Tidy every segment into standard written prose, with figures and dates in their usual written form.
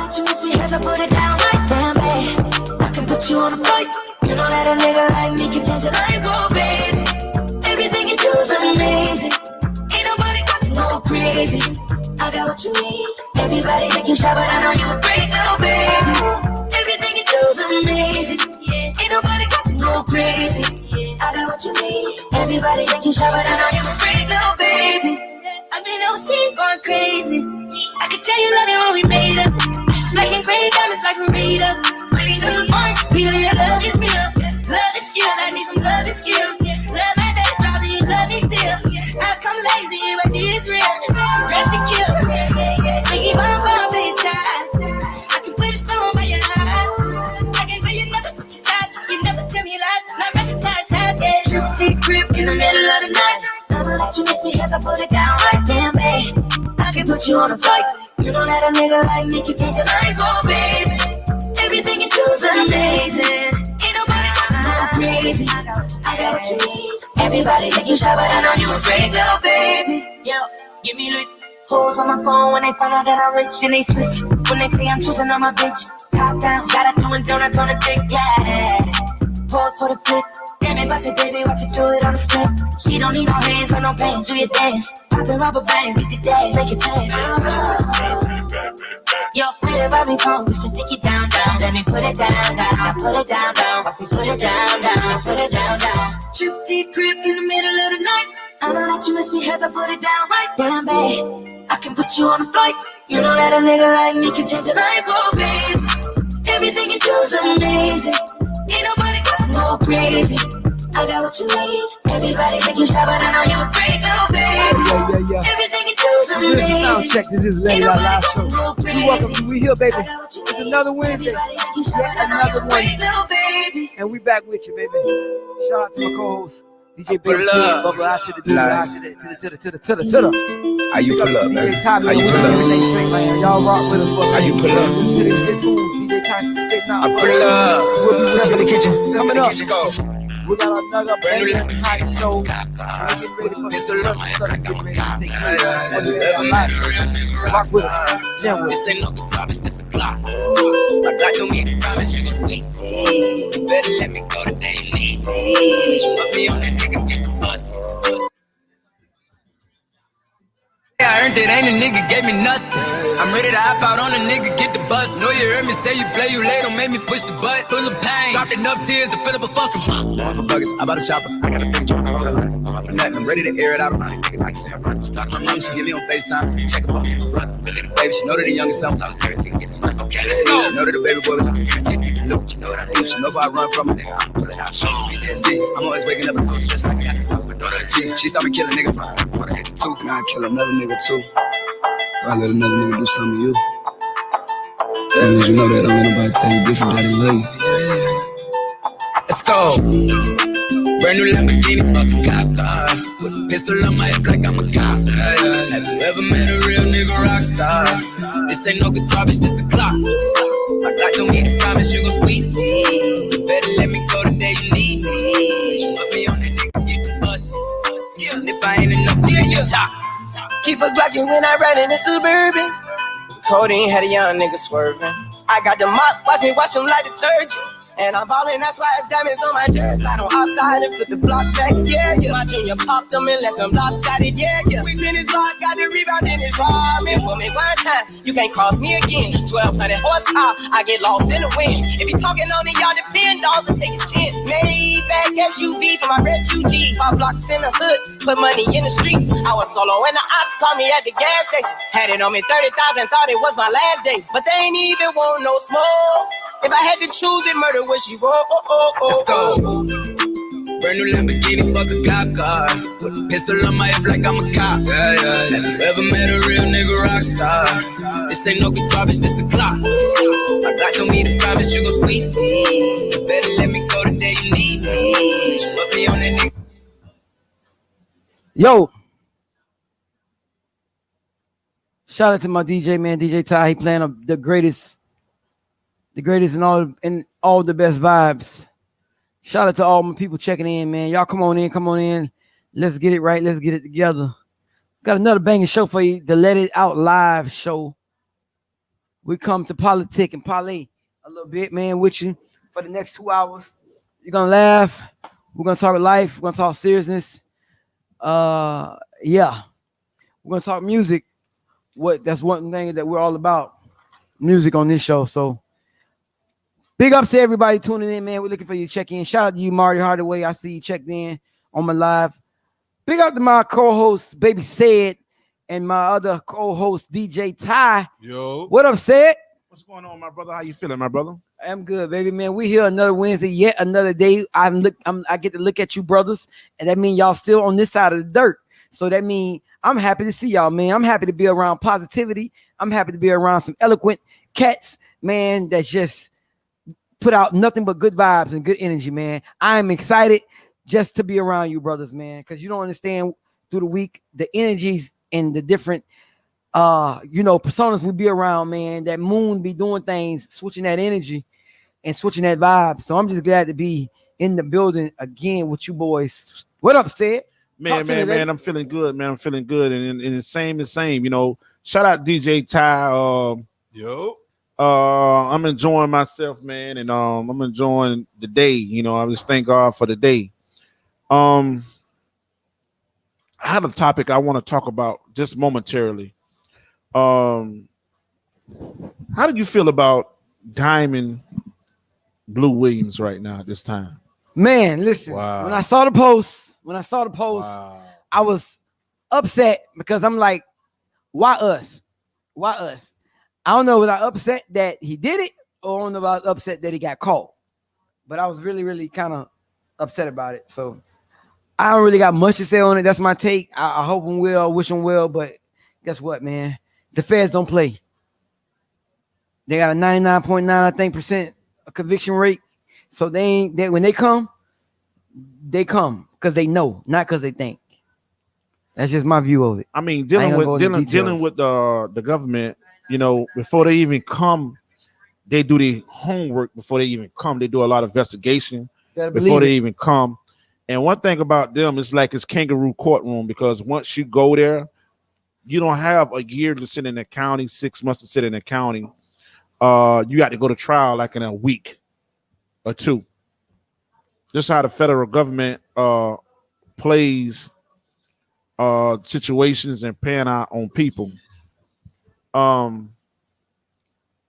that you miss me as I put it down right down, babe. I can put you on a flight. You know that a nigga like me can change your life, oh baby. Everything you do is amazing. Ain't nobody got to go crazy. I got what you need. Everybody think you shy, but I know you a great girl, baby. Everything you do is amazing. Ain't nobody got to go crazy. I got what you need. Everybody think you shy, but I know you a great girl, baby. I've been overseas going crazy. I can tell you love it when we made up. Black and gray diamonds like a radar. Orange peel, your love is real. Love and skills, I need some love and skills. Love my that drives you love me still. Eyes come lazy, but you is real. Rest and kill. I keep on falling to your time. I can put a stone by your eye. I can say you never switch your sides. You never tell me lies. Not rushing times, yeah. Truth take grip in the middle of the night. I know that you miss me as I put it down right there, babe. I can put you on a flight. You know that a nigga like me can change your life, oh baby. Everything you do is amazing. Ain't nobody got to go crazy. I got what you need. Everybody think you shy, but I know you a great girl, baby. Yo, give me lit. Hoes on my phone when they find out that I'm rich and they switch. When they say I'm choosing on my bitch. Top down, gotta doing donuts on the dick, yeah. Pause for the clip. Damn it, bust it, baby, watch you do it on the split. She don't need no hands or no pain, do your dance. Poppin' rubber band, beat the dash, make it pass. Yo, play it by me phone just to take it down, down. Let me put it down, down, put it down, down. Watch me put it down, down, put it down, down. Trip deep grip in the middle of the night. I know that you miss me as I put it down right down, babe. I can put you on a flight. You know that a nigga like me can change your life, oh babe. Everything you do is amazing. Ain't nobody got to go crazy. I got what you need. Everybody think you shy, but I know you a great girl, baby. Everything you do is amazing. Check this is Lady Out Live Show. You welcome to We Here, baby. It's another Wednesday. Yeah, another one. And we back with you, baby. Shout out to my co-host, DJ Baby. Bubble out to the D, out to the. How you pull up, man? DJ Tommy, how you pull up? Y'all rock with us, bro. How you pull up? To the tunes, DJ Tasha spitting out. I pull up. We'll be Step in the kitchen. Coming up. Let's go. We got another banging hot show. We're getting ready for the stuff. Getting ready to take care. Rock with us. Jam with us. This ain't no guitar, bitch, this a clock. I got you me, promise you gon' squeak. You better let me go the day you leave. You put me on that nigga, get the bus. I earned it, ain't a nigga gave me nothing. I'm ready to hop out on a nigga, get the bus. Know you heard me say you play, you late, don't make me push the butt. Full of pain, dropped enough tears to fill up a fucking box. Going for buggers, I bought a chopper. I got a big joint, I got a line. I'm ready to air it out on niggas like Sam Run. Just talk to my mom, she hit me on FaceTime. Check up on me, my brother. The little baby, she know that the youngest son was always guaranteed to get the money. Okay, let's go. She know that the baby boy was always guaranteed to get the loot. She know what I do, she know if I run from a nigga, I'm pull it out. Show you PTSD. I'm always waking up and feeling just like I got to fuck with daughter G. She saw me kill a nigga for the age of 2. Now I kill another nigga too. I let another nigga do something to you. As long as you know that, don't let nobody tell you different that they love you. Let's go. Brand new Lamborghini, fucking cop car. With a pistol on my hip like I'm a cop. Have you ever met a real nigga rock star? This ain't no guitar, bitch, this a clock. I got you me to promise you gon' squeeze me. You better let me go the day you need me. You put me on that nigga, get the bus. And if I ain't enough, then you chop. Keep a Glockin' when I ride in the Suburban. Codeine had a young nigga swerving. I got the mop, watch me wash him like detergent. And I'm ballin', that's why it's diamonds on my jersey. Slide on outside and flip the block back, yeah. My junior popped them and left them lopsided, yeah. We spin his block, got the rebound in his robbing. For me one time, you can't cross me again. 1200 horsepower, I get lost in the wind. If he talking on it, y'all depend, dogs will take his chin. Maybach SUV for my refugees. 5 blocks in the hood, put money in the streets. I was solo when the ops called me at the gas station. Had it on me 30,000, thought it was my last day. But they ain't even want no smoke. If I had to choose it, murder would she roll? Let's go. Brand new Lamborghini, fuck a cop car. With a pistol on my hip like I'm a cop. Have you ever met a real nigga rock star? This ain't no guitar, bitch, this a clock. I got you me to promise you gon' squeeze me. You better let me go the day you need me. You put me on that nigga. Yo. Shout out to my DJ, man, DJ Ty. He playing the greatest and all the best vibes. Shout out to all my people checking in, man. Y'all come on in. Let's get it right. Let's get it together. Got another banging show for you, the Let It Out Live show. we come to politic and parlay a little bit, man, with you for the next 2 hours. You're gonna laugh. We're gonna talk life. We're gonna talk seriousness. Yeah, we're gonna talk music. That's one thing that we're all about, music on this show. So big ups to everybody tuning in, man. We're looking for you to check in. Shout out to you, Marty Hardaway. I see you checked in on my live. Big up to my co-host, Baby Said, and my other co-host, DJ Ty. Yo. What up, Said? What's going on, my brother? How you feeling, my brother? I'm good, baby, man. We here another Wednesday, yet another day. I get to look at you, brothers, and that means y'all still on this side of the dirt. So that means I'm happy to see y'all, man. I'm happy to be around positivity. I'm happy to be around some eloquent cats, man, that just put out nothing but good vibes and good energy, man. I am excited just to be around you, brothers, man, because you don't understand through the week the energies and the different personas we be around, man. That moon be doing things, switching that energy and switching that vibe. So I'm just glad to be in the building again with you boys. What up, Sid? Man, I'm feeling good, man. I'm feeling good. And the same. You know, shout out DJ Ty. Yo. I'm enjoying myself, man, and I'm enjoying the day. You know, I just thank God for the day. I had a topic I want to talk about just momentarily. How did you feel about Diamond Blue Williams right now at this time? Man, listen, Wow. when I saw the post, I was upset because I'm like, why us? Why us? I don't know, was I upset that he did it, or I don't know about upset that he got caught. But I was really, really kind of upset about it. So I don't really got much to say on it. That's my take. I hope him well, wish him well, but guess what, man? The feds don't play. They got a 99.9, I think, percent conviction rate. So when they come because they know, not because they think. That's just my view of it. I mean, dealing with the government, you know, before they even come, they do the homework before they even come. They do a lot of investigation before they even come. And one thing about them is like it's kangaroo courtroom, because once you go there, you don't have a year to sit in the county, 6 months to sit in the county. You got to go to trial like in a week or two. This is how the federal government plays situations and pan out on people.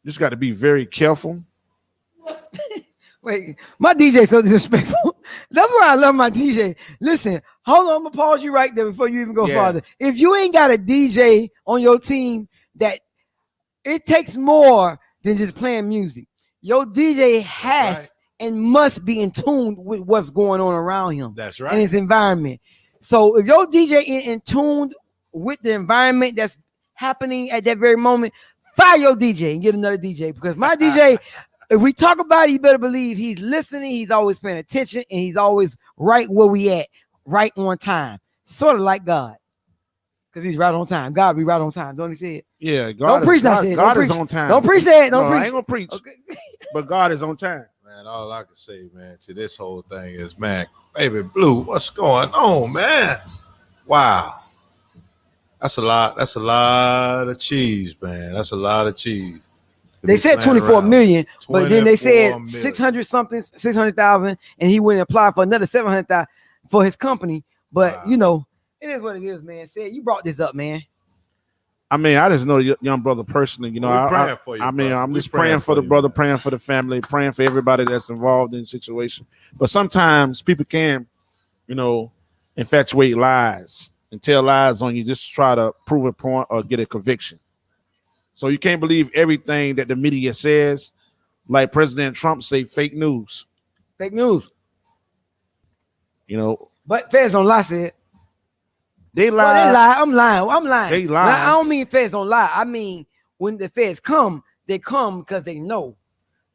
Just got to be very careful. Wait, my DJ so disrespectful. That's why I love my DJ. Listen, hold on, I'm gonna pause you right there before you even go farther. If you ain't got a DJ on your team, that it takes more than just playing music. Your DJ has and must be in tune with what's going on around him. That's right. In his environment. So if your DJ in tune with the environment that's happening at that very moment, fire your DJ and get another DJ, because my DJ. If we talk about it, you better believe he's listening, he's always paying attention, and he's always right where we at, right on time. Sort of like God. Because he's right on time. God be right on time. Don't he say it? Yeah, God is on time. Don't preach that. Don't preach. I ain't gonna preach. Okay. But God is on time. Man, all I can say, man, to this whole thing is, man, Baby Blue, what's going on, man? Wow. That's a lot of cheese, man. That's a lot of cheese. They said 24 million, but then they said million. 600,000, and he went and applied for another 700,000 for his company. But you know, it is what it is, man. Said you brought this up, man. I mean, I just know the young brother personally. You know, I'm just praying for the brother, praying for the family, praying for everybody that's involved in the situation. But sometimes people can, you know, infatuate lies and tell lies on you just to try to prove a point or get a conviction. So you can't believe everything that the media says. Like President Trump say, fake news. Fake news. You know. But feds don't lie, said. They lie. Well, they lie. I'm lying. They lie. I don't mean feds don't lie. I mean when the feds come, they come because they know.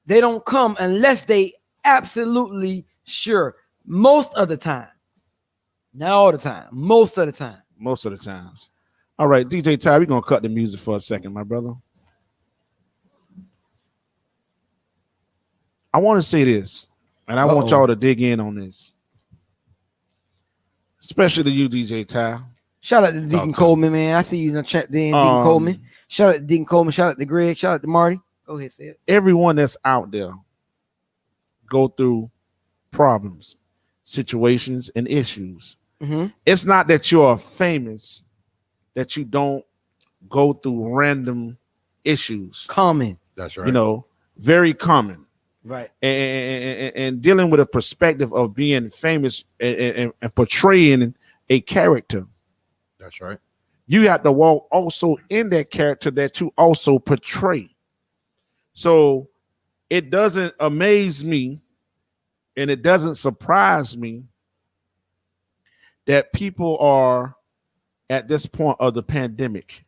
They don't come unless they absolutely sure. Most of the time. Not all the time. Most of the time. Most of the times. All right, DJ Ty, we're going to cut the music for a second, my brother. I want to say this, and I want y'all to dig in on this. Especially to you, DJ Ty. Shout out to Deacon Coleman, man. I see you in the chat there, Deacon Coleman. Shout out to Deacon Coleman. Shout out to Greg. Shout out to Marty. Go ahead, say it. Everyone that's out there go through problems, situations, and issues. Mm-hmm. It's not that you're famous that you don't go through random issues. Common. That's right. You know, very common. Right. And dealing with a perspective of being famous and portraying a character. That's right. You have to walk also in that character that you also portray. So it doesn't amaze me and it doesn't surprise me that people are at this point of the pandemic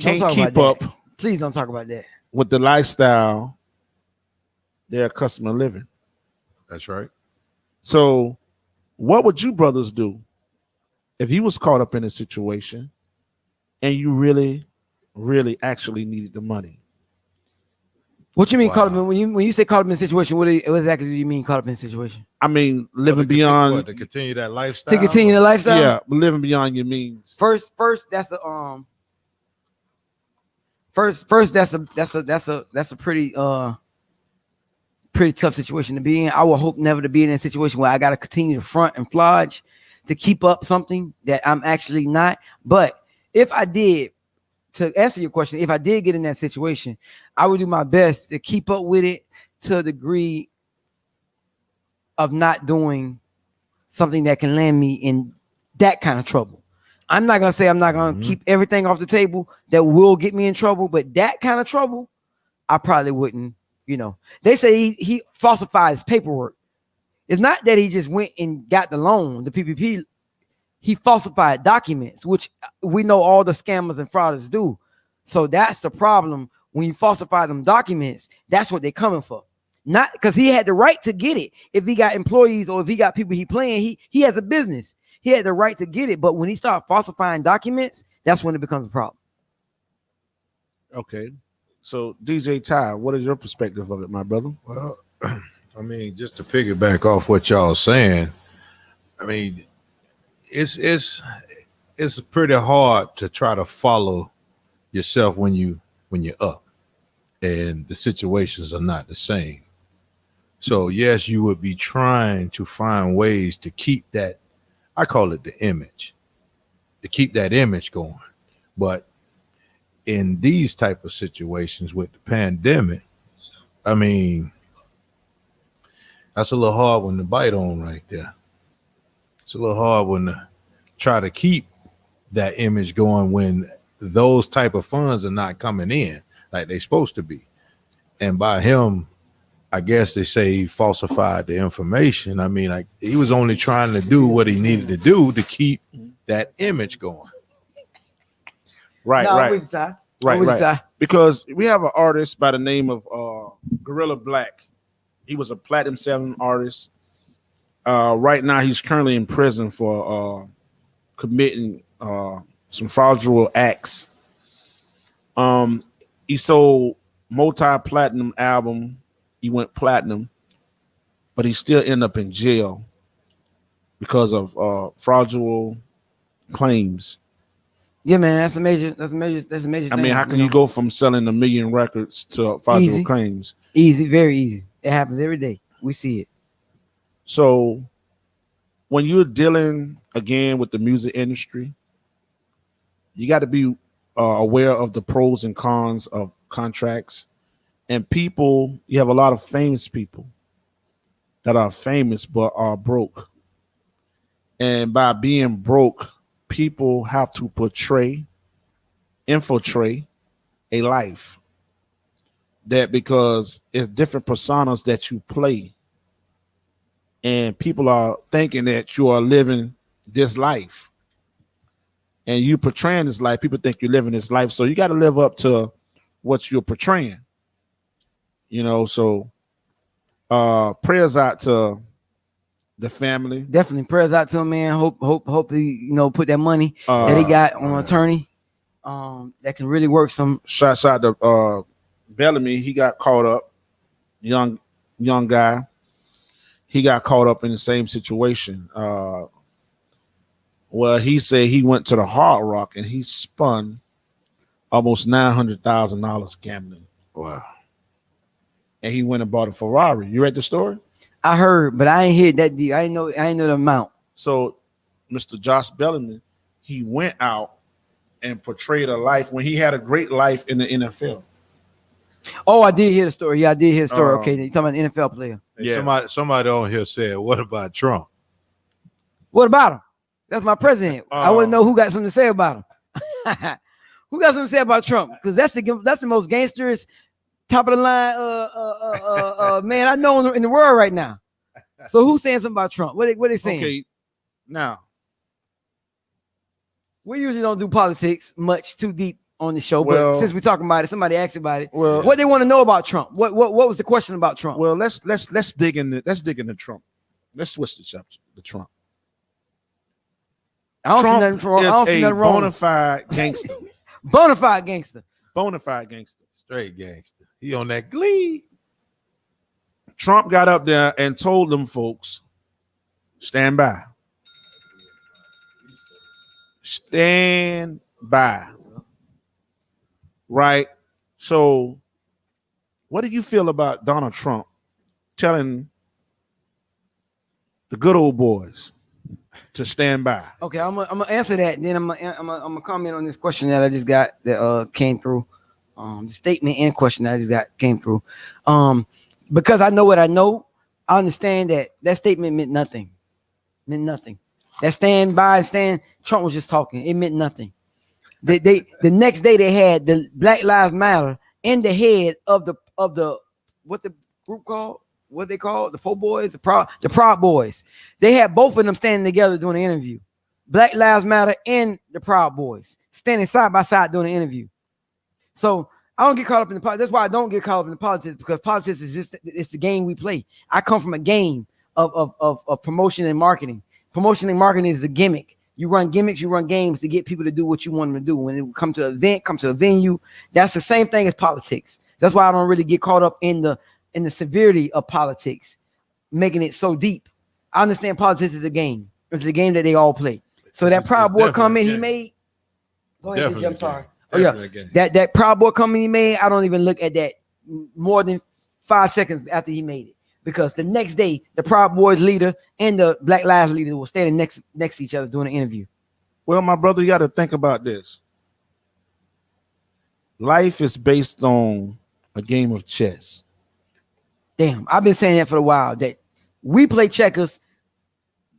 can't keep up. Please don't talk about that. With the lifestyle they're accustomed to living. That's right. So what would you brothers do if you was caught up in a situation and you really, really actually needed the money? What you mean caught up in, when you say caught up in a situation, what exactly do you mean caught up in a situation? I mean living beyond to continue that lifestyle. To continue the lifestyle? Yeah, living beyond your means. First that's a that's a pretty pretty tough situation to be in. I would hope never to be in a situation where I got to continue to front and flodge to keep up something that I'm actually not. But if I did, to answer your question, if I did get in that situation, I would do my best to keep up with it to a degree of not doing something that can land me in that kind of trouble. I'm not gonna say I'm not gonna keep everything off the table that will get me in trouble, but that kind of trouble, I probably wouldn't. You know, they say he falsified his paperwork. It's not that he just went and got the loan, the PPP. He falsified documents, which we know all the scammers and fraudsters do. So that's the problem. When you falsify them documents, that's what they're coming for. Not because he had the right to get it. If he got employees or if he got people he playing, he has a business. He had the right to get it. But when he started falsifying documents, that's when it becomes a problem. Okay. So DJ Ty, what is your perspective of it, my brother? Well, I mean, just to piggyback off what y'all saying, I mean, it's pretty hard to try to follow yourself when you're up and the situations are not the same. So yes, you would be trying to find ways to keep that, I call it the image, to keep that image going. But in these type of situations with the pandemic, I mean, that's a little hard one to bite on right there. It's a little hard one to try to keep that image going when those type of funds are not coming in like they're supposed to be. And by him, I guess they say he falsified the information. I mean, like he was only trying to do what he needed to do to keep that image going. Right, No, right. Right. Because we have an artist by the name of Gorilla Black. He was a platinum selling artist. Right now, he's currently in prison for committing some fraudulent acts. He sold multi-platinum album. He went platinum, but he still ended up in jail because of fraudulent claims. Yeah, man, that's a major. I mean, how can you go from selling 1 million records to fraudulent claims? Easy, very easy. It happens every day. We see it. So when you're dealing again with the music industry, you got to be aware of the pros and cons of contracts. And people, you have a lot of famous people that are famous but are broke. And by being broke, people have to infiltrate a life that, because it's different personas that you play, and people are thinking that you are living this life and you portraying this life. People think you're living this life, so you got to live up to what you're portraying, you know. So prayers out to the family. Definitely prayers out to him, man. Hope he, put that money that he got on an attorney that can really work some. Shots out to Bellamy. He got caught up, young guy. He got caught up in the same situation. Well, he said he went to the Hard Rock and he spun almost $900,000 gambling. Wow. And he went and bought a Ferrari. You read the story? I heard, but I ain't hear that deal. I ain't know the amount. So Mr. Josh Belliman, he went out and portrayed a life when he had a great life in the NFL. Oh, I did hear the story. Yeah, I did hear the story. Okay, you're talking about the NFL player. And Yeah. somebody on here said, what about Trump? What about him? That's my president. I want to know who got something to say about him. Who got something to say about Trump? Because that's the most gangsterous, top of the line man I know in the world right now. So who's saying something about Trump? What they saying? Okay, now We usually don't do politics much too deep on the show, Well- but since we're talking about it, somebody asked about it. Well- What they want to know about Trump? What was the question about Trump? well let's dig into Trump. Let's switch the subject to Trump. I don't Trump see nothing wrong. I is don't see a nothing wrong. bona fide gangster. Bona fide gangster. Bona fide gangster. Straight gangster. He on that glee. Trump got up there and told them folks, stand by. Stand by. Right? So what do you feel about Donald Trump telling the good old boys to stand by? Okay, I'm gonna answer that. Then I'm gonna comment on this question that I just got that came through. The statement and question that I just got came through. Because I know what I know, I understand that statement meant nothing. Meant nothing. That stand by and stand. Trump was just talking. It meant nothing. The next day they had the Black Lives Matter in the head of the what the group called. What they call the Po Boys, the Proud Boys. They had both of them standing together doing an interview. Black Lives Matter and the Proud Boys standing side by side doing an interview. So I don't get caught up in the politics. That's why I don't get caught up in the politics, because politics is just it's the game we play. I come from a game of promotion and marketing. Promotion and marketing is a gimmick. You run gimmicks, you run games to get people to do what you want them to do. When it comes to an event, comes to a venue, that's the same thing as politics. That's why I don't really get caught up in the severity of politics, making it so deep. I understand politics is a game. It's a game that they all play. So that Proud Boy comment he made. Go ahead, DJ, I'm sorry. Oh yeah, that Proud Boy comment he made. I don't even look at that more than 5 seconds after he made it, because the next day the Proud Boys leader and the Black Lives leader were standing next to each other doing an interview. Well, my brother, you got to think about this. Life is based on a game of chess. Damn, I've been saying that for a while, that we play checkers,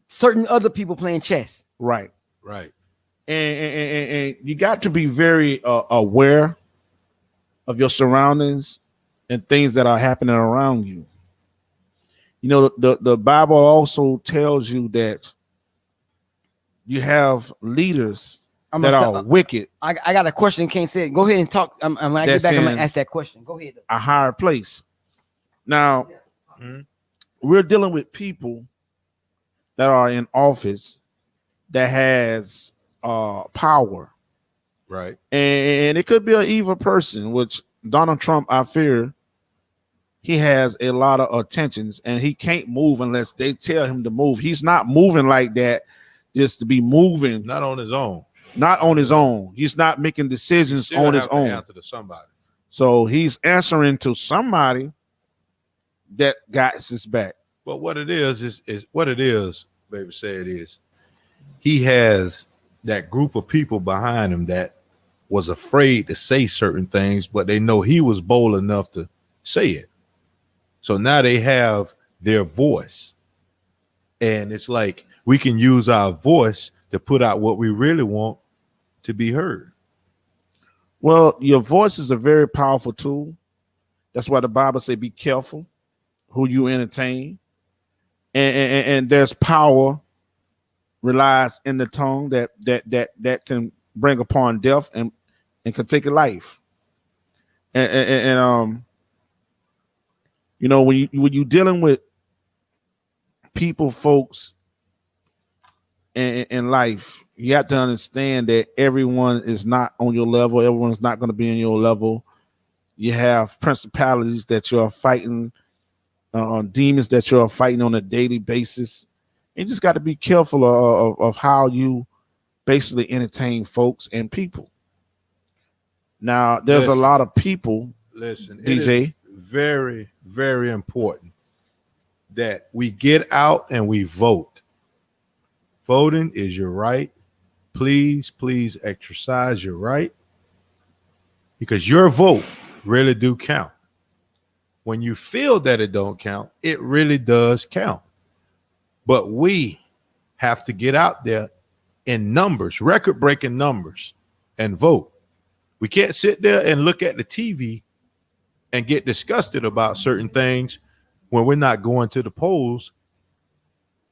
certain other people playing chess. Right. Right. And you got to be very aware of your surroundings and things that are happening around you. You know, the Bible also tells you that you have leaders that are wicked. I got a question. Can't say it. Go ahead and talk. When I get back, I'm gonna ask that question. Go ahead. A higher place. Now, we're dealing with people that are in office that has power, right? And it could be an evil person, which Donald Trump, I fear, he has a lot of attentions, and he can't move unless they tell him to move. He's not moving like that just to be moving. Not on his own. Not on his own. He's not making decisions on his own. Answer to somebody. So he's answering to somebody that got his back. But what it is what it is, baby say it is. He has that group of people behind him that was afraid to say certain things, but they know he was bold enough to say it. So now they have their voice. And it's like we can use our voice to put out what we really want to be heard. Well, your voice is a very powerful tool. That's why the Bible says be careful who you entertain. And there's power relies in the tongue that can bring upon death and can take a life. And you know, when you dealing with people, folks in life, you have to understand that everyone is not on your level. Everyone's not going to be on your level. You have principalities that you're fighting, demons that you're fighting on a daily basis. You just got to be careful of how you basically entertain folks and people. Now, there's a lot of people. Listen, it DJ, is very, very important that we get out and we vote. Voting is your right. Please, please exercise your right, because your vote really do count. When you feel that it don't count, it really does count. But we have to get out there in numbers, record-breaking numbers, and vote. We can't sit there and look at the TV and get disgusted about certain things when we're not going to the polls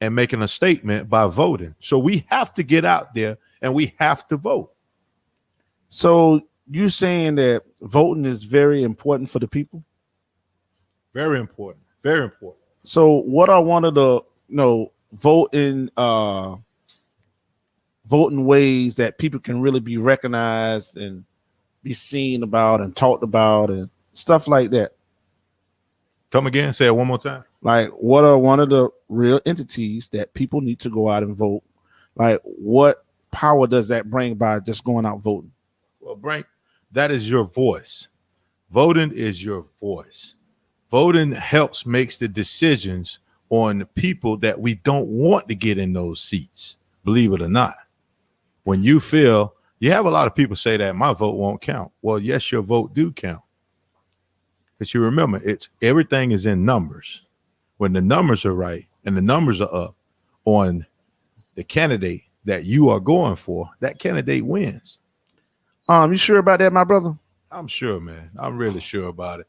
and making a statement by voting. So we have to get out there and we have to vote. So you saying that voting is very important for the people? Very important. Very important. So what are one of the voting ways that people can really be recognized and be seen about and talked about and stuff like that? Come again, say it one more time. Like, what are one of the real entities that people need to go out and vote? Like, what power does that bring by just going out voting? Well, Frank, that is your voice. Voting is your voice. Voting helps makes the decisions on the people that we don't want to get in those seats, believe it or not. When you feel, you have a lot of people say that my vote won't count. Well, yes, your vote do count. But you remember, everything is in numbers. When the numbers are right and the numbers are up on the candidate that you are going for, that candidate wins. You sure about that, my brother? I'm sure, man. I'm really sure about it.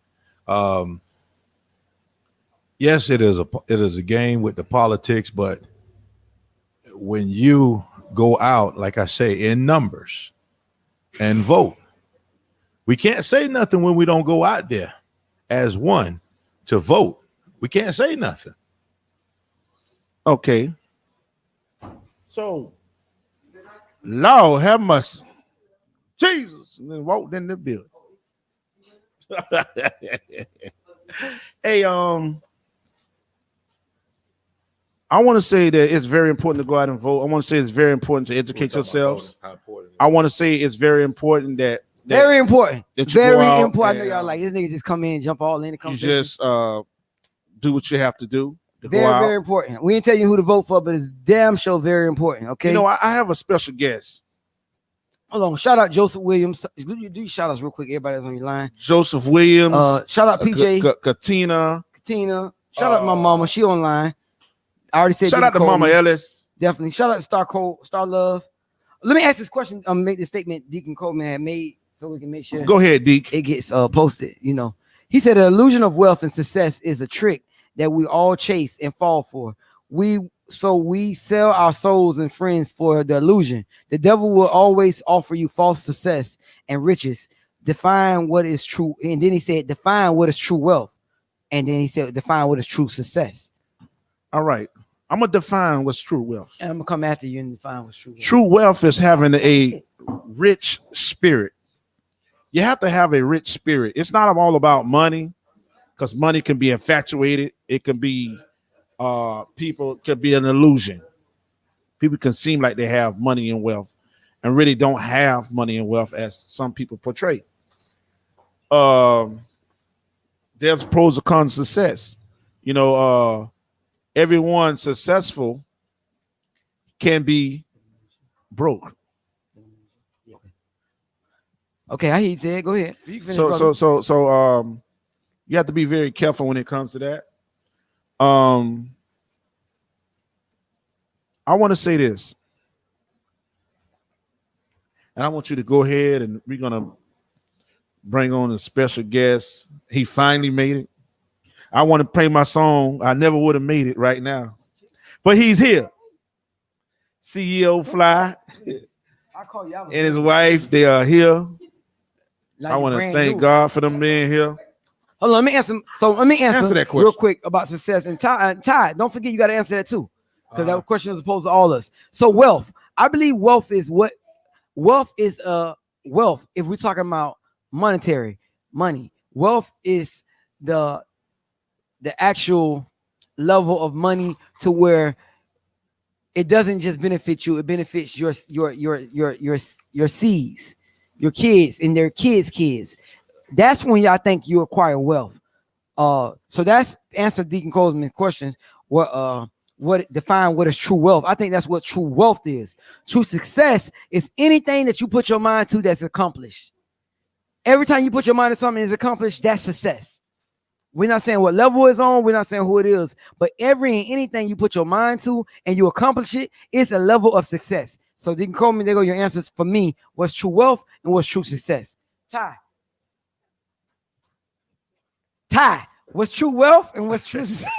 Yes, it is a game with the politics, but when you go out, like I say, in numbers and vote, we can't say nothing when we don't go out there as one to vote. We can't say nothing. Okay. So, Lord have mercy. Jesus, and then walked in the building. Hey, I want to say that it's very important to go out and vote. I want to say it's very important to educate yourselves. I want to say it's very important that very important. Very important. I know and, y'all like this nigga just come in and jump all in the you conversation. just do what you have to do to very, go out. very important. We didn't tell you who to vote for, but it's damn sure very important. Okay. You know, I have a special guest. Hold on. Shout out Joseph Williams. Do shout outs real quick. Everybody that's on your line. Joseph Williams. Shout out PJ. Katina. Shout out my mama. She online. I already said. Shout out to Mama Ellis. Definitely. Shout out to Star Love. Let me ask this question. Make the statement Deacon Coleman had made so we can make sure. Go ahead, Deacon. It gets posted. You know, he said the illusion of wealth and success is a trick that we all chase and fall for. We sell our souls and friends for the illusion. The devil will always offer you false success and riches. Define what is true. And then he said, define what is true wealth. And then he said, define what is true success. All right. I'm going to define what's true wealth. And I'm going to come after you and define what's true wealth. True wealth is having a rich spirit. You have to have a rich spirit. It's not all about money, because money can be infatuated. It can be people can be an illusion. People can seem like they have money and wealth and really don't have money and wealth as some people portray. There's pros and cons of success. You know, everyone successful can be broke. Okay, I hear you say it. Go ahead. So you have to be very careful when it comes to that. I want to say this, and I want you to go ahead, and we're gonna bring on a special guest. He finally made it. I want to play my song. I never would have made it right now, but he's here. CEO Fly and his wife, they are here. I want to thank God for them being here. Hold on, let me answer. So let me answer that question real quick about success. And Ty, don't forget you got to answer that too, because that question was opposed to all us. So wealth, I believe wealth is what wealth is. Wealth, if we're talking about monetary money, wealth is the actual level of money to where it doesn't just benefit you; it benefits your seeds. your kids and their kids. That's when y'all think you acquire wealth. So that's to answer Deacon Coleman's questions. What define what is true wealth? I think that's what true wealth is. True success is anything that you put your mind to that's accomplished. Every time you put your mind to something is accomplished, that's success. We're not saying what level it's on, we're not saying who it is, but every and anything you put your mind to and you accomplish it is a level of success. So Deacon Coleman, there go your answers for me. What's true wealth and what's true success? Ty, what's true wealth and what's true success?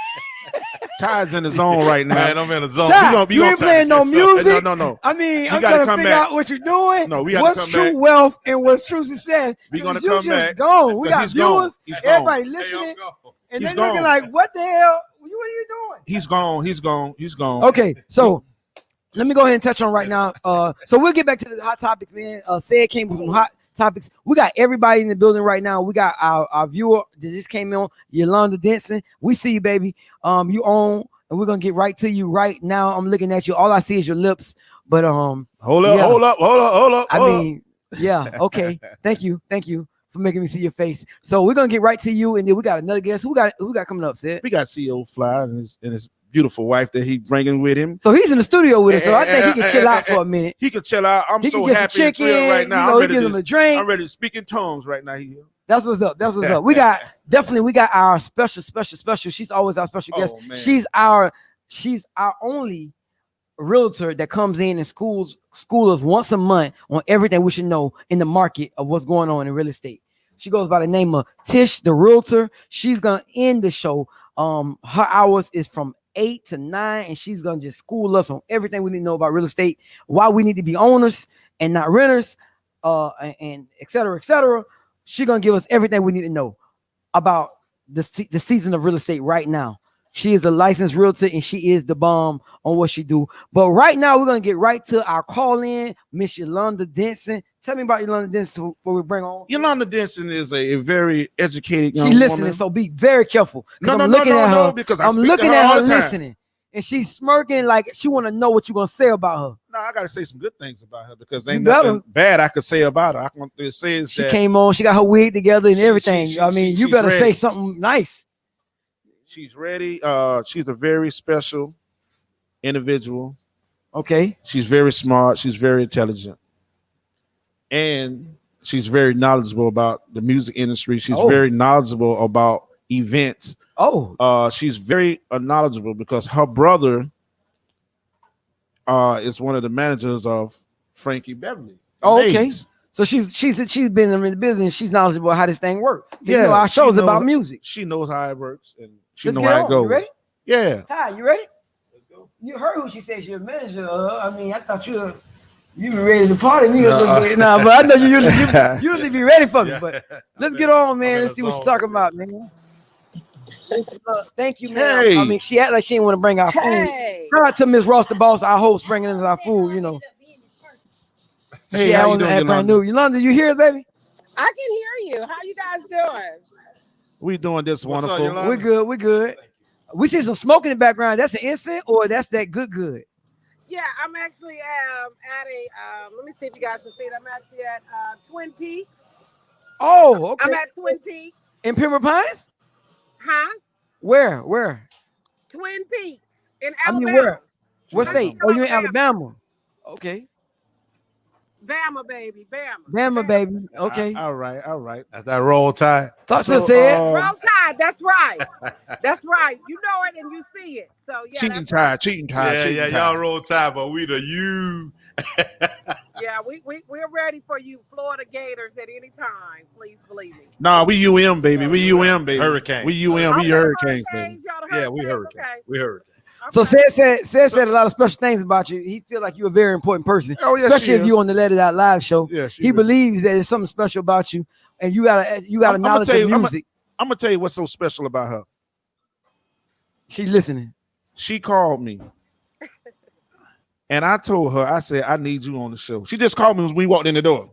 Ty's in the zone right now. Man, I'm in the zone. Ty, you ain't playing no music. No. I mean, I'm gotta trying to come figure back. out what you're doing. No, we got what's to come true back. wealth and what's true success. We gonna You come just back. gone. We got He's gone. viewers. He's gone. Everybody listening, and He's they're looking gone. like, "What the hell? What are you doing?" He's gone. Okay, so let me go ahead and touch on right now. So we'll get back to the hot topics, man. Said came with some hot topics. We got everybody in the building right now. We got our viewer that just came in, Yolanda Denson. We see you, baby. You on, and we're gonna get right to you right now. I'm looking at you. All I see is your lips, but Hold yeah. up. I mean, yeah, okay. Thank you for making me see your face. So we're gonna get right to you, and then we got another guest. Who got coming up, Sid? we got CEO Fly and his beautiful wife that he bringing with him. So he's in the studio with us, so I think he can chill out for a minute. He can chill out. I'm He so can get happy some and thrilled chicken right now. You know, I'm he gives him a drink. ready to speak in tongues right now. Here. That's what's up. We got our special. She's always our special guest. Oh, man. She's our only realtor that comes in and school us once a month on everything we should know in the market of what's going on in real estate. She goes by the name of Tish, the realtor. She's gonna end the show. Her hours is from 8 to 9, and she's gonna just school us on everything we need to know about real estate, why we need to be owners and not renters, and et cetera. She's gonna give us everything we need to know about the season of real estate right now. She is a licensed realtor and she is the bomb on what she do. But right now, we're gonna get right to our call in, Miss Yolanda Denson. Tell me about Yolanda Denson before we bring on. Yolanda Denson is a very educated young She's listening, woman. so be very careful. No, I'm looking at her because I I'm speak to looking her at all her the time. listening, and she's smirking like she want to know what you're gonna say about her. No, I gotta say some good things about her because You ain't better. nothing bad I could say about her. I can say is She that came on, she got her wig together and everything. I mean, you she's better ready. say something nice. she's ready. She's a very special individual. Okay. She's very smart. She's very intelligent, and she's very knowledgeable about the music industry. She's very knowledgeable about events. She's very knowledgeable because her brother is one of the managers of Frankie Beverly. Okay. Mays. So she's been in the business. She's knowledgeable how this thing works. Yeah, You know, our she show's knows- about music. She knows how it works and she Let's knows get how on. it goes. You ready? Yeah. Ty, you ready? You heard who she said she's a manager. I mean, I thought you be ready to party me a little bit. Nah, but I know you usually be ready for me. But let's get on, man. Let's see what she's talking about, man. Thank you, man. Hey. I mean, she act like she didn't want to bring our food. Shout out to Miss Ross, the boss, our host, bringing in our food. You know. Hey, She how you on doing, that brand Yolanda? new. Yolanda, you hear us, baby? I can hear you. How you guys doing? We doing this What's up, wonderful. Yolanda? We're good. We're good. We see some smoke in the background. That's an incense or that's that good? Yeah, I'm actually at a let me see if you guys can see it. I'm actually at Twin Peaks. Oh, okay. I'm at Twin Peaks. In Pembroke Pines? Huh? Where? Twin Peaks in I Alabama. mean, where? What I'm state? in Oh, you in Alabama. Alabama? Okay. Bama, baby. Bama. Bama, baby. Okay. All right. That's that roll tide. Talk to us, So, Sid. Roll Tide. That's right. That's right. You know it and you see it. So yeah. cheating that's right. tide. Y'all roll tide, but we the you. Yeah, we're ready for you, Florida Gators, at any time. Please believe me. Nah, we UM, baby. We UM, baby. Hurricane. We UM. Okay, We Hurricanes, baby. Hurricanes, y'all the Yeah, we Hurricanes, hurricane. okay. We hurricane. So Okay. Sid said a lot of special things about you. He feel like you're a very important person, Oh, yes, especially she if is. you're on the Let It Out live show. Yeah, He believes that there's something special about you, and you got a I'ma knowledge tell of you, music. I'm gonna tell you what's so special about her. She's listening. She called me, and I told her, I said, I need you on the show. She just called me when we walked in the door.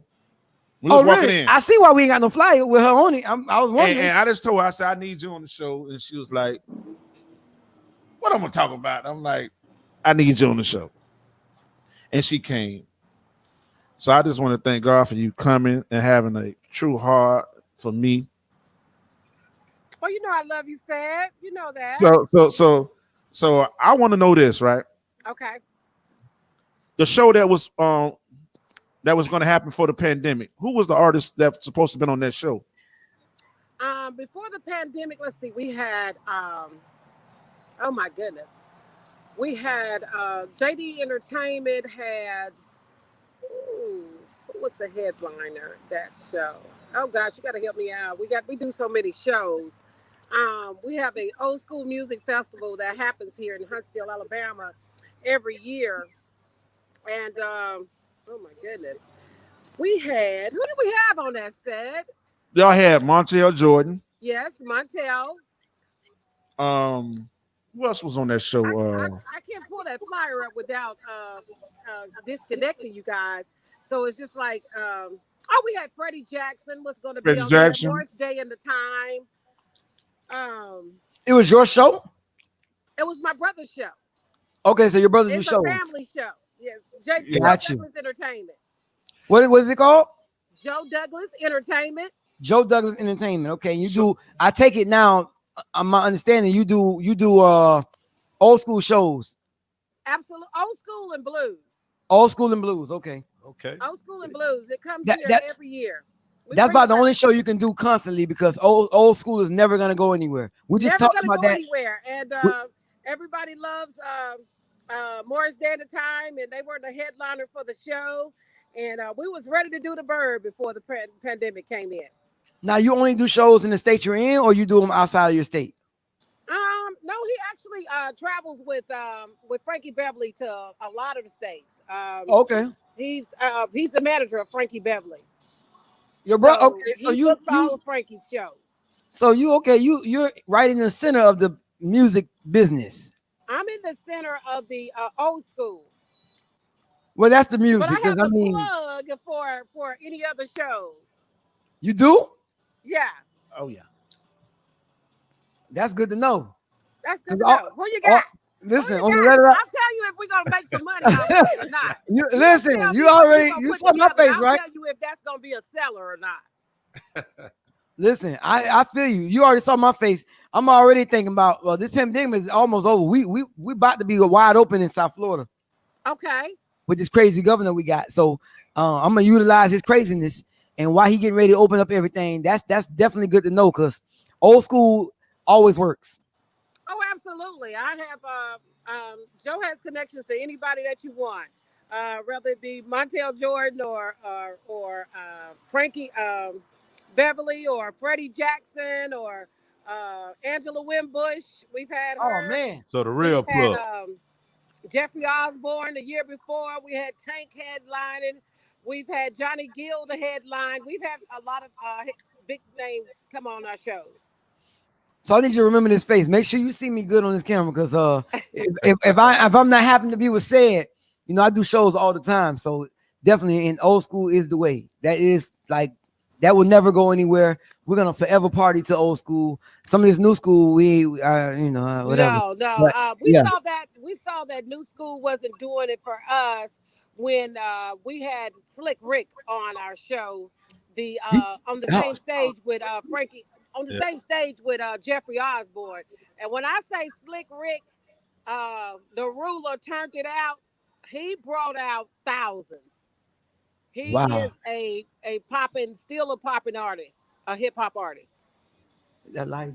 We was walking in. I see why we ain't got no flyer with her on it. I was wondering. And I just told her, I said, I need you on the show. And she was like, what I'm gonna talk about? I'm like, I need you on the show. And she came. So I just want to thank God for you coming and having a true heart for me. Well, you know I love you, Sad. You know that. So I want to know this, right? Okay. The show that was going to happen for the pandemic. Who was the artist that was supposed to be on that show? Before the pandemic, let's see, we had oh my goodness. We had JD Entertainment had who was the headliner that show? Oh gosh, you gotta help me out. We do so many shows. We have a old school music festival that happens here in Huntsville, Alabama every year. And oh my goodness. Who did we have on that set? Y'all had Montel Jordan. Yes, Montel. Who else was on that show? I can't pull that flyer up without disconnecting you guys. So it's just like, we had Freddie Jackson was going to be on Jackson. Morris Day and the Time. It was your show? It was my brother's show. Okay, so your brother's It's show. a family show. Yes, Joe Got you. Douglas Entertainment. What is it called? Joe Douglas Entertainment. Joe Douglas Entertainment. Okay, you do. I take it now. My understanding, you do old school shows. Absolutely, old school and blues. Old school and blues. Okay. Old school and blues. It comes That- here that- every year. That's about the only show you can do constantly because old school is never gonna go anywhere. We just never talked gonna about go that. anywhere. And everybody loves Morris Day at a Time, and they were the headliner for the show. And we was ready to do the bird before the pandemic came in. Now you only do shows in the state you're in, or you do them outside of your state? No, he actually travels with Frankie Beverly to a lot of the states. Okay. He's the manager of Frankie Beverly. Your bro. So Okay, so he you books all of Frankie's shows. so you're right in the center of the music business. I'm in the center of the old school. Well, that's the music. But I have 'cause a plug for any other shows. You do? Yeah, Oh yeah. That's good to know. that's good to All- know. Who you got? Listen, Who on you the got? red. I'll tell you if we're gonna make some money out of it or not. Listen, Tell me you what already gonna you put saw my together. face, I'll right? tell you if that's gonna be a seller or not. Listen, I feel you. You already saw my face. I'm already thinking about this pandemic is almost over. We about to be wide open in South Florida Okay. with this crazy governor we got. So I'm gonna utilize his craziness and why he getting ready to open up everything. That's definitely good to know because old school always works. Oh, absolutely. I have Joe has connections to anybody that you want. Whether it be Montel Jordan or Frankie Beverly or Freddie Jackson or Angela Wimbush. We've had her. Oh man. So the real We've had, plug. Jeffrey Osborne the year before. We had Tank headlining. We've had Johnny Gill the headline. We've had a lot of big names come on our shows. So I need you to remember this face. Make sure you see me good on this camera because if I'm not happen to be with Said, you know I do shows all the time. So definitely in old school is the way. That is like that will never go anywhere. We're gonna forever party to old school. Some of this new school, whatever. No. But, We saw that new school wasn't doing it for us when we had Slick Rick on our show. On the same stage with Frankie. On the same stage with Jeffrey Osborne. And when I say Slick Rick, the ruler turned it out, he brought out thousands. He Wow. is a still a popping artist, a hip hop artist. That Lottie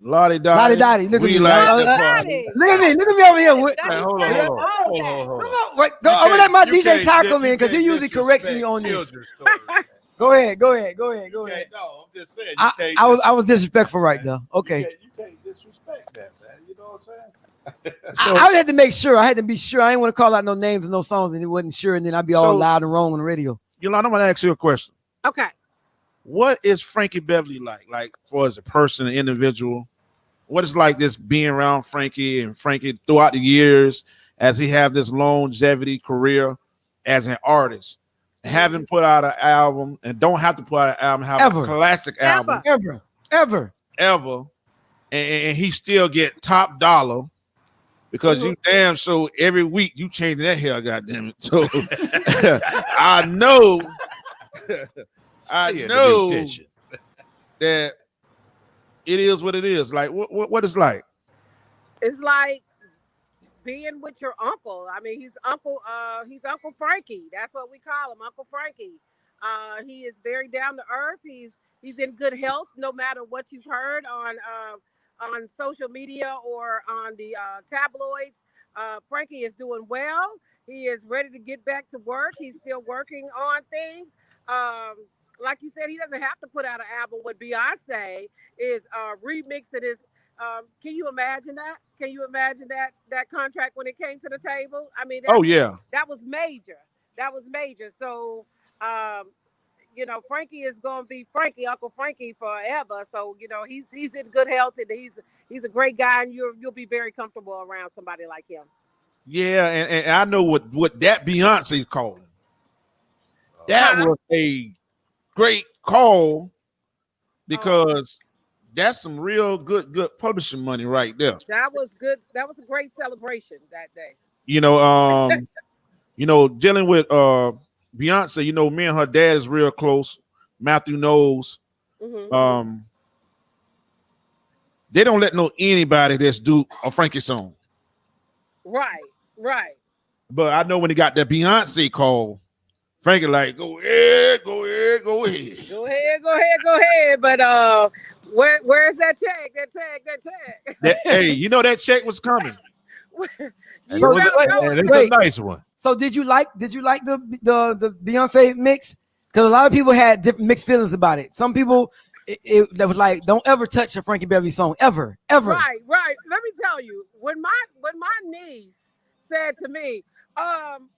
Lottie Dottie. Dottie. Look at We me. like the Dottie. party. Look at me over here. Wait, That is hold right. on. Come on, wait, go, I'm gonna let my DJ Taco in because he usually corrects me on this. Go ahead. No, I'm just saying. I was disrespectful right there. Okay. You can't disrespect that, man. You know what I'm saying? I had to make sure. I had to be sure. I didn't want to call out no names and no songs, and it wasn't sure, and then I'd be all So- loud and wrong on the radio. Yolanda, I'm gonna ask you a question. Okay. What is Frankie Beverly like? Like for as a person, an individual? What is like this being around Frankie and Frankie throughout the years as he have this longevity career as an artist? Haven't put out an album and don't have to put out an album, have Ever. a classic album Ever. and he still get top dollar because you damn so every week you changing that hair, goddamn it. So I know, I Yeah, know the attention. that it is what it is. Like what it's like. It's like being with your uncle. I mean, he's Uncle Frankie. That's what we call him, Uncle Frankie. He is very down to earth. He's in good health, no matter what you've heard on social media or on the tabloids. Frankie is doing well. He is ready to get back to work. He's still working on things. Like you said, he doesn't have to put out an album. What Beyonce is remixing his. Can you imagine that? Can you imagine that contract when it came to the table? I mean, Oh yeah, that was major. That was major. So, Frankie is going to be Frankie, Uncle Frankie, forever. So, he's in good health and he's a great guy, and you'll be very comfortable around somebody like him. yeah, and I know what that Beyonce's calling. That was a great call because that's some real good publishing money right there. That was good. That was a great celebration that day. Dealing with Beyonce, me and her dad is real close. Matthew knows. Mm-hmm. They don't let anybody that's do a Frankie song. Right. But I know when he got that Beyonce call, Frankie like, go ahead. Go ahead. But where's that check? That check. Hey, that check was coming. And it's a nice one. So did you like the Beyonce mix? Because a lot of people had different mixed feelings about it. Some people that was like, don't ever touch a Frankie Beverly song ever. Right. Let me tell you, when my niece said to me,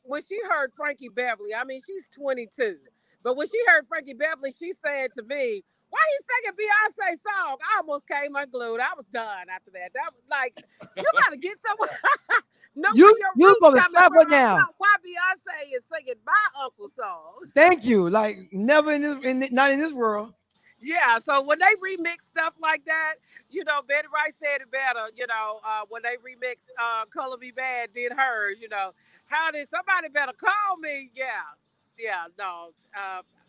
when she heard Frankie Beverly, I mean she's 22, but when she heard Frankie Beverly, she said to me, "Why you singing Beyonce song?" I almost came unglued. I was done after that. That was like, you gotta get somewhere. You supposed to slap her down. Why Beyonce is singing my uncle's song? Thank you. Like never not in this world. Yeah. So when they remix stuff like that, Betty Wright said it better. When they remix "Color Me Bad" did hers. How did somebody better call me? Yeah. No.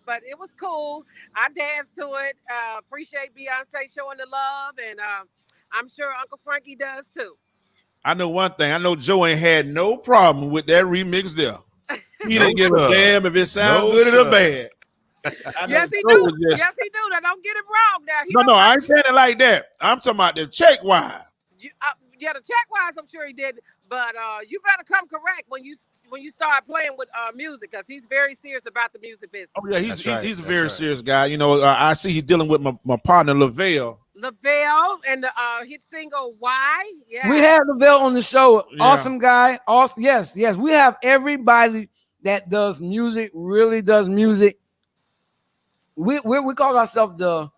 But it was cool. I danced to it. Appreciate Beyonce showing the love, and I'm sure Uncle Frankie does too. I know one thing. I know Joe ain't had no problem with that remix there. He didn't give a damn if it sounds good or bad. Yes, he do. Yes, he do. Now, don't get it wrong. Now, no, I ain't saying it like that. I'm talking about the check wise. The check wise, I'm sure he did. But you better come correct when you start playing with music, because he's very serious about the music business. Oh yeah, he's a very serious guy. I see he's dealing with my partner Lavelle. Lavelle and the hit single "Why." Yeah, we had Lavelle on the show. Awesome guy. Awesome. Yes. We have everybody that does music, really does music. We call ourselves the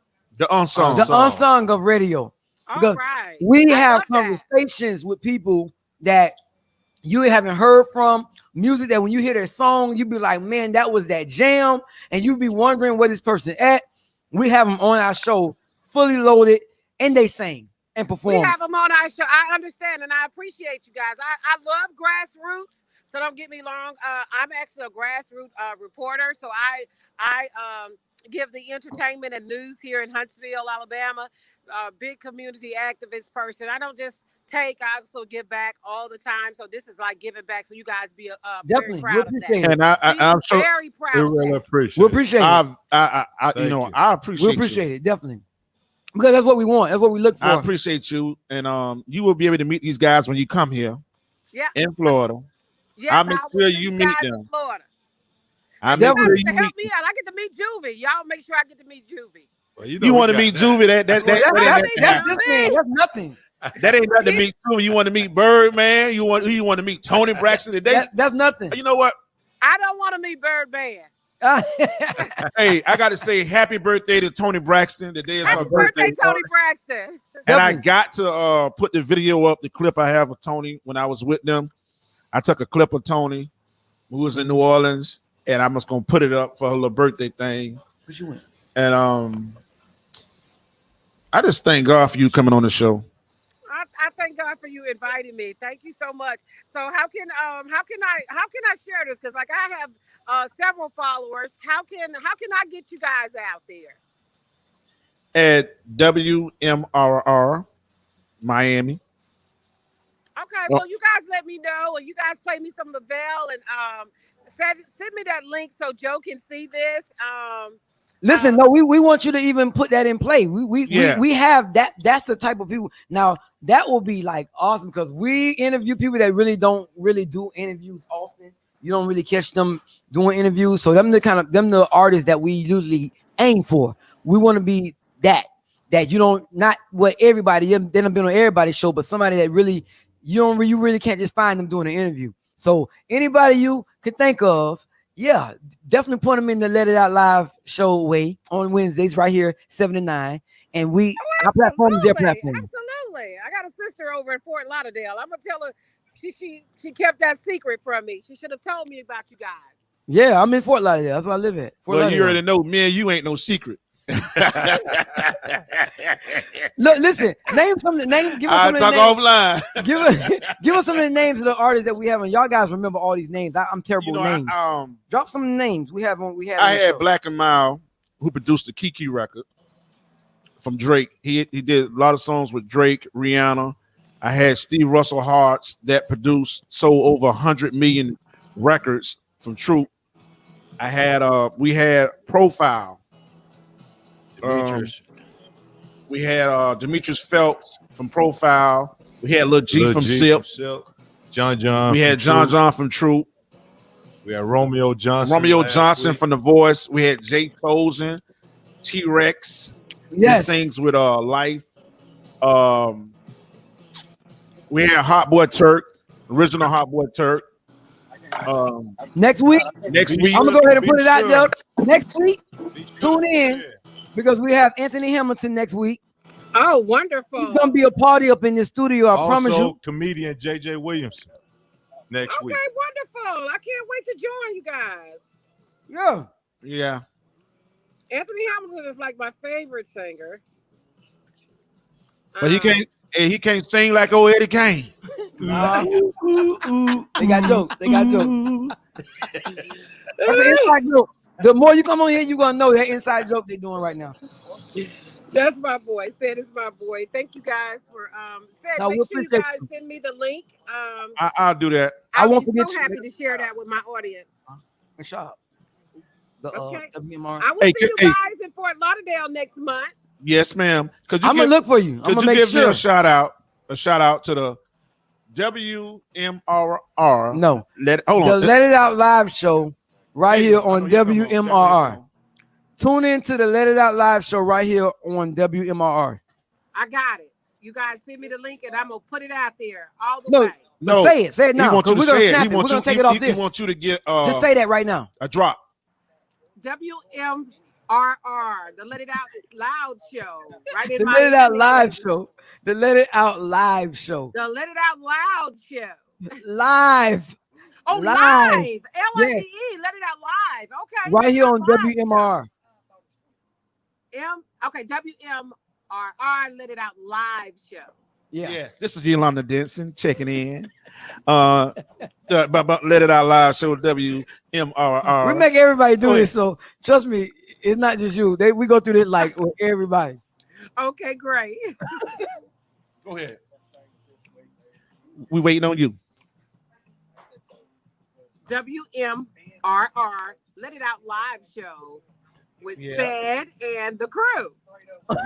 unsung of radio. Because we have conversations with people that you haven't heard from, music that when you hear their song, you be like, man, that was that jam. And you be wondering where this person at. We have them on our show, fully loaded, and they sing and perform. We have them on our show. I understand, and I appreciate you guys. I love grassroots, so don't get me wrong. I'm actually a grassroots reporter, so I give the entertainment and news here in Huntsville, Alabama. Big community activist person. I don't just take, I also give back all the time. So this is like giving back. So you guys be definitely very proud of that. And I'm sure very proud of that. Appreciate we appreciate it. I appreciate we appreciate it, definitely. Because that's what we want. That's what we look for. I appreciate you. And you will be able to meet these guys when you come here. Yeah. In Florida. Yes, I'll make sure you meet them. Florida. I help me out. I get to meet Juvie. Y'all make sure I get to meet Juvie. Well, you want to meet Juvie? That's nothing. That ain't nothing to meet Juvie. You want to meet Birdman? You want to meet Tony Braxton today? That's nothing. You know what? I don't want to meet Birdman. Hey, I got to say happy birthday to Tony Braxton. Today is her birthday. Tony Braxton. And I got to put the video up, the clip I have of Tony when I was with them. I took a clip of Tony who was in New Orleans, and I'm just gonna put it up for her little birthday thing. And I just thank God for you coming on the show. I I thank God for you inviting me. Thank you so much. So how can I share this? Because like I have several followers. How can I get you guys out there? At WMRR Miami. Okay, well, you guys let me know, and you guys play me some Lavelle, and send me that link so Joe can see this. Listen, no, we want you to even put that in play. We have that. That's the type of people. Now that will be like awesome because we interview people that really don't really do interviews often. You don't really catch them doing interviews. So them the artists that we usually aim for. We want to be that you don't not what everybody they done been on everybody's show, but somebody that really you really can't just find them doing an interview. So anybody you could think of. Yeah, definitely put them in the Let It Out Live show way on Wednesdays right here, 7 to 9. And our platform is their platform. Absolutely. I got a sister over in Fort Lauderdale. I'm gonna tell her she kept that secret from me. She should have told me about you guys. Yeah, I'm in Fort Lauderdale. That's where I live at. Well, you already know, man, you ain't no secret. Look, listen, name some of the names. Give us some of the names. Give us some of the names of the artists that we have. And y'all guys remember all these names. I'm terrible with names. Drop some of the names we have on. I had Black and Mild, who produced the Kiki record from Drake. He did a lot of songs with Drake, Rihanna. I had Steve Russell Harts that sold over 100 million records from Troop. I had we had Profile. We had Demetrius Phelps from Profile. We had Lil G from Silk. John. We had John from Troop. We had Romeo Johnson from The Voice. We had Jay Chosen, T-Rex. Yes. He sings with Life. We had Hot Boy Turk, original Hot Boy Turk. Next week, I'm gonna go ahead and put it out there. Next week, tune in. Because we have Anthony Hamilton next week. Oh, wonderful. It's gonna be a party up in the studio, I promise you. Comedian JJ Williamson next week. Okay, wonderful. I can't wait to join you guys. Yeah. Anthony Hamilton is like my favorite singer. But he can't sing like old Eddie Kane. They got jokes. That's an inside joke. The more you come on here, you're gonna know that inside joke they're doing right now. That's my boy. Said it's my boy. Thank you guys for make sure you guys send me the link. I'll do that. I'll be so happy to share that with my audience. Shut up. Okay. WMR. I will see you guys in Fort Lauderdale next month. Yes, ma'am. I'm gonna look for you. I'm gonna make sure. Me a shout out to the WMRR. No. Let It Out Live show. Right here on WMRR. Tune in to the Let It Out Live show right here on WMRR. I got it. You guys send me the link and I'm going to put it out there all the way. No, say it now. We're going to snap it. We're going to take it off this. He wants you to get just say that right now. A drop. WMRR, the Let It Out Loud show. Right in the Let It Out Live show. The Let It Out Live show. The Let It Out Loud show. Live. Oh, live. L-I-V-E, yes. Let It Out Live. Okay. Right here on WMR. WMRR Let It Out Live show. Yeah. Yes, this is Yolanda Denson checking in. Let It Out Live show WMRR. We make everybody do this, so trust me, it's not just you. We go through this like with everybody. Okay, great. Go ahead. We waiting on you. WMRR Let It Out Live show with Fed and the crew.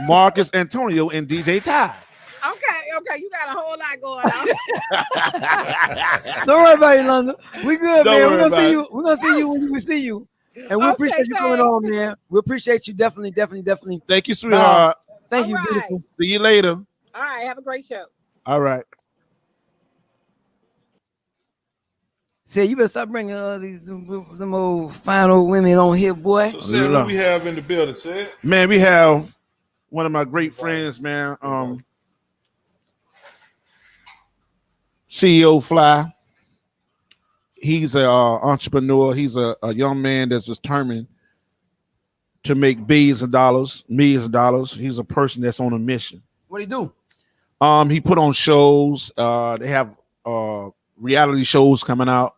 Marcus Antonio and DJ Ty. Okay, you got a whole lot going on. Don't worry about it, London. We good, man. We're gonna see you. We're gonna see you when we see you. And we appreciate you coming on, man. We appreciate you definitely. Thank you, sweetheart. Thank you, beautiful. See you later. All right, have a great show. All right. Say, you better stop bringing them old fine old women on here, boy. So, Sid, who we have in the building, Sid? Man, we have one of my great friends, man. CEO Fly. He's an entrepreneur. He's a young man that's determined to make billions of dollars, millions of dollars. He's a person that's on a mission. What do you do? He put on shows. They have reality shows coming out.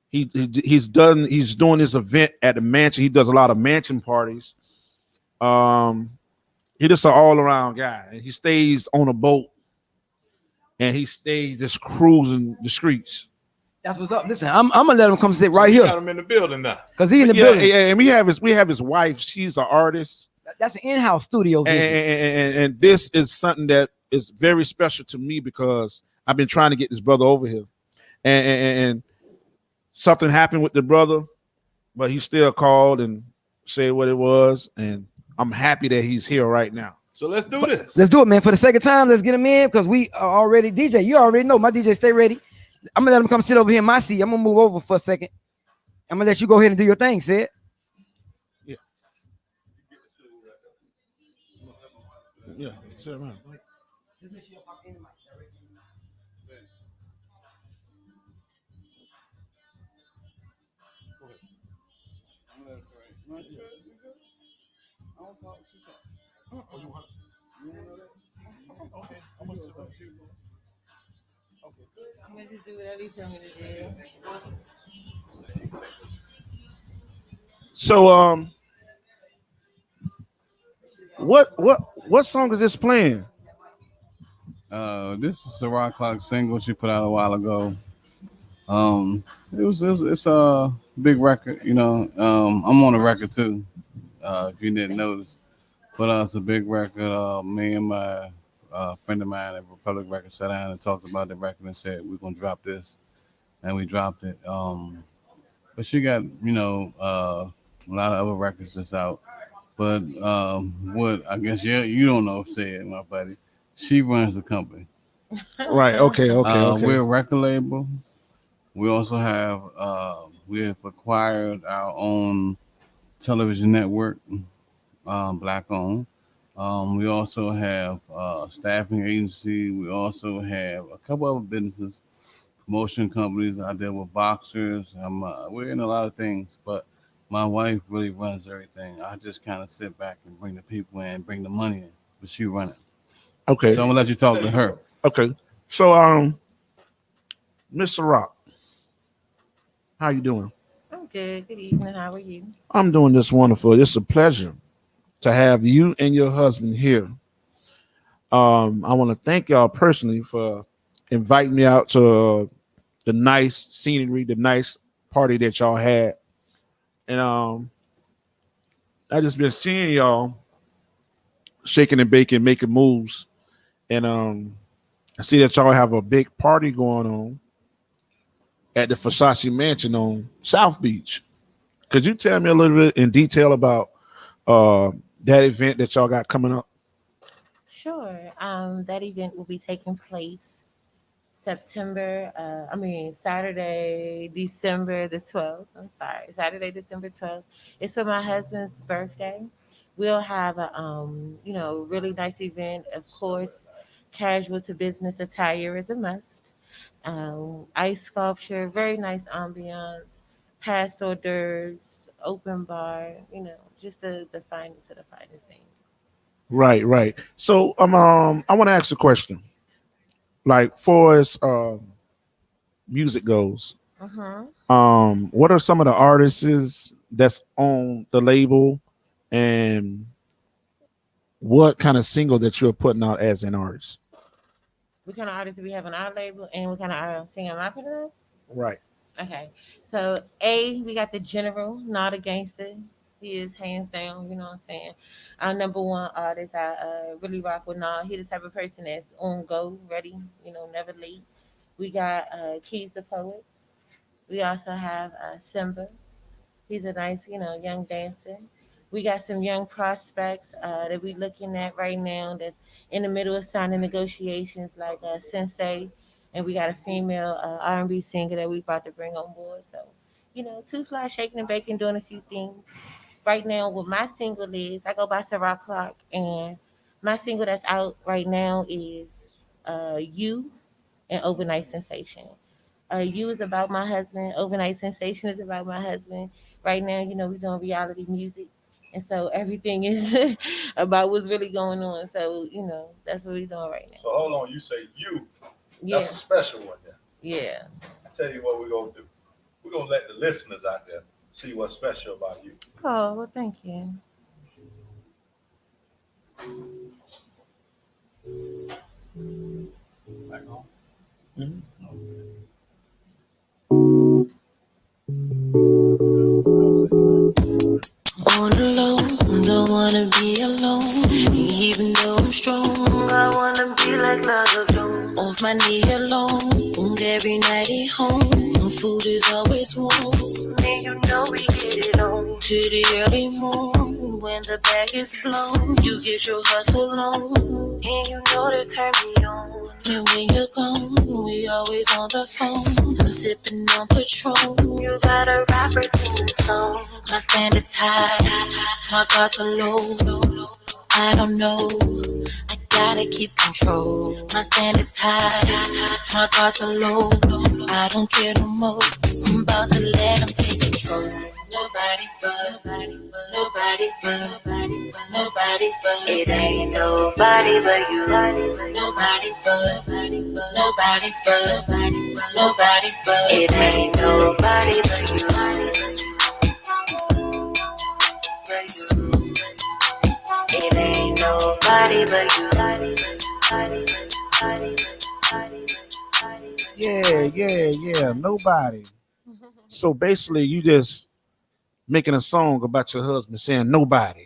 He's doing this event at the mansion. He does a lot of mansion parties. He's just an all around guy. And he stays on a boat, and he stays just cruising the streets. That's what's up. Listen, I'm gonna let him come sit right here. Got him in the building now. Cause he in the building. Yeah, and we have his wife. She's an artist. That's an in-house studio. And this is something that is very special to me because I've been trying to get this brother over here, and something happened with the brother, but he still called and said what it was, and I'm happy that he's here right now. So let's do this. Let's do it, man. For the sake of time, let's get him in because we are already DJ. You already know my DJ. Stay ready. I'm gonna let him come sit over here in my seat. I'm gonna move over for a second. I'm gonna let you go ahead and do your thing, Sid. Yeah. Yeah. Sit around. I'm gonna just do whatever you tell me to do. So what song is this playing? This is a Rock Clock single she put out a while ago. It's a big record, you know. I'm on the record too, if you didn't notice. But it's a big record. Me and my friend of mine at Republic Records sat down and talked about the record and said we're gonna drop this, and we dropped it. But she got a lot of other records that's out. But what I guess you don't know, said my buddy, she runs the company. Right. Okay. We're a record label. We also have we have acquired our own television network, black owned. We also have a staffing agency. We also have a couple other businesses, promotion companies. I deal with boxers. We're in a lot of things, but my wife really runs everything. I just kind of sit back and bring the people in, bring the money in, but she run it. Okay. So I'm gonna let you talk to her. Okay. So Mr. Rock, how you doing? I'm good. Good evening. How are you? I'm doing this wonderful. It's a pleasure to have you and your husband here. I want to thank y'all personally for inviting me out to the nice scenery, the nice party that y'all had. And I just been seeing y'all shaking and baking, making moves. And I see that y'all have a big party going on at the Versace Mansion on South Beach. Could you tell me a little bit in detail about that event that y'all got coming up? Sure. That event will be taking place Saturday, December the 12th. I'm sorry, Saturday, December 12th. It's for my husband's birthday. We'll have a really nice event. Of course, casual to business attire is a must. Ice sculpture, very nice ambiance, past hors d'oeuvres, open bar, just the finest of the finest things. Right. So I want to ask a question. Like, for as music goes, what are some of the artists that's on the label, and what kind of single that you're putting out as an artist? What kind of artists do we have on our label, and what kind of singer am I putting on? Right. Okay. So we got the General, Not a Gangster. He is hands down, you know what I'm saying? Our number one artist, I really rock with Nah. He the type of person that's on go, ready, never late. We got Keys the Poet. We also have Simba. He's a nice, young dancer. We got some young prospects that we're looking at right now that's in the middle of signing negotiations, like Sensei. And we got a female R&B singer that we about to bring on board. So, two fly shaking and baking, doing a few things. Right now, what my single is, I go by Sarah Clark, and my single that's out right now is You and Overnight Sensation. You is about my husband. Overnight Sensation is about my husband. Right now, we're doing reality music. And so everything is about what's really going on. So, that's what we're doing right now. So hold on, you say you. Yeah. That's a special one there. Yeah. I tell you what we're gonna do. We're gonna let the listeners out there see what's special about you. Oh, well, thank you. Back on. Born alone, don't wanna be alone. Even though I'm strong, I wanna be like Love Jones. Off my knee alone, every night at home. Food is always warm, and you know we get it on. To the early morn, when the bag is blown, you get your hustle on, and you know to turn me on. And when you're gone, we always on the phone, sipping on Patron. You got a rapper singing song. My standards high, my guards are low. I don't know, I gotta keep control. My standards high, my guards are low. I don't care no more. I'm about to let them take control. Nobody but, nobody but, nobody but. It ain't nobody but you. Nobody but, nobody but, nobody but. It ain't nobody but you. It ain't nobody but you. Yeah. Nobody. So basically, you just making a song about your husband saying nobody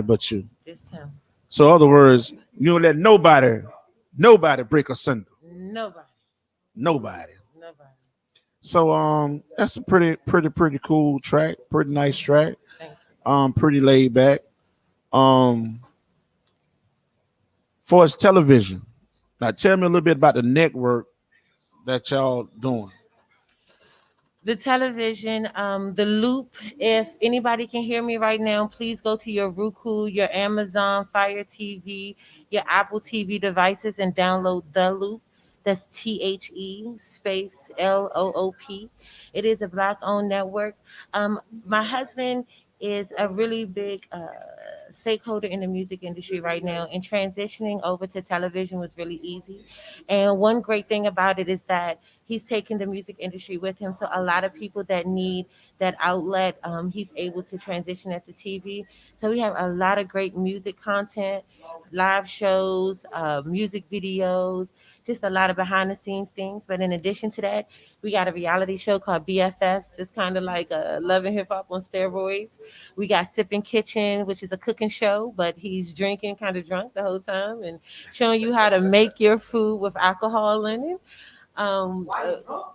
but you. Just him. So, in other words, you don't let nobody break asunder. Nobody. So, that's a pretty cool track. Pretty nice track. Thank you. Pretty laid back. For its television. Now, tell me a little bit about the network that y'all doing. The television, the Loop. If anybody can hear me right now, please go to your Roku, your Amazon Fire TV, your Apple TV devices and download The Loop. That's THE space LOOP. It is a Black-owned network. My husband is a really big stakeholder in the music industry right now, and transitioning over to television was really easy. And one great thing about it is that he's taking the music industry with him. So a lot of people that need that outlet, he's able to transition at the TV. So we have a lot of great music content, live shows, music videos, just a lot of behind the scenes things. But in addition to that, we got a reality show called BFFs. It's kind of like Love and Hip Hop on steroids. We got Sipping Kitchen, which is a cooking show, but he's drinking kind of drunk the whole time and showing you how to make your food with alcohol in it.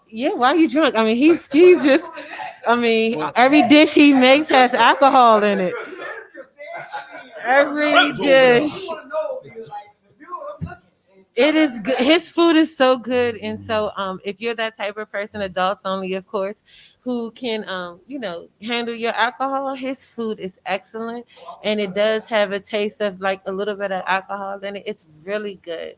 Yeah, why are you drunk? I mean, he's just, every dish he makes has alcohol in it. Every dish. It is good. His food is so good. And so if you're that type of person, adults only, of course, who can, handle your alcohol, his food is excellent. And it does have a taste of like a little bit of alcohol in it. It's really good.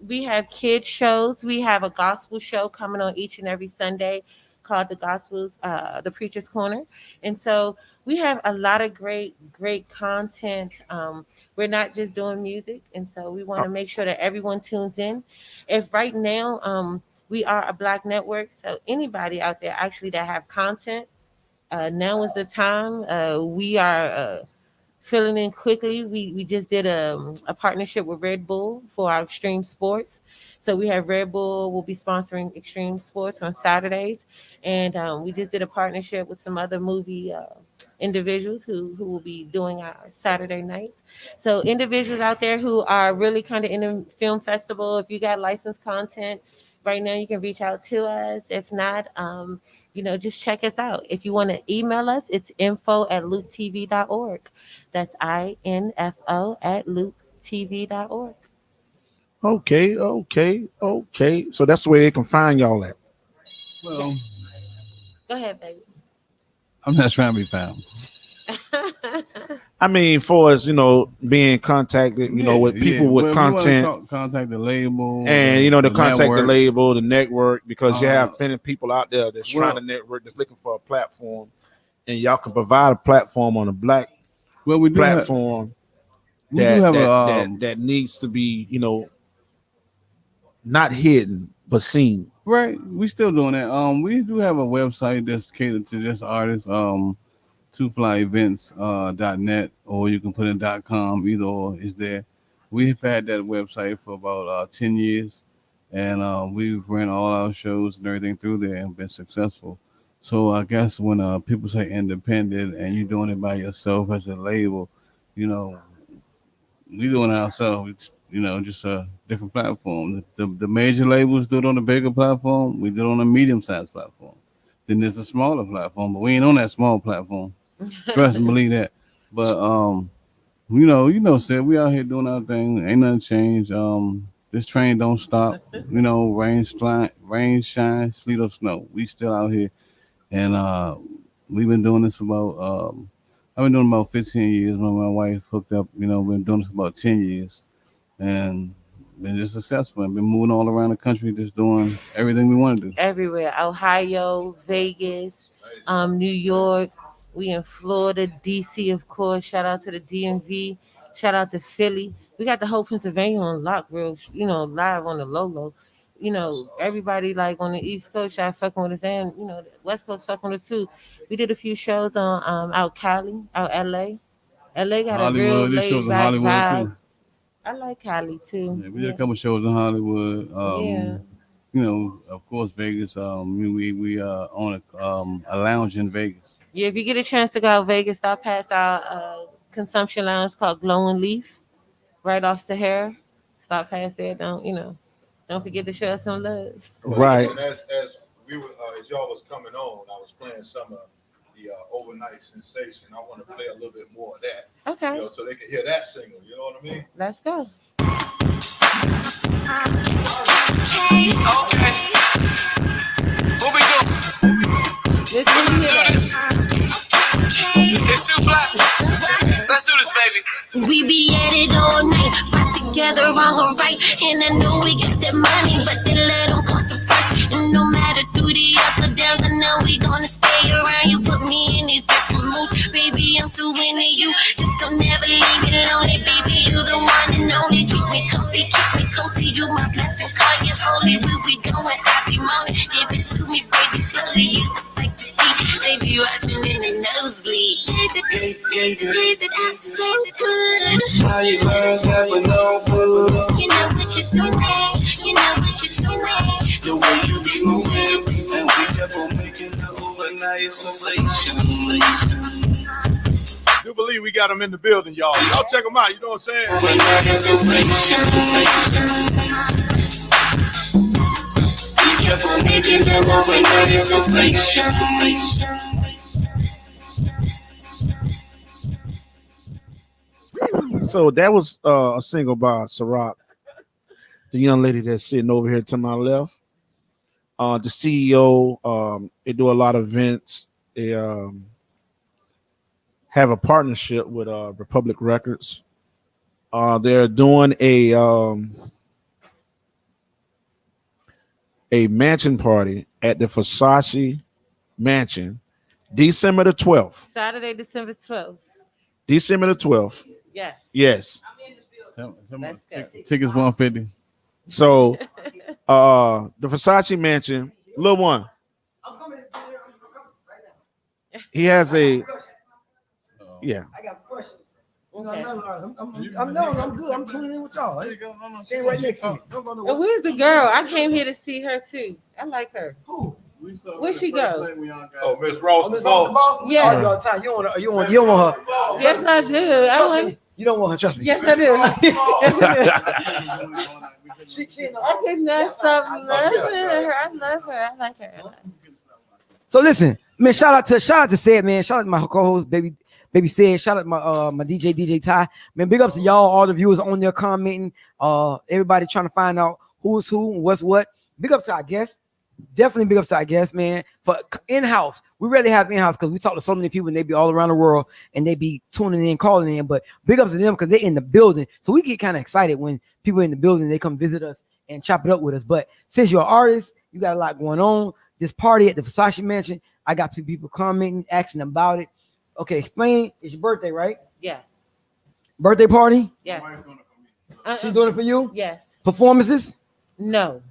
We have kids shows. We have a gospel show coming on each and every Sunday called the Preacher's Corner. And so we have a lot of great content. We're not just doing music. And so we want to make sure that everyone tunes in. If right now, we are a Black network, so anybody out there actually that have content, now is the time. We are filling in quickly. We just did a partnership with Red Bull for our extreme sports. So we have Red Bull will be sponsoring extreme sports on Saturdays. And we just did a partnership with some other movie individuals who will be doing our Saturday nights. So individuals out there who are really kind of in the film festival, if you got licensed content, right now you can reach out to us. If not, just check us out. If you want to email us, it's info@looktv.org. That's info@looktv.org. Okay. So that's the way they can find y'all at. Well, Go ahead, baby. I'm not trying to be found. I mean, for us, being contacted, with people with content, contact the label, and to contact network. the label, the network, because you have plenty of people out there that's trying to network, that's looking for a platform, and y'all can provide a platform on a black platform that needs to be, you know, not hidden but seen. Right, we still doing that. We do have a website that's catered to just artists. twoflyevents.net, or you can put in .com. Either or is there. We've had that website for about 10 years, and we've ran all our shows and everything through there and been successful. So I guess when people say independent and you're doing it by yourself as a label, you know, we doing it ourselves. It's, you know, just a different platform. The major labels do it on a bigger platform. We do it on a medium-sized platform. Then there's a smaller platform, but we ain't on that small platform. Trust and believe that. But you know, Sid, we out here doing our thing. Ain't nothing changed. This train don't stop. You know, rain, shine, sleet or snow. We still out here, and we've been doing this for about. I've been doing about 15 years. My wife hooked up. You know, been doing this for about 10 years, and been just successful and been moving all around the country, just doing everything we want to do. Everywhere. Ohio, Vegas, New York. We in Florida, DC, of course. Shout out to the DMV. Shout out to Philly. We got the whole Pennsylvania on lock, real, you know, live on the low. You know, everybody like on the East Coast, y'all fucking with us, and you know, the West Coast fucking with us too. We did a few shows on out Cali, out LA. LA got Hollywood, a real these shows in laid-back Hollywood vibe. too. I like Cali too. Yeah, we did a couple shows in Hollywood. Yeah. You know, of course, Vegas. We own a lounge in Vegas. Yeah, if you get a chance to go out Vegas, stop past our consumption lounge called Glowing Leaf, right off Sahara. Stop past there. Don't forget to show us some love. Right. And as we were, as y'all was coming on, I was playing some of the Overnight Sensation. I want to play a little bit more of that. Okay. You know, so they can hear that single. You know what I mean? Let's go. Okay. What we do? Let's do this. It's too fly. Let's do this, baby. We be at it all night, fight together, wrong or right. And I know we got that money, but they let them cost a price. And no matter through the ups or downs, I know we gonna stay around. You put me in these different moves, baby, I'm too into you. Just don't never leave me lonely, baby, you the one and only. Keep me comfy, keep me cozy, you my blessing, call you holy. Where we going, I be moaning, give it to me, baby, slowly. You just like to eat, baby, watching in the nosebleed. Gave it out so good. How you learn that with no blue? You know what you're doing, you know what you're doing. The way you be moving, and we kept on making the overnight sensation. Do believe we got them in the building, y'all. Y'all check them out. You know what I'm saying? Overnight sensation. We kept on making the overnight sensation. So that was a single by Ciroc, the young lady that's sitting over here to my left. The CEO, they do a lot of events. They have a partnership with Republic Records. They're doing a mansion party at the Versace Mansion, December the 12th. Saturday, December 12th. December the 12th. Yes. Yes. Tickets $150. So the Versace Mansion, Lil One. He has a yeah. I got some questions. Okay. I'm good. I'm tuning in with y'all. Stay right next to me. Don't go And nowhere. where's the girl? I came here to see her too. I like her. Who? Where'd she go? Oh, Miss Ross. Miss Boss. Yeah. All the time. You don't want her. Yes, I do. Trust me. You don't want her. Trust me. Yes, I do. Yes, I do. She in the I could not stop loving her. I love her. I like her. So listen, man. Shout out to Sid, man. Shout out to my co-host, baby Sid. Shout out to my DJ Ty. Man, big ups to y'all, all the viewers on there commenting. Everybody trying to find out who's who and what's what. Big ups to our guests. Definitely big ups to our guests, man. For in-house, we rarely have in-house because we talk to so many people and they be all around the world and they be tuning in, calling in. But big ups to them because they're in the building. So we get kind of excited when people in the building, they come visit us and chop it up with us. But since you're an artist, you got a lot going on. this party at the Versace Mansion. I got two people commenting, asking about it. Okay, explain. It's your birthday, right? Yes. Birthday party? Yes. She's doing it for you? Yes. Performances? No.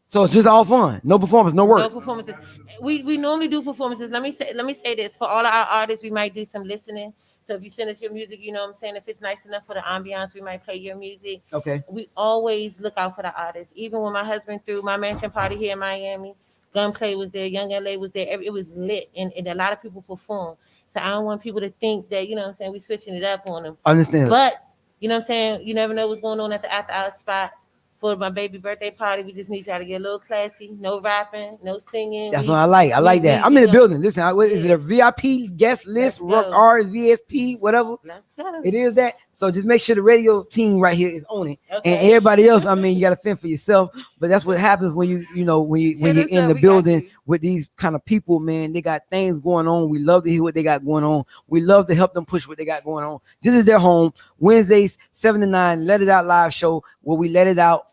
So it's just all fun. No performance, no work. No performances. We normally do performances. Let me say this. For all of our artists, we might do some listening. So if you send us your music, you know what I'm saying? If it's nice enough for the ambiance, we might play your music. Okay. We always look out for the artists. Even when my husband threw my mansion party here in Miami, Gunplay was there, Young LA was there. It was lit, and a lot of people performed. So I don't want people to think that, you know what I'm saying, we switching it up on them. Understand. But, you know what I'm saying, you never know what's going on at the after hour spot. For my baby birthday party, we just need y'all to get a little classy. No rapping, no singing. That's what I like. I like that. I'm in the building. Listen, is it a VIP guest list, RSVSP, whatever? Let's go. It is that. So just make sure the radio team right here is on it, and everybody else. I mean, you got to fend for yourself. But that's what happens when you're in the building with these kind of people, man. They got things going on. We love to hear what they got going on. We love to help them push what they got going on. This is their home. Wednesdays 7 to 9. Let It Out live show where we let it out.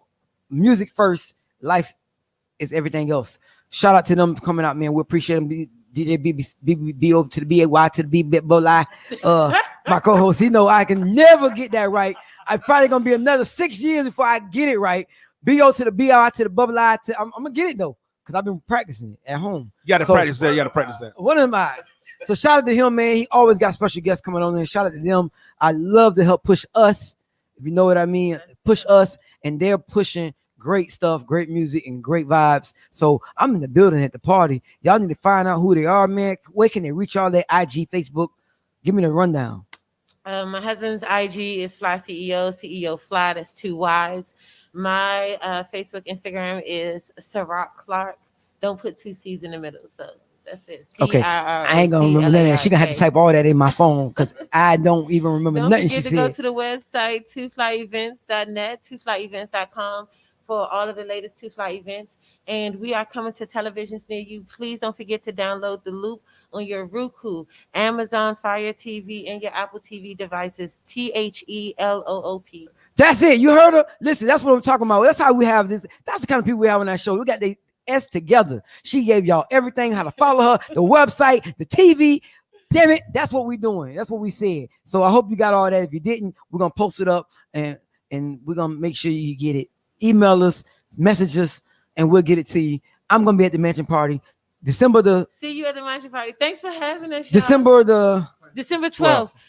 Music first, life is everything else. Shout out to them for coming out, man. We appreciate them. DJ BBO to the BAY to the BBOLI. My co-host, he know I can never get that right. I probably gonna be another 6 years before I get it right. BO to the BI to the bubble I. I'm gonna get it though, because I've been practicing it at home. You gotta practice that. You gotta practice that. One of my. So shout out to him, man. He always got special guests coming on there. Shout out to them. I love to help push us. If you know what I mean, push us, and they're pushing great stuff, great music, and great vibes. So I'm in the building at the party. Y'all need to find out who they are, man. Where can they reach y'all? Their IG, Facebook? Give me the rundown. My husband's IG is Fly CEO Fly. That's 2 Y's. My Facebook, Instagram is Ciroc Clark. Don't put 2 C's in the middle. So that's it. Okay, I ain't gonna remember that. She gonna have to type all that in my phone because I don't even remember nothing she said. Don't forget to go to the website 2flyevents.net, 2flyevents.com for all of the latest 2Fly events. And we are coming to televisions near you. Please don't forget to download The Loop on your Roku, Amazon Fire TV, and your Apple TV devices. THELOOP. That's it. You heard her. Listen, that's what I'm talking about. That's how we have this. That's the kind of people we have on that show. We got the S together. She gave y'all everything, how to follow her, the website, the TV. Damn it, that's what we're doing. That's what we said. So I hope you got all that. If you didn't, we're gonna post it up and we're gonna make sure you get it. Email us, message us, and we'll get it to you. I'm gonna be at the mansion party. See you at the mansion party. Thanks for having us. December 12th.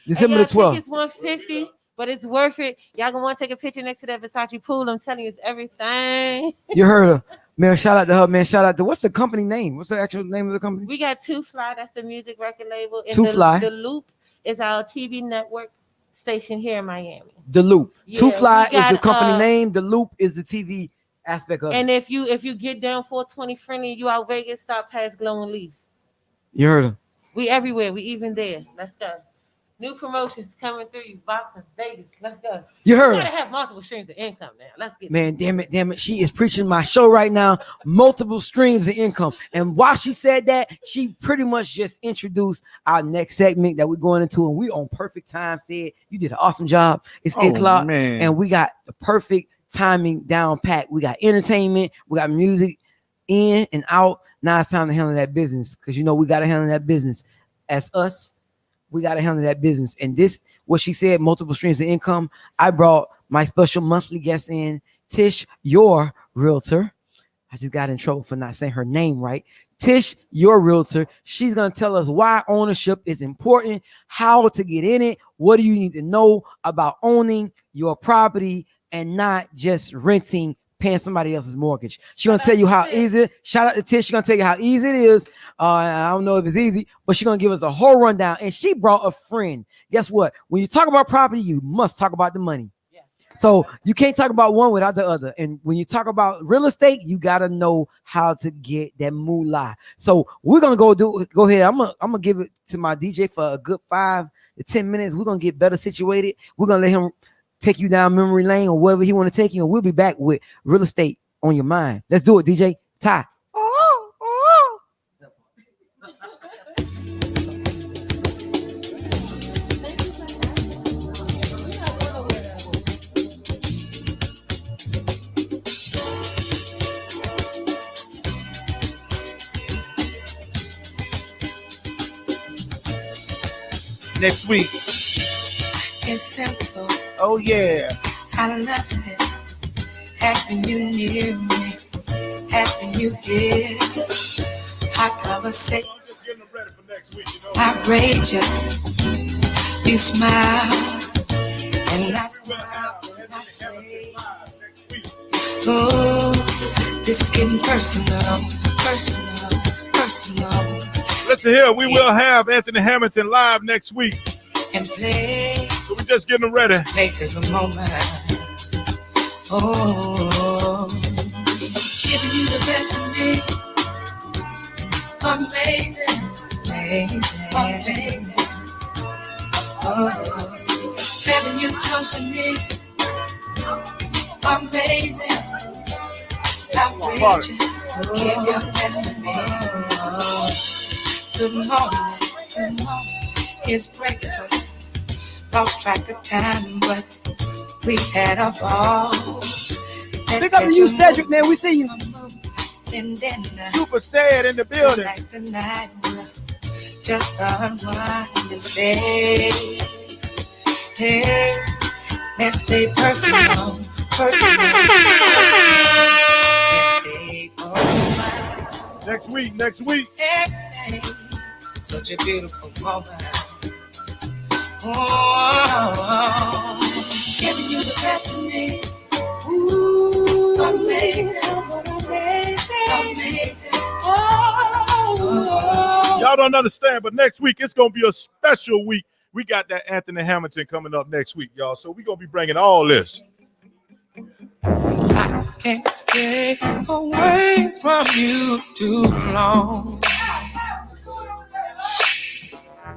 December the 12th. It's $150, but it's worth it. Y'all gonna want to take a picture next to that Versace pool. I'm telling you, it's everything. You heard her. Man, shout out to her, man. Shout out to what's the company name? What's the actual name of the company? We got 2Fly, that's the music record label. And 2Fly. The Loop is our TV network station here in Miami. The Loop. Yeah, 2Fly is the company name. The Loop is the TV aspect of and it. And if you get down 420 friendly, you out Vegas, stop past Glow and Leaf. You heard her. We everywhere. We even there. Let's go. New promotions coming through you. Boxing, Vegas. Let's go. You heard You her. gotta have multiple streams of income now. Let's get Man, damn it. She is preaching my show right now. Multiple streams of income. And while she said that, she pretty much just introduced our next segment that we're going into. And we on perfect time. Said you did an awesome job. It's 8 o'clock. Man. And we got the perfect timing down pat. We got entertainment. We got music in and out. Now it's time to handle that business. Because you know we got to handle that business. As us, we got to handle that business. And this, what she said, multiple streams of income. I brought my special monthly guest in, Tish, your realtor. I just got in trouble for not saying her name right. Tish, your realtor. She's going to tell us why ownership is important, how to get in it, what do you need to know about owning your property and not just renting, paying somebody else's mortgage. She's going to tell you how easy. Shout out to Tish. She's going to tell you how easy it is. I don't know if it's easy, but she's going to give us a whole rundown. And she brought a friend. Guess what? When you talk about property, you must talk about the money. Yeah. So you can't talk about one without the other. And when you talk about real estate, you got to know how to get that moolah. So we're going to go ahead. I'm going to give it to my DJ for a good 5 to 10 minutes. We're going to get better situated. We're going to let him take you down memory lane or wherever he want to take you, and we'll be back with real estate on your mind. Let's do it, DJ Ty. next week. It's simple. Oh yeah. I love it. Having you near me, having you here. Hot conversation. Outrageous. You smile, and I smile, and I say, oh, this is getting personal. Listen here, we will have Anthony Hamilton live next week. And play. So we're just getting ready. Make this a moment. Oh, giving you the best of me. Amazing. Oh, having you close to me. Amazing. Outrageous. Give your best to me. Good morning. It's breakfast. Lost track of time, but we had a ball. Pick up to you, Cedric, man. We see you. Super sad in the building. Tonight, just unwind and stay. Hey, let's stay personal. Let's stay for a while. Next week. Hey, such a beautiful moment. Oh, giving you the best of me. Ooh, amazing. Y'all don't understand, but next week it's gonna be a special week. We got that Anthony Hamilton coming up next week, y'all. So we're gonna be bringing all this. I can't stay away from you too long.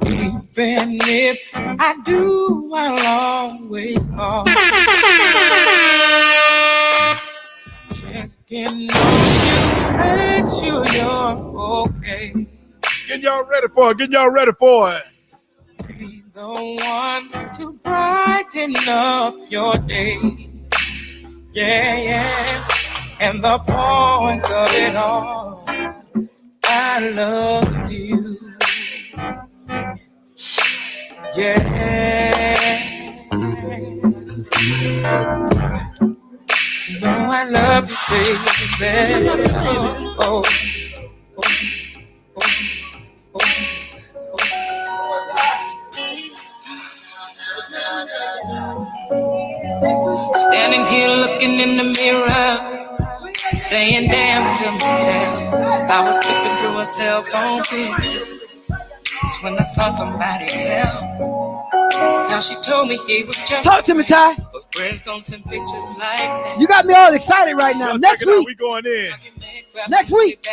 Even if I do, I'll always call. Checking on you, make sure you're okay. Getting y'all ready for it. Be the one to brighten up your day. Yeah. And the point of it all, I love you. Yeah. No, I love you, baby. Oh. Standing here looking in the mirror, saying damn to myself. I was flipping through a cell phone picture. It's when I saw somebody else. Now she told me he was just talk to me, Ty. But friends don't send pictures like that. You got me all excited right now. Y'all Next week. We going in. Next week.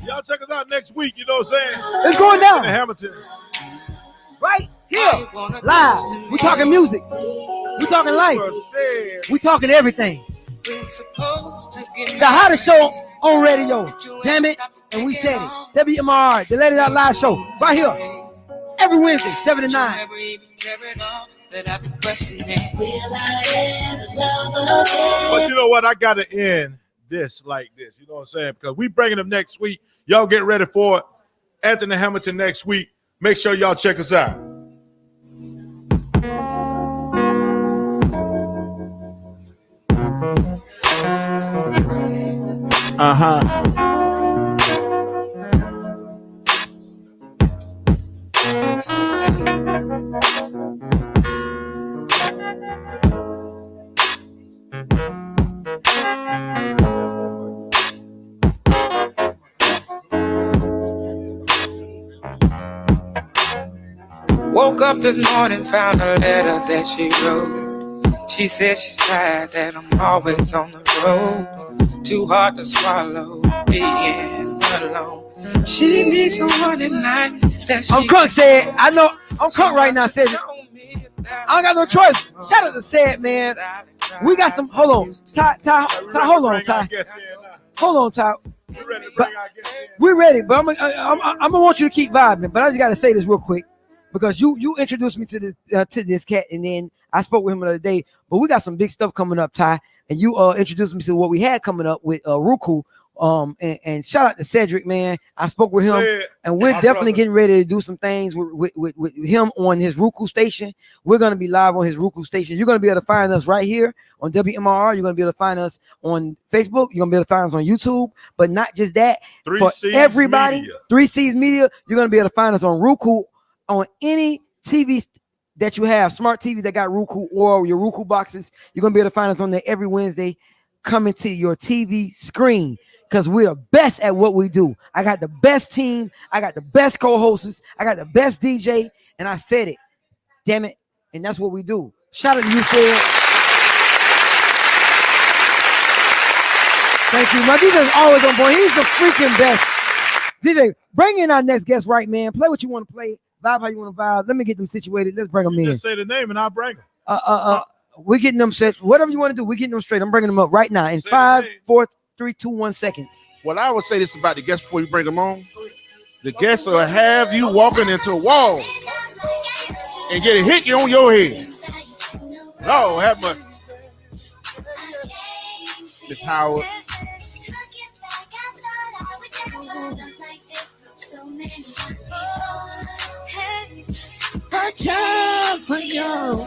Y'all check us out next week. You know what I'm saying? It's going down. Anthony Hamilton. Right here. Live. We talking music. We talking life. We talking everything. The hottest show on radio. Damn it. And we said it. WMR, the Let It Out Live show. Right here. Every Wednesday, 7 to 9. But you know what? I got to end this like this. You know what I'm saying? Because we bringing them next week. Y'all get ready for it. Anthony Hamilton next week. Make sure y'all check us out. Woke up this morning, found a letter that she wrote. She said she's tired, that I'm always on the road. Too hard to swallow, being alone. She needs someone at night that she. I'm crunk, said. I know. I'm crunk right now, said. I don't got no choice. Shout out to Sad, man. We got some. Hold on, Ty. Hold on, Ty. Hold on, Ty. We're ready, but I'm gonna want you to keep vibing. But I just gotta say this real quick. Because you introduced me to this cat, and then I spoke with him the other day. But we got some big stuff coming up, Ty. And you introduced me to what we had coming up with Ruku And shout out to Cedric, man. I spoke with him, and we're definitely getting ready to do some things with him on his Roku station. We're gonna be live on his Roku station. You're gonna be able to find us right here on WMRR. You're gonna be able to find us on Facebook. You're gonna be able to find us on YouTube. But not just that, for everybody, Media. 3C's Media. You're gonna be able to find us on Roku, on any TV that you have, smart TV that got Roku or your Roku boxes. You're gonna be able to find us on there every Wednesday, coming to your TV screen. Because we're the best at what we do. I got the best team. I got the best co-hosts. I got the best DJ. And I said it. Damn it. And that's what we do. Shout out to you, Fred. Thank you. My DJ's always on point. He's the freaking best. DJ, bring in our next guest right, man. Play what you want to play. Vibe how you want to vibe. Let me get them situated. Let's bring them in. Just say the name and I'll bring them. We're getting them set. Whatever you want to do, we're getting them straight. I'm bringing them up right now in 5, 4, 3, 2, 1 seconds. Well, I would say this about the guests before you bring them on. The guests will have you walking into a wall and get a hit you on your head. Oh, have much. Miss Howard. I care for you.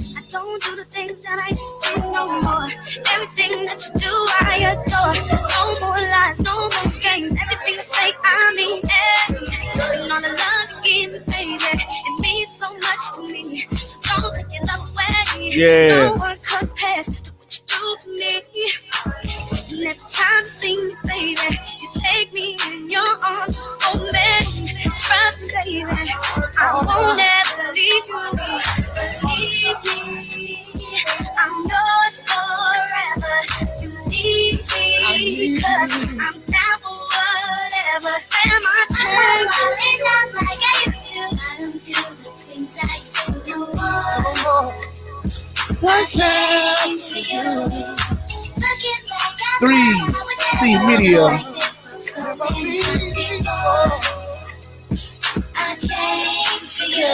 I don't do the things that I used to no more. Everything that you do, I adore. No more lies, no more games. Everything you say, I mean it. And all the love you give me, baby, it means so much to me. So don't take your love away. Yeah. No one compares to what you do for me. And every time you see me, baby, you take me in your arms. Oh man, trust me, baby, I won't ever leave you. I'm yours forever. You need me, because I'm down for whatever. Am I changing? Not like I used to. I don't do the things I used to no more. What changed for you? 3C Media. I changed for you.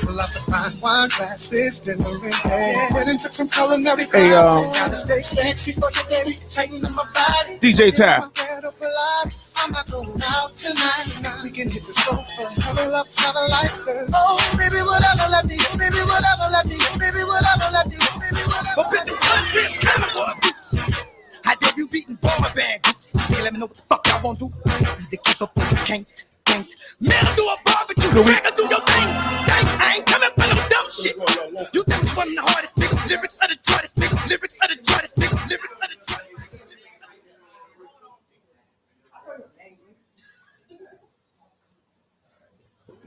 Well, I find wine glasses, dinner in bed. Went and took some culinary Hey, Gotta stay sexy for your baby. Tighten my body. DJ Tap. I'm not going out tonight. We can hit the sofa, huddle up, turn the lights. Oh, baby, whatever, let me. Baby, whatever, let me. Baby, whatever, let me. Baby, whatever. I dare you beating ball bag groups. Hey, let me know what the fuck I want to do. Either keep up or you can't. Man, do a barbecue. I can do your thing. I ain't coming for no dumb shit. You just one of the hardest niggas. Lyrics of the hardest niggas. Lyrics of the hardest niggas. Lyrics of the hardest niggas.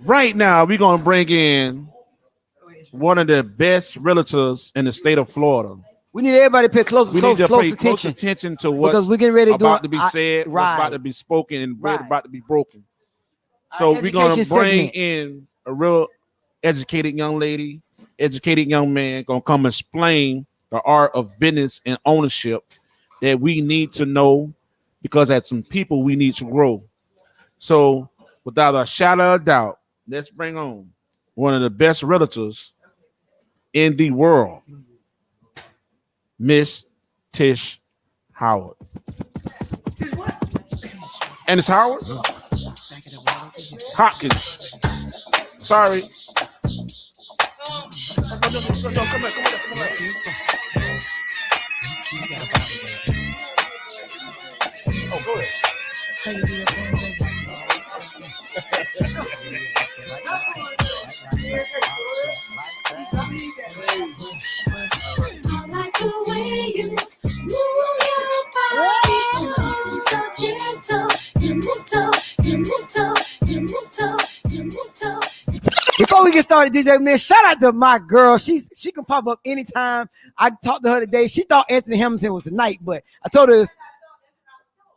Right now, we're going to bring in one of the best realtors in the state of Florida. We need everybody to pay close attention to what's because we're getting ready to about to be said, what's about to be spoken, and what's about to be broken. So we're going to bring in a real educated young lady, educated young man, going to come explain the art of business and ownership that we need to know, because as some people, we need to grow. So without a shadow of doubt, let's bring on one of the best realtors in the world, Miss Tish Howard. And it's Howard? Hopkins. Sorry. No, come back. Oh, go ahead. How you do your thing, I like the way you move your body, so soft, so gentle. Before we get started, DJ man, shout out to my girl. She can pop up anytime. I talked to her today. She thought Anthony Hamilton was tonight, but I told her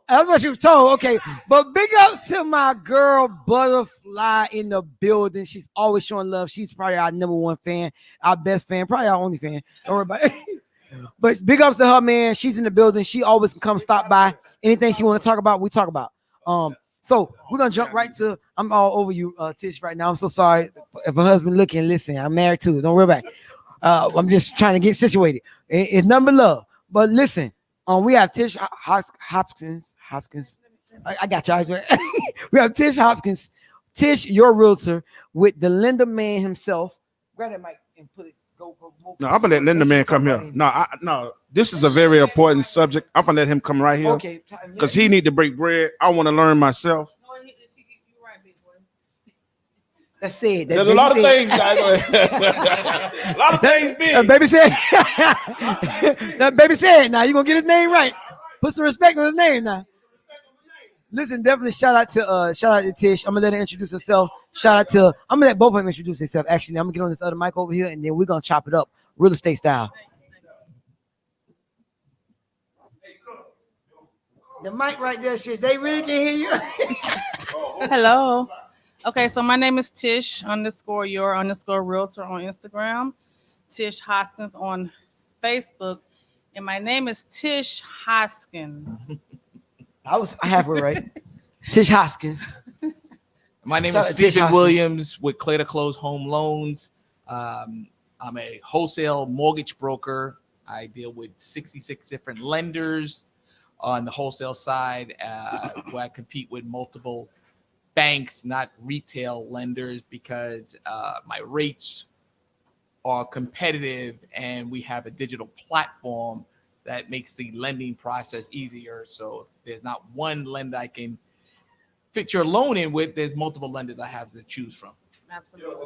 that's what she was told. Okay, but big ups to my girl Butterfly in the building. She's always showing love. She's probably our number one fan, our best fan, probably our only fan. Don't worry about it. But big ups to her, man. She's in the building. She always can come stop by. Anything she want to talk about, we talk about. So we're gonna jump right to. I'm all over you, Tish, right now. I'm so sorry if her husband looking. Listen, I'm married too. Don't worry about it. I'm just trying to get situated. It's number love. But listen, We have Tish Hopkins. I got y'all. We have Tish Hopkins. Tish, your realtor, with the Linda man himself. Grab that mic and put it. Go. No, I'm gonna let Linda man come here. No. This is a very important subject. I'm gonna let him come right here. Okay. Because he need to break bread. I want to learn myself. That's it. There's a lot of things. A lot of things. Baby said. That baby said. Now you gonna get his name right. Put some respect on his name now. Listen, definitely shout out to Tish. I'm gonna let her introduce herself. I'm gonna let both of them introduce themselves. Actually, I'm gonna get on this other mic over here, and then we're gonna chop it up, real estate style. The mic right there, shit. They really can hear you. Hello. Okay, so my name is Tish _your realtor on Instagram, Tish Hoskins on Facebook, and my name is Tish Hoskins. I have her right. Tish Hoskins. My name is Stephen Williams with Clay to Close Home Loans. I'm a wholesale mortgage broker. I deal with 66 different lenders on the wholesale side, where I compete with multiple banks, not retail lenders, because my rates are competitive and we have a digital platform that makes the lending process easier. So if there's not one lender I can fit your loan in with, there's multiple lenders I have to choose from. Absolutely.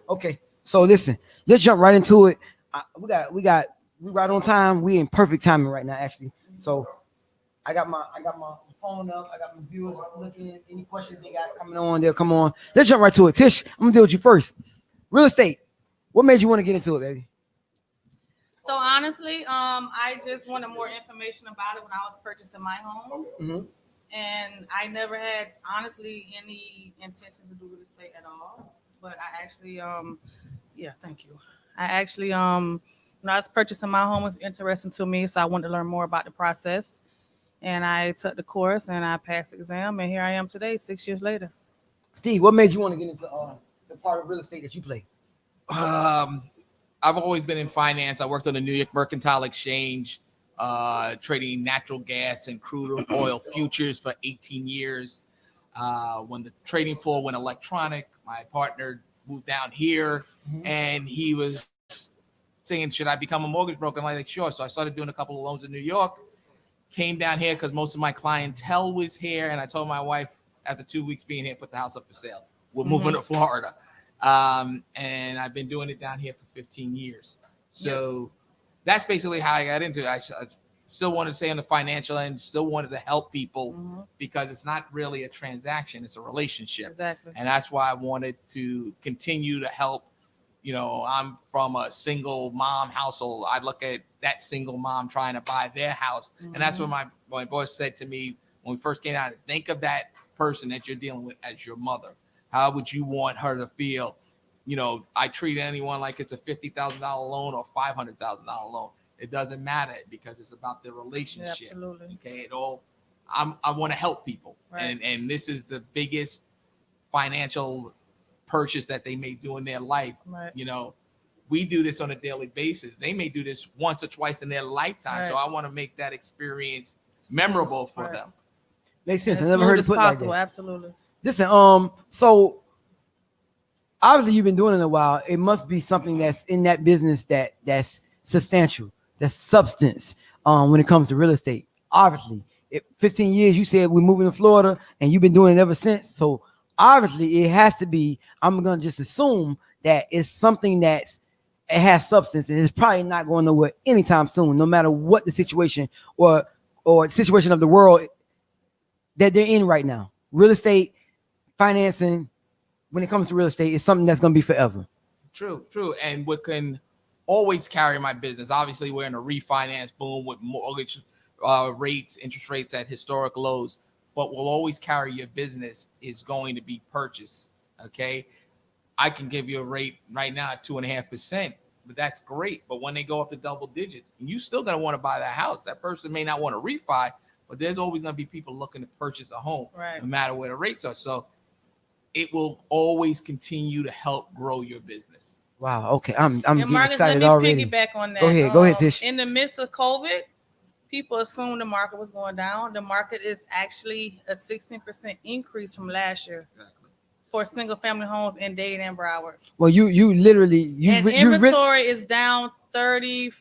Okay. So listen, let's jump right into it. We right on time. We in perfect timing right now, actually. So I got my phone up. I got my viewers looking. Any questions they got coming on, they'll come on. Let's jump right to it. Tish, I'm gonna deal with you first. Real estate. What made you want to get into it, baby? So honestly, I just wanted more information about it when I was purchasing my home. Mm-hmm. And I never had, honestly, any intention to do real estate at all. But I actually, thank you. I actually, when I was purchasing my home, it was interesting to me. So I wanted to learn more about the process. And I took the course and I passed the exam. And here I am today, 6 years later. Steve, what made you want to get into the part of real estate that you play? I've always been in finance. I worked on the New York Mercantile Exchange, trading natural gas and crude oil futures for 18 years. When the trading floor went electronic, my partner moved down here, and he was saying, should I become a mortgage broker? I'm like, sure. So I started doing a couple of loans in New York, came down here because most of my clientele was here, and I told my wife after 2 weeks being here, put the house up for sale. We're moving to Florida. And I've been doing it down here for 15 years. So that's basically how I got into it. I still wanted to stay on the financial end, still wanted to help people because it's not really a transaction, it's a relationship. Exactly. And that's why I wanted to continue to help. You know, I'm from a single mom household. I look at that single mom trying to buy their house. And that's what my boss said to me when we first came out. Think of that person that you're dealing with as your mother. How would you want her to feel? You know, I treat anyone like it's a $50,000 loan or $500,000 loan. It doesn't matter because it's about the relationship. Yeah, absolutely. Okay, I want to help people, right. and this is the biggest financial purchase that they may do in their life. Right. You know, we do this on a daily basis. They may do this once or twice in their lifetime. Right. So I want to make that experience memorable for them. Makes sense. As I never heard it smooth put as like possible. that. Absolutely. Listen, so obviously you've been doing it a while. It must be something that's in that business that's substantial, that's substance when it comes to real estate. Obviously, 15 years, you said we're moving to Florida and you've been doing it ever since. So obviously it has to be, I'm going to just assume that it's something it has substance and it's probably not going nowhere anytime soon, no matter what the situation or situation of the world that they're in right now. Real estate, financing, when it comes to real estate, is something that's going to be forever. True. And what can always carry my business? Obviously, we're in a refinance boom with mortgage interest rates at historic lows. What will always carry your business is going to be purchase. Okay, I can give you a rate right now at 2.5%, but that's great. But when they go up to double digits, you still gonna want to buy that house. That person may not want to refi, but there's always gonna be people looking to purchase a home, right, no matter where the rates are. So it will always continue to help grow your business. Wow. Okay, I'm getting Marcus, excited let me already. piggyback on that. Go ahead, Tish. In the midst of COVID, people assumed the market was going down. The market is actually a 16% increase from last year for single family homes in Dade and Broward. Well, you literally And inventory is down 30,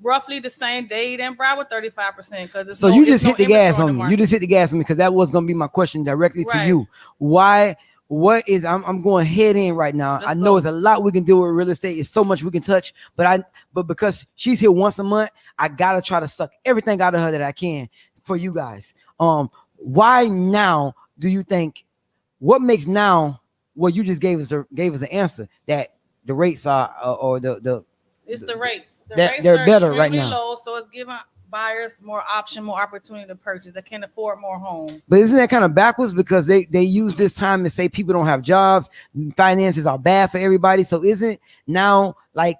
roughly the same. Dade and Broward 35%. Because so you just hit the gas on me. You just hit the gas on me because that was gonna be my question directly to you. Why? What is I'm going head in right now. I know it's a lot we can do with real estate. It's so much we can touch, but because she's here once a month, I gotta try to suck everything out of her that I can for you guys. Why now do you think? What makes now? Well, you just gave us an answer that the rates are or the it's the rates. The they're rates better are right now. low, so it's giving buyers more option, more opportunity to purchase. They can afford more homes. But isn't that kind of backwards because they use this time to say people don't have jobs, finances are bad for everybody. So isn't now like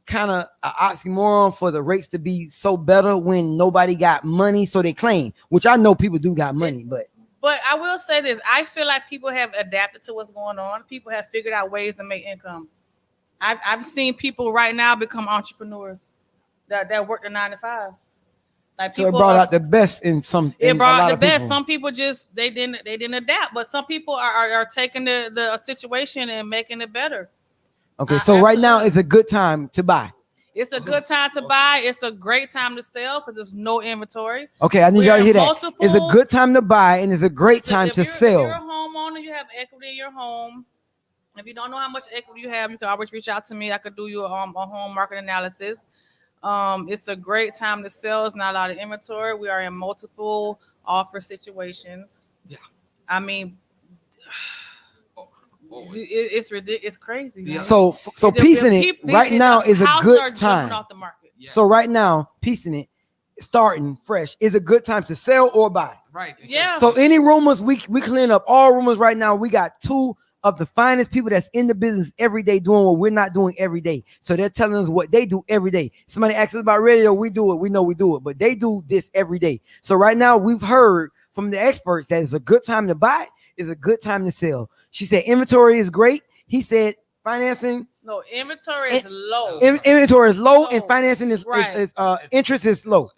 kind of an oxymoron for the rates to be so better when nobody got money? So they claim, which I know people do got money, but I will say this. I feel like people have adapted to what's going on. People have figured out ways to make income. I've seen people right now become entrepreneurs that work the 9 to 5. Like so it brought out the best in some. It brought out the best. People. Some people just they didn't adapt, but some people are taking the situation and making it better. Okay, so right now is a good time to buy. It's a good time to buy. It's a great time to sell because there's no inventory. Okay, I need y'all to hear that. It's a good time to buy and it's a great time to sell. If you're a homeowner, you have equity in your home. If you don't know how much equity you have, you can always reach out to me. I could do you a home market analysis. It's a great time to sell. It's not a lot of inventory. We are in multiple offer situations. Yeah. I mean, it's ridiculous. It's crazy. Yeah. So piecing it right now is a good time. Yeah. So right now, piecing it, starting fresh is a good time to sell or buy. Right. Yeah. So any rumors, we clean up all rumors right now. We got two of the finest people that's in the business every day doing what we're not doing every day. So they're telling us what they do every day. Somebody asks us about radio, we do it. We know we do it, but they do this every day. So right now we've heard from the experts that it's a good time to buy, is a good time to sell. She said inventory is great. He said financing. No, inventory is low. Inventory is low and financing is interest is low.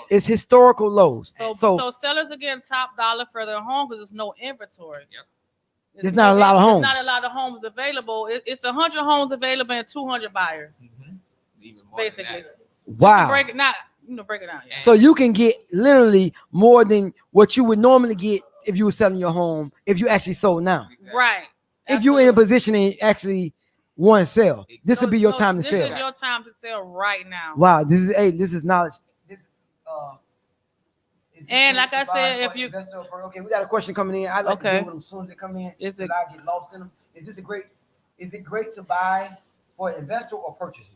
It's historical lows. So sellers are getting top dollar for their home because there's no inventory. Yep. There's not a lot of homes. There's not a lot of homes available. It's 100 homes available and 200 buyers. Mm-hmm. Even more basically. Wow. Break it down. Yeah. So you can get literally more than what you would normally get if you were selling your home if you actually sold now. Right. If you're in a position and actually want to sell, this would be your time to sell. This is your time to sell right now. Wow, this is knowledge. And like I said, if you okay, we got a question coming in. I like to deal with them as soon as they come in. Is it? I get lost in them. Is it great to buy for an investor or purchaser?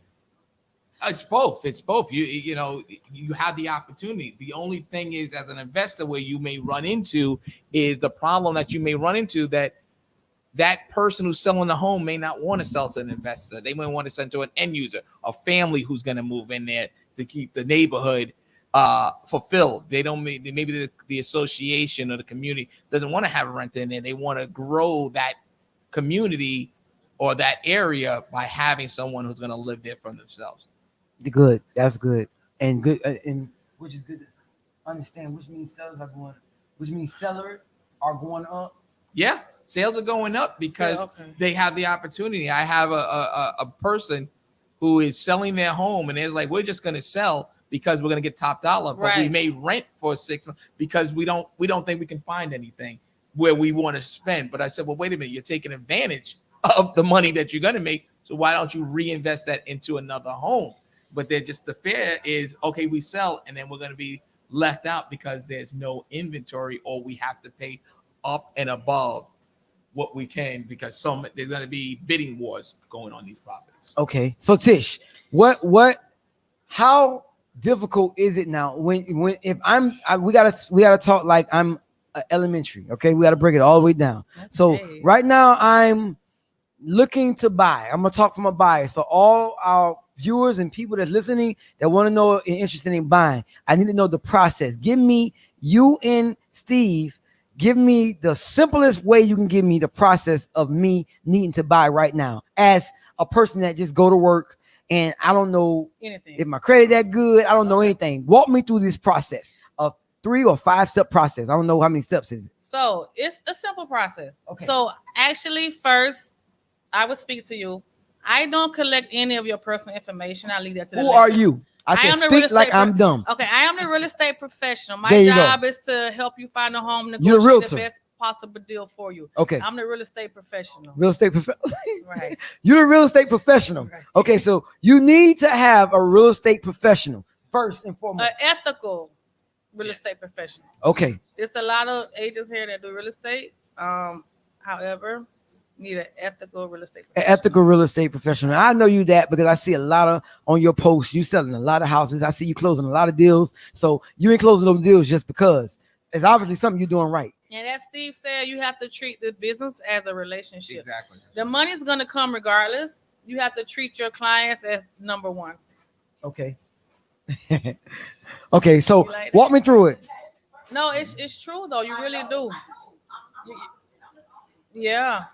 It's both. It's both. You know, you have the opportunity. The only thing is, as an investor, where you may run into is the problem that you may run into that person who's selling the home may not want to sell to an investor. They may want to sell to an end user, a family who's going to move in there to keep the neighborhood fulfilled. They don't maybe the association or the community doesn't want to have a renter in there. They want to grow that community or that area by having someone who's going to live there for themselves. Good. That's good. And good. And which is good to understand, which means sellers are going up. Yeah. Sales are going up because they have the opportunity. I have a person who is selling their home and they're like, we're just going to sell because we're going to get top dollar, but we may rent for 6 months because we don't think we can find anything where we want to spend. But I said, well, wait a minute, you're taking advantage of the money that you're going to make. So why don't you reinvest that into another home? But they're just the fear is, okay, we sell and then we're going to be left out because there's no inventory or we have to pay up and above what we can because there's going to be bidding wars going on these properties. Okay. So Tish, how difficult is it now when we gotta talk like I'm elementary. Okay, we gotta break it all the way down. So right now I'm looking to buy. I'm gonna talk from a buyer. So all our viewers and people that's listening that want to know and interested in buying, I need to know the process. Give me, you and Steve, give me the simplest way you can give me the process of me needing to buy right now as a person that just go to work and I don't know anything. if my credit that good. I don't know anything. Walk me through this process of 3 or 5 step process. I don't know how many steps is it. So it's a simple process. Okay. So actually, first, I would speak to you. I don't collect any of your personal information. I leave that to the Who lender. are you? I said am the real speak like estate I'm dumb. Okay, I am the real estate professional. My There you go. job is to help you find a home, You're the negotiate realtor. the best possible deal for you. Okay. I'm the real estate professional. Real estate professional. Right. You're the real estate professional. Right. Okay, so you need to have a real estate professional first and An foremost. ethical real estate professional. Okay. There's a lot of agents here that do real estate. However, need an ethical real estate An professional. ethical real estate professional. I know you that because I see a lot of on your posts. You selling a lot of houses. I see you closing a lot of deals. So you ain't closing those deals just because. It's obviously something you're doing right. And as Steve said, you have to treat the business as a relationship. Exactly. The money's going to come regardless. You have to treat your clients as number one. Okay. Okay, so You like walk me through it. No, it's true though. You really do. Yeah.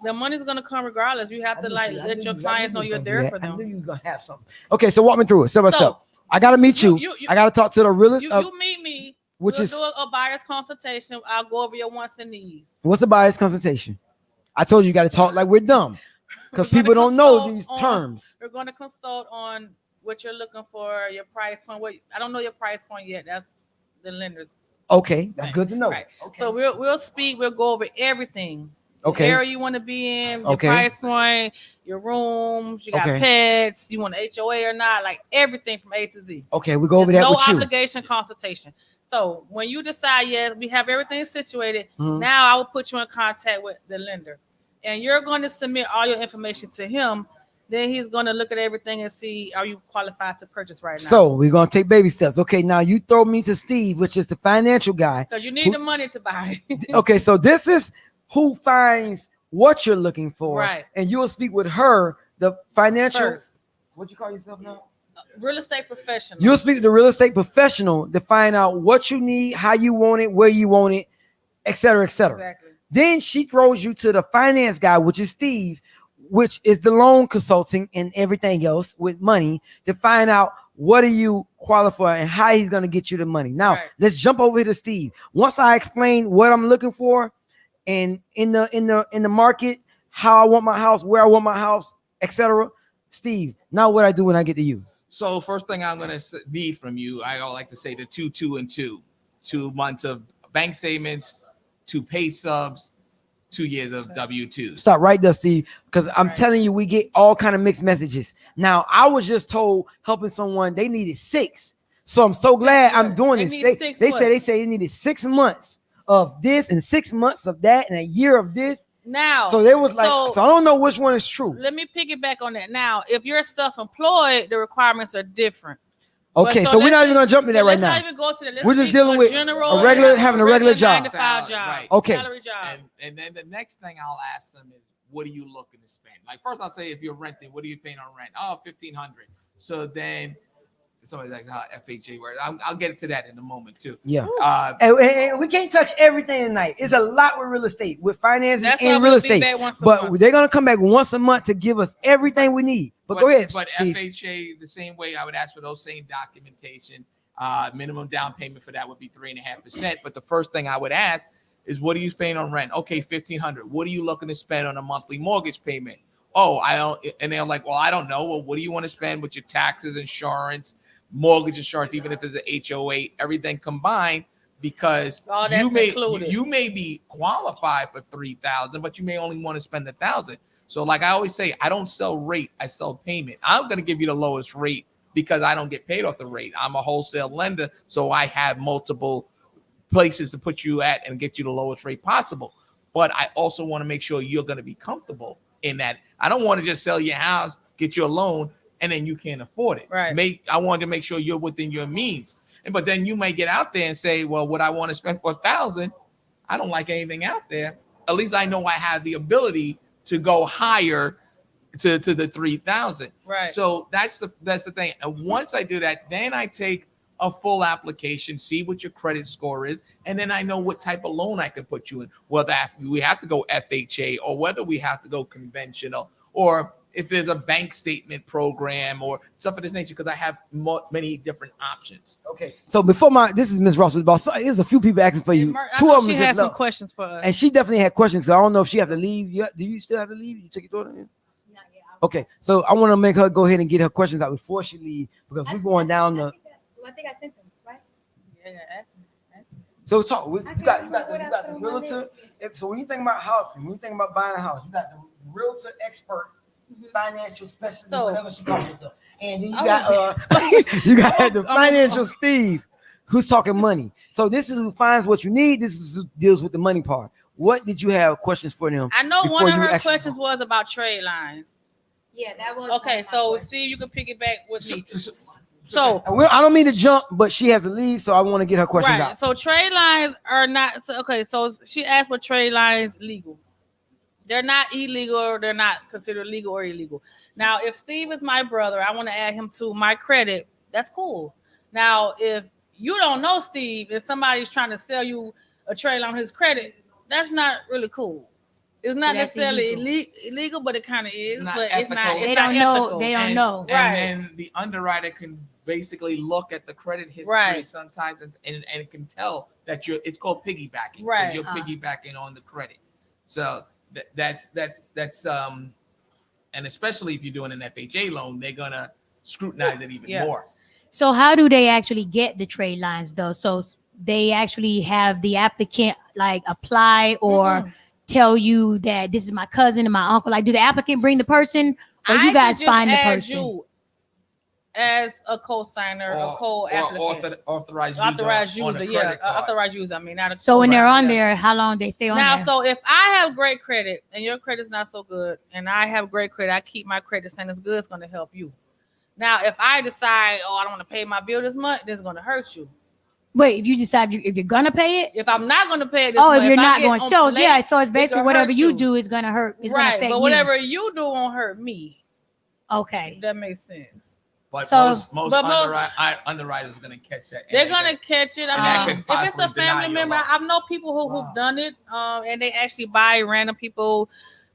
The money's gonna come regardless. You have to let your clients know you're there for I knew them. you were gonna have something. Okay, so walk me through it. Step by So, step. I gotta meet you. you- I gotta talk to the realist. You meet me. which We'll is do a buyer's consultation. I'll go over your wants and needs. what's the buyer's consultation? I told you you got to talk like we're dumb because We're people gonna don't know consult these on- terms. We're going to consult on what you're looking for, your price point. I don't know your price point yet. That's the lender's. Okay, that's good to know. Right. So we'll speak. We'll go over everything. Okay. The area you want to be in, your Okay. price point, your rooms, you got Okay. pets, you want HOA or not, like everything from A to Z. Okay, we go over There's that no with you. obligation consultation. So when you decide, yes, we have everything situated, Mhm. now I will put you in contact with the lender. And you're going to submit all your information to him. Then he's going to look at everything and see, are you qualified to purchase right now? So we're gonna take baby steps. Okay, now you throw me to Steve, which is the financial guy. Because you need the money to buy. Okay, so this is who finds what you're looking for, Right. And you'll speak with her, the financial. First. What you call yourself now? Real estate professional. You'll speak to the real estate professional to find out what you need, how you want it, where you want it, et cetera, et cetera. Exactly. Then she throws you to the finance guy, which is Steve, which is the loan consulting and everything else with money to find out what do you qualify and how he's going to get you the money. Now, Right. let's jump over here to Steve. Once I explain what I'm looking for and in the market, how I want my house, where I want my house, etc. Steve, now what I do when I get to you? So first thing I'm going to need from you, I like to say the 2, 2, and 2. 2 months of bank statements, 2 pay stubs, 2 years of W-2s. Stop right there, Steve, because I'm telling you, we get all kind of mixed messages. Now, I was just told helping someone they needed 6, so I'm so glad I'm doing They this. need They, 6 they what? say they needed 6 months of this and 6 months of that and a year of this. Now, So they was like, so I don't know which one is true. let me piggyback on that. Now, if you're self-employed, the requirements are different. Okay, But so we're let's not even just- gonna jump into that right let's now. not even go to that. Let's We're just speak dealing on with general a regular, and having a regular job. 9 to 5 job. Right. Okay. Salary job. And then the next thing I'll ask them is, what are you looking to spend? Like first I'll say, if you're renting, what are you paying on rent? Oh, $1,500. So then somebody's like, FHA word. I'll get to that in a moment too. Yeah. Uh, And we can't touch everything tonight. It's a lot with real estate, with finances That's why and we'll real be estate. back once a But month. they're gonna come back once a month to give us everything we need. But go ahead, But Steve. FHA, the same way I would ask for those same documentation. Minimum down payment for that would be 3.5%. But the first thing I would ask is, what are you paying on rent? Okay, $1,500. What are you looking to spend on a monthly mortgage payment? Oh, I don't. And they're like, well, I don't know. Well, what do you want to spend with your taxes, insurance, mortgage insurance, even if it's an HOA, everything combined? Because All that's you included. you may be qualified for $3,000, but you may only want to spend $1,000. So, like I always say, I don't sell rate, I sell payment. I'm going to give you the lowest rate because I don't get paid off the rate. I'm a wholesale lender, so I have multiple places to put you at and get you the lowest rate possible. But I also want to make sure you're going to be comfortable in that. I don't want to just sell your house, get you a loan, and then you can't afford it. Right. I want to make sure you're within your means. But then you may get out there and say, well, what I want to spend for $1,000, I don't like anything out there. At least I know I have the ability to go higher to the 3,000. Right. So that's the thing. And once I do that, then I take a full application, see what your credit score is, and then I know what type of loan I can put you in. Whether we have to go FHA or whether we have to go conventional, or if there's a bank statement program or stuff of this nature, because I have many different options. Okay. So before this is Miss Russell's boss. There's a few people asking for you. I Two know of them she just had some left. questions for us. And she definitely had questions. So I don't know if she have to leave. Do you still have to leave? You take your daughter in? Okay. So I want to make her go ahead and get her questions out before she leave because we're going down the. I think I sent them, right? Yeah. So talk. You got the realtor. So when you think about housing, when you think about buying a house, you got the realtor expert, financial specialist, whatever she calls herself. And then you got you got the financial Steve, who's talking money. So this is who finds what you need. This is who deals with the money part. What did you have questions for them? I know one of her questions was about trade lines. Yeah, that was okay. So see, you can piggyback with me. So I don't mean to jump, but she has to leave, so I want to get her questions out. So trade lines are not okay. So she asked, "What trade lines legal?" They're not illegal, or they're not considered legal or illegal. Now, if Steve is my brother, I want to add him to my credit. That's cool. Now, if you don't know Steve, if somebody's trying to sell you a trade line on his credit, that's not really cool. It's not necessarily illegal, but it kind of is. It's not. They don't know. They don't know. And then the underwriter can basically look at the credit history sometimes and it can tell that it's called piggybacking. Right. So you're piggybacking on the credit. So that's and especially if you're doing an FHA loan, they're gonna scrutinize it even more. So how do they actually get the trade lines though? So they actually have the applicant like apply or tell you that this is my cousin and my uncle. Like, do the applicant bring the person, or you guys find the person? You as a co-signer, a co-applicant, authorized user, authorized user. I mean, not a so when they're on there, how long they stay on now? there? So if I have great credit and your credit's not so good, and I have great credit, I keep my credit saying it's good. It's going to help you. Now, if I decide, I don't want to pay my bill this month, it's going to hurt you. Wait, if you decide if you're gonna pay it, if I'm not gonna pay it, if you're not going, so it's basically whatever you do is gonna hurt. It's gonna affect but whatever you do won't hurt me. Okay, that makes sense. But most underwriters are gonna catch that. They're gonna catch it. I mean, if it's a family member, I know people who've done it, and they actually buy random people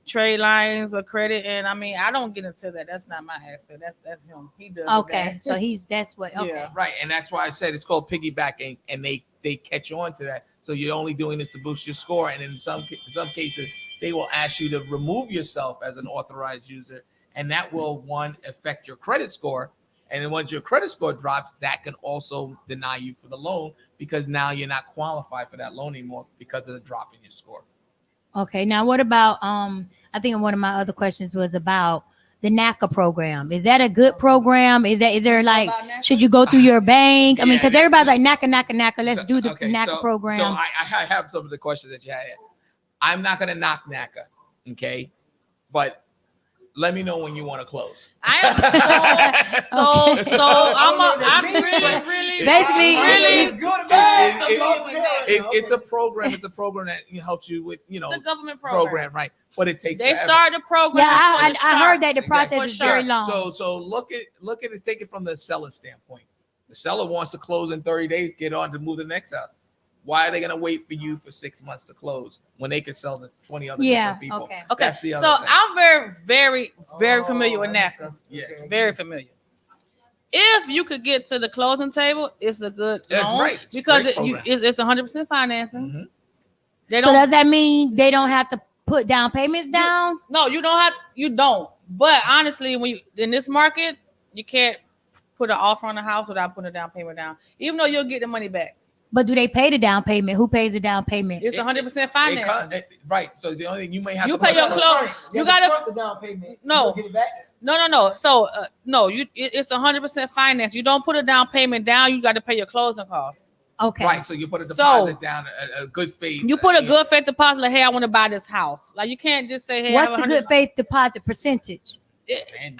trade lines or credit, and I mean, I don't get into that. That's not my aspect. That's him. He does. Okay, so that's what. Okay, yeah, right, and that's why I said it's called piggybacking, and they catch on to that. So you're only doing this to boost your score, and in some cases, they will ask you to remove yourself as an authorized user, and that will affect your credit score. And then once your credit score drops, that can also deny you for the loan because now you're not qualified for that loan anymore because of the drop in your score. Okay, now what about I think one of my other questions was about the NACA program. Is that a good program? Is there like, should you go through your bank? I mean, because everybody's like NACA. Let's do the NACA program. So I have some of the questions that you had. I'm not going to knock NACA, okay? But let me know when you want to close. I'm really basically it's a program. It's a program that helps you with it's a government program, right? But it takes. They start the program. Yeah, I heard that the process is very long. So look at it. Take it from the seller standpoint. The seller wants to close in 30 days. Get on to move the next out. Why are they going to wait for you for 6 months to close when they can sell to 20 other different people? Okay. That's the other so thing. I'm very, very, very familiar with NACA. Yes. Very familiar. If you could get to the closing table, it's a good loan. Right. Because it's 100% financing. Mm-hmm. So does that mean they don't have to put down payments down? No, you don't. You don't. But honestly, when you in this market, you can't put an offer on the house without putting a down payment down, even though you'll get the money back. But do they pay the down payment? Who pays the down payment? It's 100% financing. Right. So the only thing you may have you to pay your clothes. You got the down payment. No. Get it back? No. So no, it's 100% finance. You don't put a down payment down. You got to pay your closing costs. Okay. Right. So you put a deposit down, a good faith. You put a good faith deposit. Like, hey, I want to buy this house. Like, you can't just say, hey. What's the good faith deposit percentage?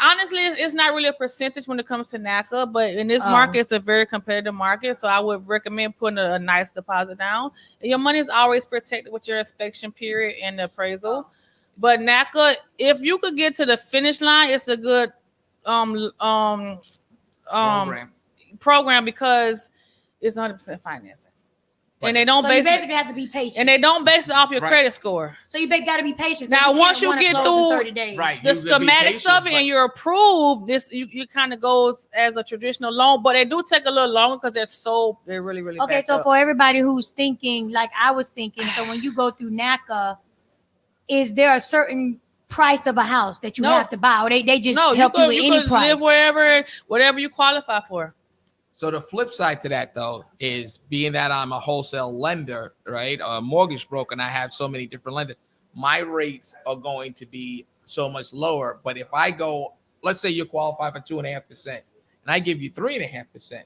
Honestly, it's not really a percentage when it comes to NACA, but in this market, it's a very competitive market. So I would recommend putting a nice deposit down. Your money is always protected with your inspection period and the appraisal. But NACA, if you could get to the finish line, it's a good program because it's 100% financing. And they don't So you base basically have to be patient. and they don't base it off your Right. credit score. So you got to be patient. So Now, you once can't you wanna get close in through 30 days. Right. the You gotta be schematics patient, of it but- and you're approved, this you kind of goes as a traditional loan, but they do take a little longer because they're really, really Okay, backed so up. for everybody who's thinking like I was thinking, so when you go through NACA, is there a certain price of a house that you No. have to buy, or they just no, help you with you any could price? live wherever, whatever you qualify for. So the flip side to that, though, is being that I'm a wholesale lender, right, a mortgage broker, and I have so many different lenders, my rates are going to be so much lower. But if I go, let's say you qualify for 2.5%, and I give you 3.5%,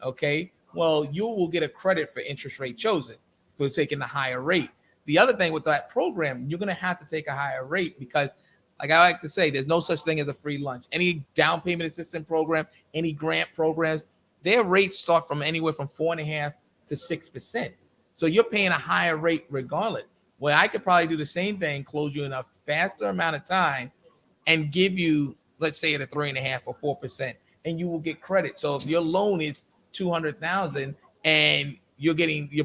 okay, well, you will get a credit for interest rate chosen for taking the higher rate. The other thing with that program, you're going to have to take a higher rate because, like I like to say, there's no such thing as a free lunch. Any down payment assistance program, any grant programs, their rates start from anywhere from 4.5% to 6%. So you're paying a higher rate regardless. Well, I could probably do the same thing, close you in a faster amount of time, and give you, let's say, at a 3.5% or 4%, and you will get credit. So if your loan is $200,000 and you're getting a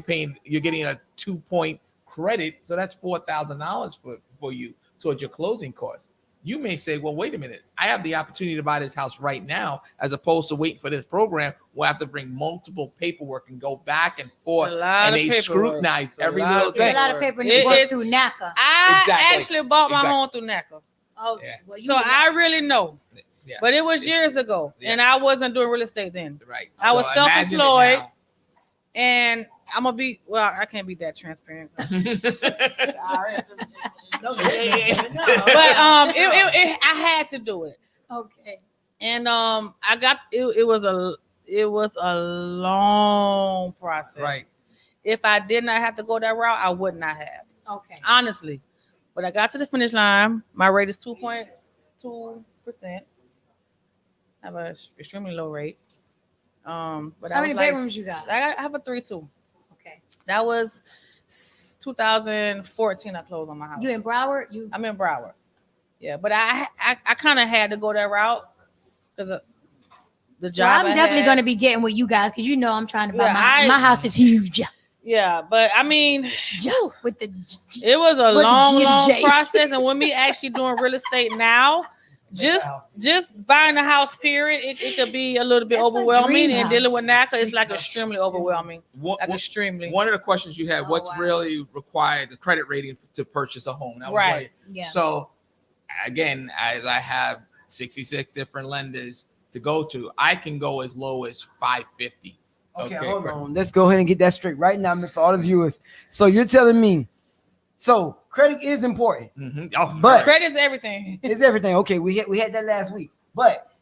2-point credit, so that's $4,000 for you towards your closing costs. You may say, well, wait a minute, I have the opportunity to buy this house right now, as opposed to waiting for this program where I have to bring multiple paperwork and go back and forth, It's a lot and of they paperwork. scrutinize It's a every lot little of There's thing. a lot of paper It- work it's- through NACA. I Exactly. actually bought my Exactly. home through NACA. Oh, Yeah. well, you So I really know. Yeah. But it was years ago, Yeah. and I wasn't doing real estate then. Right. I was So imagine it self-employed, now. and I'm gonna be I can't be that transparent. No, But I had to do it, Okay. and I got it. It was a long process. Right. If I did not have to go that route, I would not have. Okay. Honestly, but I got to the finish line. My rate is 2.2%. I have an extremely low rate. But How I many was like, bedrooms you got? I have a 3.2. Okay. That was 2014. I closed on my house. You in Broward? I'm in Broward. Yeah, but I kind of had to go that route because the job. Well, I'm definitely going to be getting with you guys because you know I'm trying to buy Yeah, my house is huge. Yeah, but I mean, with the it was a with the long, G to long J. process. And with me actually doing real estate now, just buying a house, period, it could be a little bit That's a overwhelming. dream And house. dealing with NACA, it's like extremely overwhelming. Extremely. One of the questions you had, what's really required, the credit rating to purchase a home? That was Right. Yeah. So again, as I have 66 different lenders to go to, I can go as low as 550. Okay, hold on. Let's go ahead and get that straight right now for all the viewers. So you're telling me, so credit is important, Oh, but Credit's everything. it's everything. Okay, we had that last week, but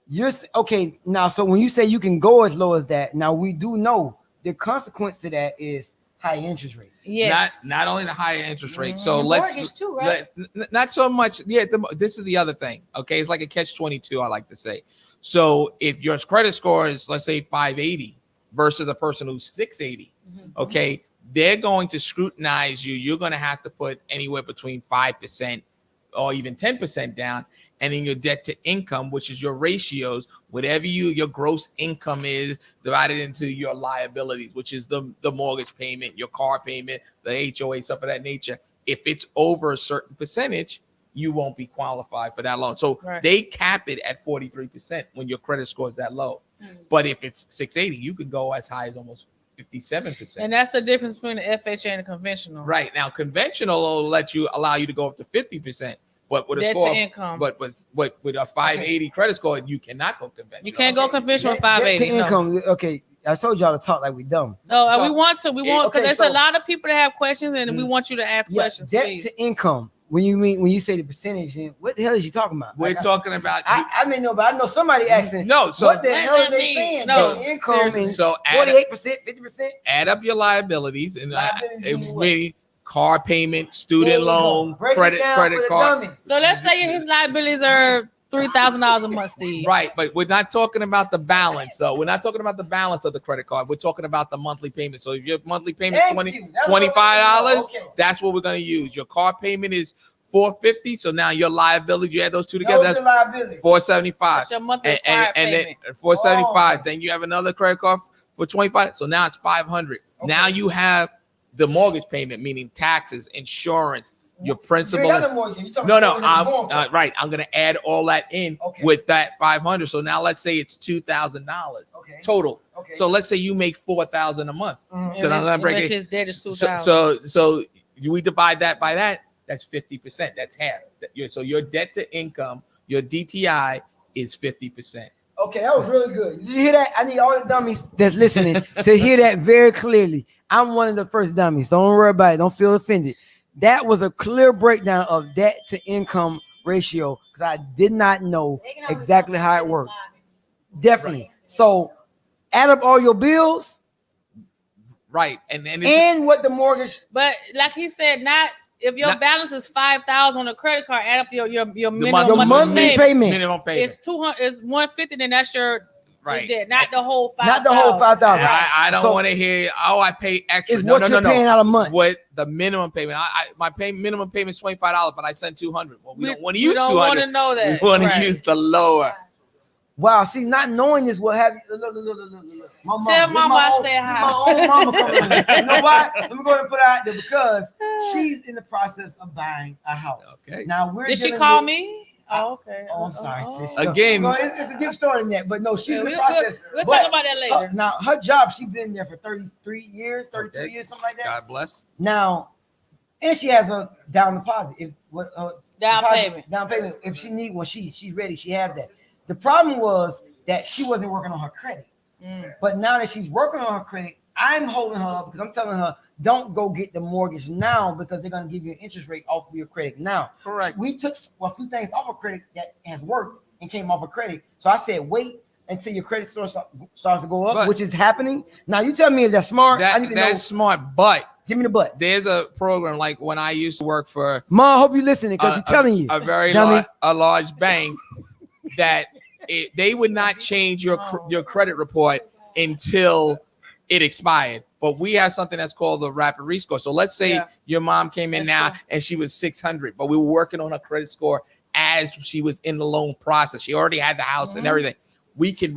you're okay now. So when you say you can go as low as that, now we do know the consequence to that is high interest rate. Yes. Not only the higher interest rate. So And let's mortgage too, right? not so much. Yeah, this is the other thing. Okay, it's like a catch-22. I like to say. So if your credit score is, let's say, 580 versus a person who's 680, okay, they're going to scrutinize you. You're going to have to put anywhere between 5% or even 10% down, and in your debt to income, which is your ratios, whatever your gross income is divided into your liabilities, which is the mortgage payment, your car payment, the HOA, stuff of that nature. If it's over a certain percentage, you won't be qualified for that loan. So Right. they cap it at 43% when your credit score is that low. But if it's 680, you could go as high as almost 57%. And that's the difference between the FHA and the conventional. Right. Now, conventional will allow you to go up to 50%. But with a Debt to score, income. but with a 580 credit score, you cannot go conventional. You can't go conventional with Debt to 580. No. income. Okay, I told y'all to talk like we dumb. No, So- we want to. We want because okay, there's so- a lot of people that have questions, and we want you to ask Yeah, questions, debt please. to income. When you say the percentage, then what the hell is you talking about? We're Like, talking about I may know, but I know somebody asking. no. So What the hell are they saying? No, Debt to income seriously. is So add, 48%, 50%. add up your liabilities and Liabilities it mean what? really car payment, There student you go. loan, Break it credit down for the card. dummies. So let's say his liabilities are $3,000 a month, Steve. Right, but we're not talking about the balance, though. We're not talking about the balance of the credit card. We're talking about the monthly payment. So if your monthly payment is Thank you. That's what I $25, wanted to know. Okay. that's what we're going to use. Your car payment is $450. So now your liability, you add those two That together, was that's your liability. $475. That's your monthly And required then payment. $475. Oh. Then you have another credit card for $25. So now it's $500. Now you have the mortgage payment, meaning taxes, insurance, your principal. You ain't got no mortgage. You talking No, about no, what you're going I'm for. right. I'm gonna add all that in with that 500. So now let's say it's $2,000 total. Okay. So let's say you make $4,000 a month. Mhm. Because I'm gonna break Which it. is dead is So, 2,000. so we divide that by that. That's 50%. That's half. So your debt to income, your DTI is 50%. Okay, that was really good. Did you hear that? I need all the dummies that's listening to hear that very clearly. I'm one of the first dummies. Don't worry about it. Don't feel offended. That was a clear breakdown of debt to income ratio because I did not know exactly how it worked. Definitely. So add up all your bills. Right. And what the mortgage. But like he said, not if your balance is 5,000 on a credit card, add up your minimum monthly payment. Minimum payment. It's 200. It's 150. Then that's your right. Debt, not the whole 5,000. Not the whole 5,000. I don't want to hear. Oh, I pay extra. It's what you're paying out a month. What the minimum payment? My minimum payment is $25, but I sent $200. Well, we don't want to use $200. We don't want to know that. We want to use the lower. Wow, see, not knowing this will have you. Look. My mom, Tell mama I say said hi. My own mama coming in. You know why? Let me go ahead and put it out there because she's in the process of buying a house. Okay. Now we're. Did she call me? Oh, okay. Oh, I'm sorry. Sis. Again, no, it's a different story than that. But no, she's in the We'll process. talk about that later. Now her job, she's been there for 33 years, 32 years, something like that. God bless. Now, and she has a down deposit. If what Down payment. If she need one, she's ready. She has that. The problem was that she wasn't working on her credit. But now that she's working on her credit, I'm holding her up because I'm telling her, don't go get the mortgage now because they're going to give you an interest rate off of your credit now. Correct. We took a few things off of credit that has worked and came off of credit. So I said, wait until your credit score starts to go up, which is happening. Now you tell me if that's smart. I need to know. That's smart, but give me the butt. There's a program like when I used to work for. Mom, I hope you're listening because he's telling you. A very large bank that they would not change your credit report until it expired. But we have something that's called the rapid rescore. So let's say your mom came in now and she was 600, but we were working on her credit score as she was in the loan process. She already had the house and everything. We can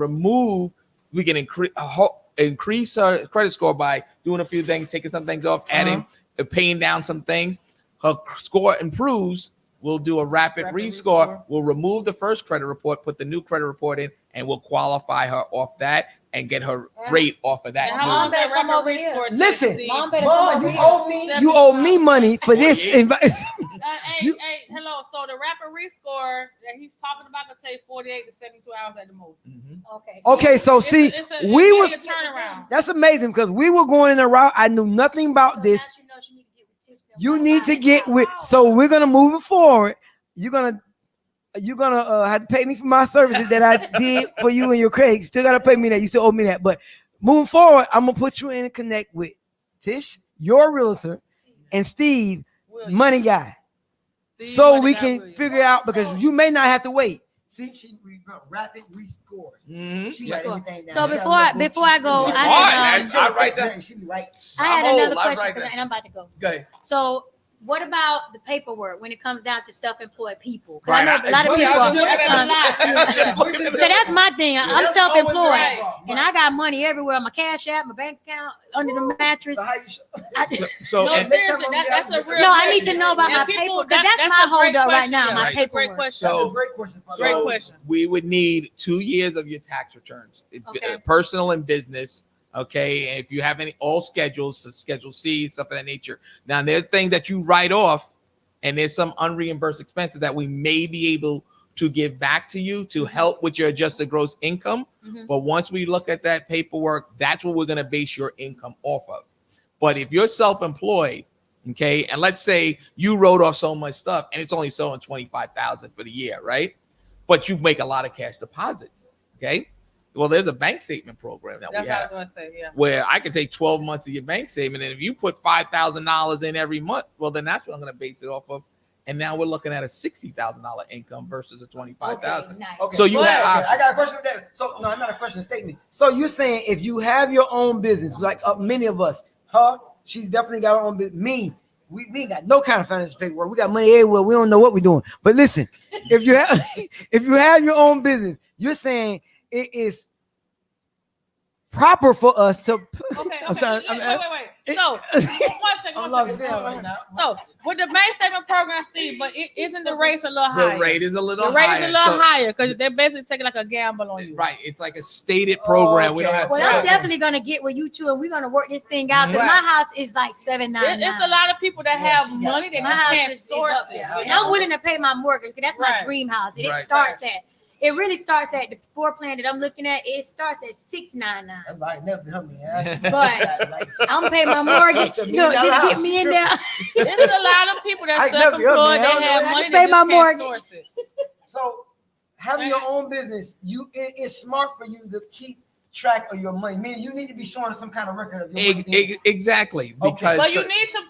increase her credit score by doing a few things, taking some things off, adding, paying down some things. Her score improves. We'll do a rapid rescore. We'll remove the first credit report, put the new credit report in, and we'll qualify her off that and get her rate off of that. And how long that come over here? Listen, Mom, you owe me money for this. Hey, hello. So the rapid rescore that he's talking about could take 48 to 72 hours at the most. Okay, so see, it's a turnaround. That's amazing because we were going in a route. I knew nothing about this. You need to get with. So we're gonna move it forward. You're gonna have to pay me for my services that I did for you and your credit. Still gotta pay me that. You still owe me that. But moving forward, I'm gonna put you in and connect with Tish, your realtor, and Steve, money guy, so we can figure out because you may not have to wait. See, she rapid rescore. She write everything down. So before I go, I had another question and I'm about to go. Okay. So what about the paperwork when it comes down to self-employed people? Because Right. I know a lot of people. So that's my thing. I'm self-employed and I got money everywhere. My cash app, my bank account, under the mattress. So No, seriously, that's a real No, I need question. to know about And my people- paper because that's that's my a great hold up right question, now. yeah. My Right. paperwork. Great question. So, great question. Great so question. we would need 2 years of your tax returns, personal and business. Okay, and if you have any all schedules, so Schedule C, stuff of that nature. Now there's things that you write off, and there's some unreimbursed expenses that we may be able to give back to you to help with your adjusted gross income. But once we look at that paperwork, that's what we're going to base your income off of. But if you're self-employed, okay, and let's say you wrote off so much stuff and it's only showing $25,000 for the year, right? But you make a lot of cash deposits, okay? Well, there's a bank statement program that That's we what I have was gonna say, yeah. where I can take 12 months of your bank statement, and if you put $5,000 in every month, well, then that's what I'm going to base it off of. And now we're looking at a $60,000 income versus a $25,000. Okay. So you have. I got a question with that. So no, not a question, a statement. So you're saying if you have your own business, like many of us, she's definitely got her own business. Me, we ain't got no kind of financial paperwork. We got money everywhere. We don't know what we're doing. But listen, if you have your own business, you're saying it is proper for us to. Okay. I'm sorry, Wait. So, one second. So, with the bank statement program, Steve, but isn't the rates a little higher? The rate is a little The rate higher. is a little higher because they're basically taking like a gamble on you. Right. It's like a stated program. We don't have. Well, I'm definitely gonna get with you two, and we're gonna work this thing out. Cause Right. my house is like $799. It's a lot of people that have money that My just house can't is source up it. there. you And I'm know? willing to pay my mortgage. 'Cause that's my Right. dream house. And Right. it really starts at the floor plan that I'm looking at. It starts at $699. That's like never help me. But I'm paying my mortgage. $1 No, million just house. get me in there. There's a lot of people I that's never be up, self-employed man. I that don't have know. money I that pay my just can't mortgage. source it. So having your own business, it's smart for you to keep track of your money. Meaning you need to be showing some kind of record of your money. Exactly. Okay. Because But you need to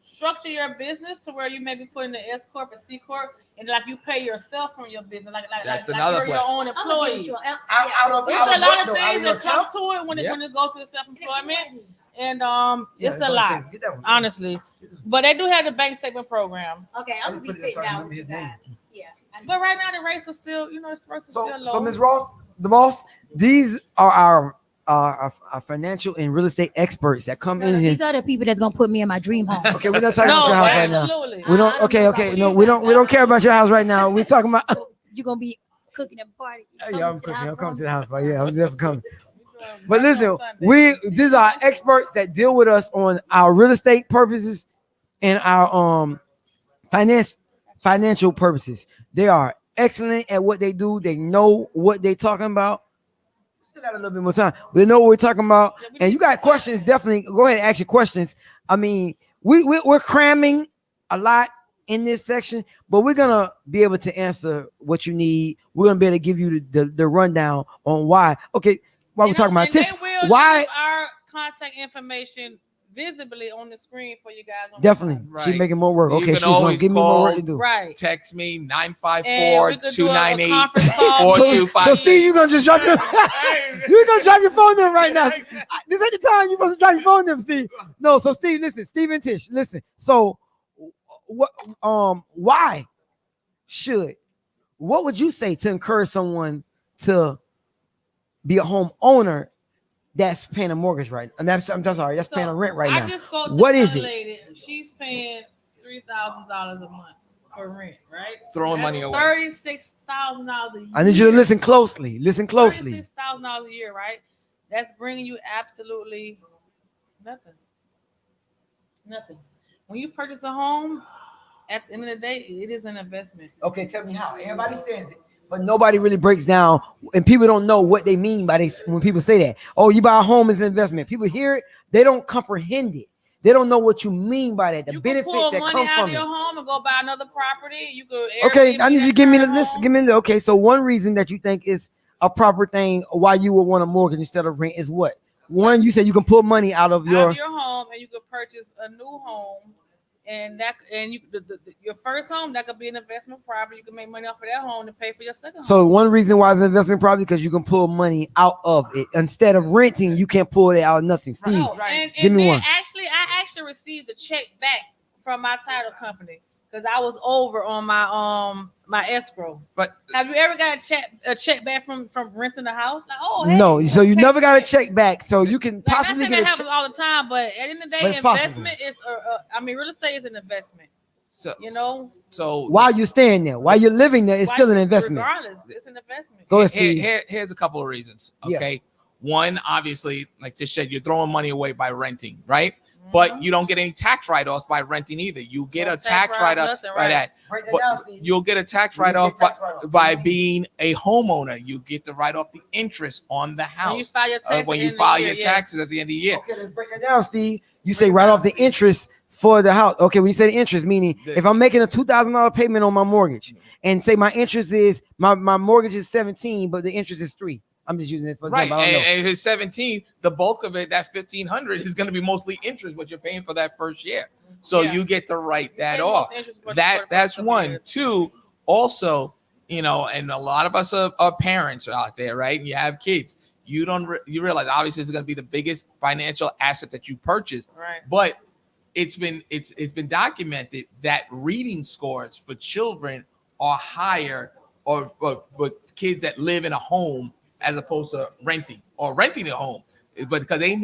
structure your business to where you maybe put in the S corp or C corp, and like you pay yourself from your business, like That's like another you're your question. own I'm gonna give employee. it to you. Out of There's out a of lot what, of though? Out things of your that come account? to it when Yeah. it goes to the self-employment, and Yeah, it's that's a what I'm lot, saying. Get that one. honestly. But they do have the bank statement program. Okay, I'm gonna be Put it sitting so I can down remember with you his name. guys. Yeah. But right now the rates are still, the rates are still low. So Ms. Ross, the boss, these are our financial and real estate experts that come in here. These are the people that's gonna put me in my dream home. Okay, we're not talking No, about your house right now. absolutely. We don't. Okay. No, we don't care about your house right now. We're talking about. You're gonna be cooking at a party. Yeah, I'm cooking. I'm coming to the house. But yeah, I'm definitely coming. But listen, these are experts that deal with us on our real estate purposes and our financial purposes. They are excellent at what they do. They know what they're talking about. Still got a little bit more time. They know what we're talking about. And you got questions, definitely go ahead and ask your questions. I mean, we're cramming a lot in this section, but we're gonna be able to answer what you need. We're gonna be able to give you the rundown on why. Okay, while we're talking about They Tish, will why leave our contact information visibly on the screen for you guys. definitely Right. she's making more work. You Okay, can she's gonna always give me more work to call, do. Right. Text me And 954 we could do a 298 conference call. 4256. So Steve, you're gonna just drop your you're gonna drop your phone there right now. This ain't the time you supposed to drop your phone there, Steve. No, so Steve, listen, Steve and Tish, listen. So what what would you say to encourage someone to be a homeowner that's paying a mortgage right? And that's paying a rent right I now. just spoke to What a is young it? lady. She's paying $3,000 a month for rent, right? Throwing money away. $36,000 a year. I need you to listen closely. Listen closely. $36,000 a year, right? That's bringing you absolutely nothing. Nothing. When you purchase a home, at the end of the day, it is an investment. Okay, tell me how. Everybody says it, but nobody really breaks down, and people don't know what they mean by this when people say that. Oh, you buy a home as an investment. People hear it, they don't comprehend it. They don't know what you mean by that. The You can benefits pull that money come out from of your it. home and go buy another property. You could. Okay, I need you to give me the current list. home. Give me the okay. So one reason that you think is a proper thing why you would want a mortgage instead of rent is what? One, you said you can pull money out of your. home, and you could purchase a new home, and your first home that could be an investment property. You can make money off of that home to pay for your second home. So one reason why it's an investment property because you can pull money out of it instead of renting. You can't pull it out of nothing. Steve, And give me then one. I actually received a check back from my title company because I was over on my escrow. But have you ever got a check back from renting a house? Like, oh, hey, No, so you okay. never got a check back, so you can Like, not possibly saying get that a happens check. all the time, but at the end of the But day, it's possible. investment is. Real estate is an investment. So You know, so While you're staying there, while you're living there, it's Why- still an investment. Regardless, it's an investment. Go ahead, Steve. here's a couple of reasons. Yeah. Okay. One, obviously, like Tish said, you're throwing money away by renting, right? But you don't get any tax write-offs by renting either. You get No a tax tax write-off, write-off nothing, by right. that. Break that But down, Steve. you'll get a tax When you say write-off tax write-off, by being a homeowner. You get to write off the interest on the house. When you file your taxes, when at you the end of file the your year, yes. taxes at the end of the year. Okay, let's break that down, Steve. You say right off the interest for the house. Okay, when you say the interest, meaning if I'm making a $2,000 payment on my mortgage, and say my interest is my mortgage is 17, but the interest is 3. I'm just using it for Right, example. I don't know. and if it's 17, the bulk of it, that 1,500, is going to be mostly interest, what you're paying for that first year. So Yeah. you get to write that pay off. most interest for the That's first couple one. years. Two, also, and a lot of us are parents out there, right? And you have kids. You realize obviously it's going to be the biggest financial asset that you purchase. Right. But it's been documented that reading scores for children are higher, or kids that live in a home as opposed to renting a home. But because they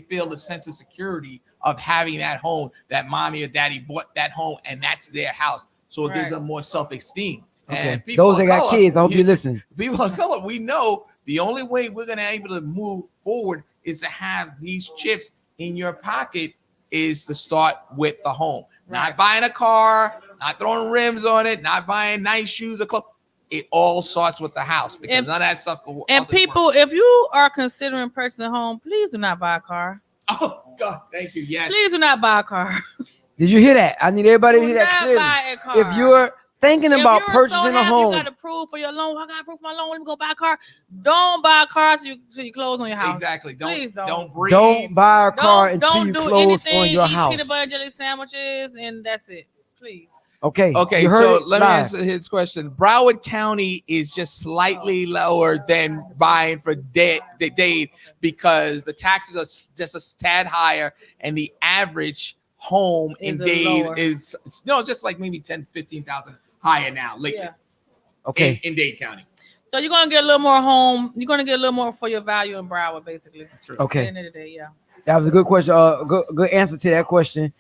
feel the sense of security of having that home, that mommy or daddy bought that home and that's their house. So it gives them more self-esteem. Okay. And people Those that of got color, kids, I hope you listen. People of color, we know the only way we're going to be able to move forward is to have these chips in your pocket is to start with the home. Not buying a car, not throwing rims on it, not buying nice shoes or clothes. It all starts with the house because none of that stuff can. And people, if you are considering purchasing a home, please do not buy a car. Oh God, thank you. Yes. Please do not buy a car. Did you hear that? I need everybody to hear that not clearly. buy a car. If you're thinking If about you're purchasing so a happy home, you got to prove for your loan. I got to prove for my loan. Let me go buy a car. Don't buy a car till you close on your house. Exactly. Please don't buy a car until you close on your house. Peanut butter and jelly sandwiches, and that's it. Please. Okay. Okay, you heard so it let me live. answer his question. Broward County is just slightly lower than buying for Dade because the taxes are just a tad higher, and the average home in Is Dade lower. is just like maybe 10, 15,000 higher now. Like Okay. in Dade County. So you're gonna get a little more home. You're gonna get a little more for your value in Broward, basically. True. Okay. At the end of the day, yeah. That was a good question. Good answer to that question.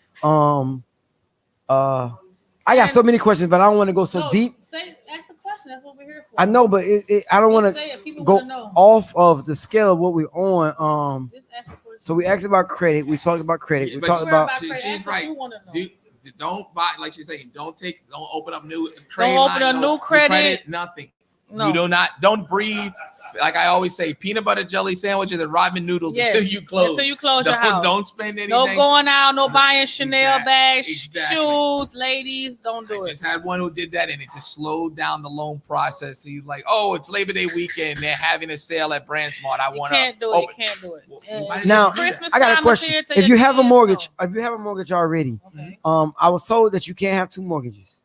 I got so many questions, but I don't want to go so deep. Ask the question. That's what we're here for. I know, but I don't want say it. People to go wanna know. off of the scale of what we're on. Just ask the question. So we asked about credit. We talked about credit. We But talked about. she's right. Don't buy, like she's saying, don't open up new Don't open a new credit. Nothing. No. You don't breathe. Like I always say, peanut butter jelly sandwiches and ramen noodles Yes, until you close. Until you close your house. Don't spend anything. No going out. No buying Chanel bags, Exactly. shoes, ladies. Don't do I it. just had one who did that, and it just slowed down the loan process. So you're like, oh, it's Labor Day weekend. They're having a sale at BrandSmart. I want to. Can't do it. You can't do it. Now, Christmas I got a time is question. here till If your you have a kids mortgage, already, I was told that you can't have two mortgages.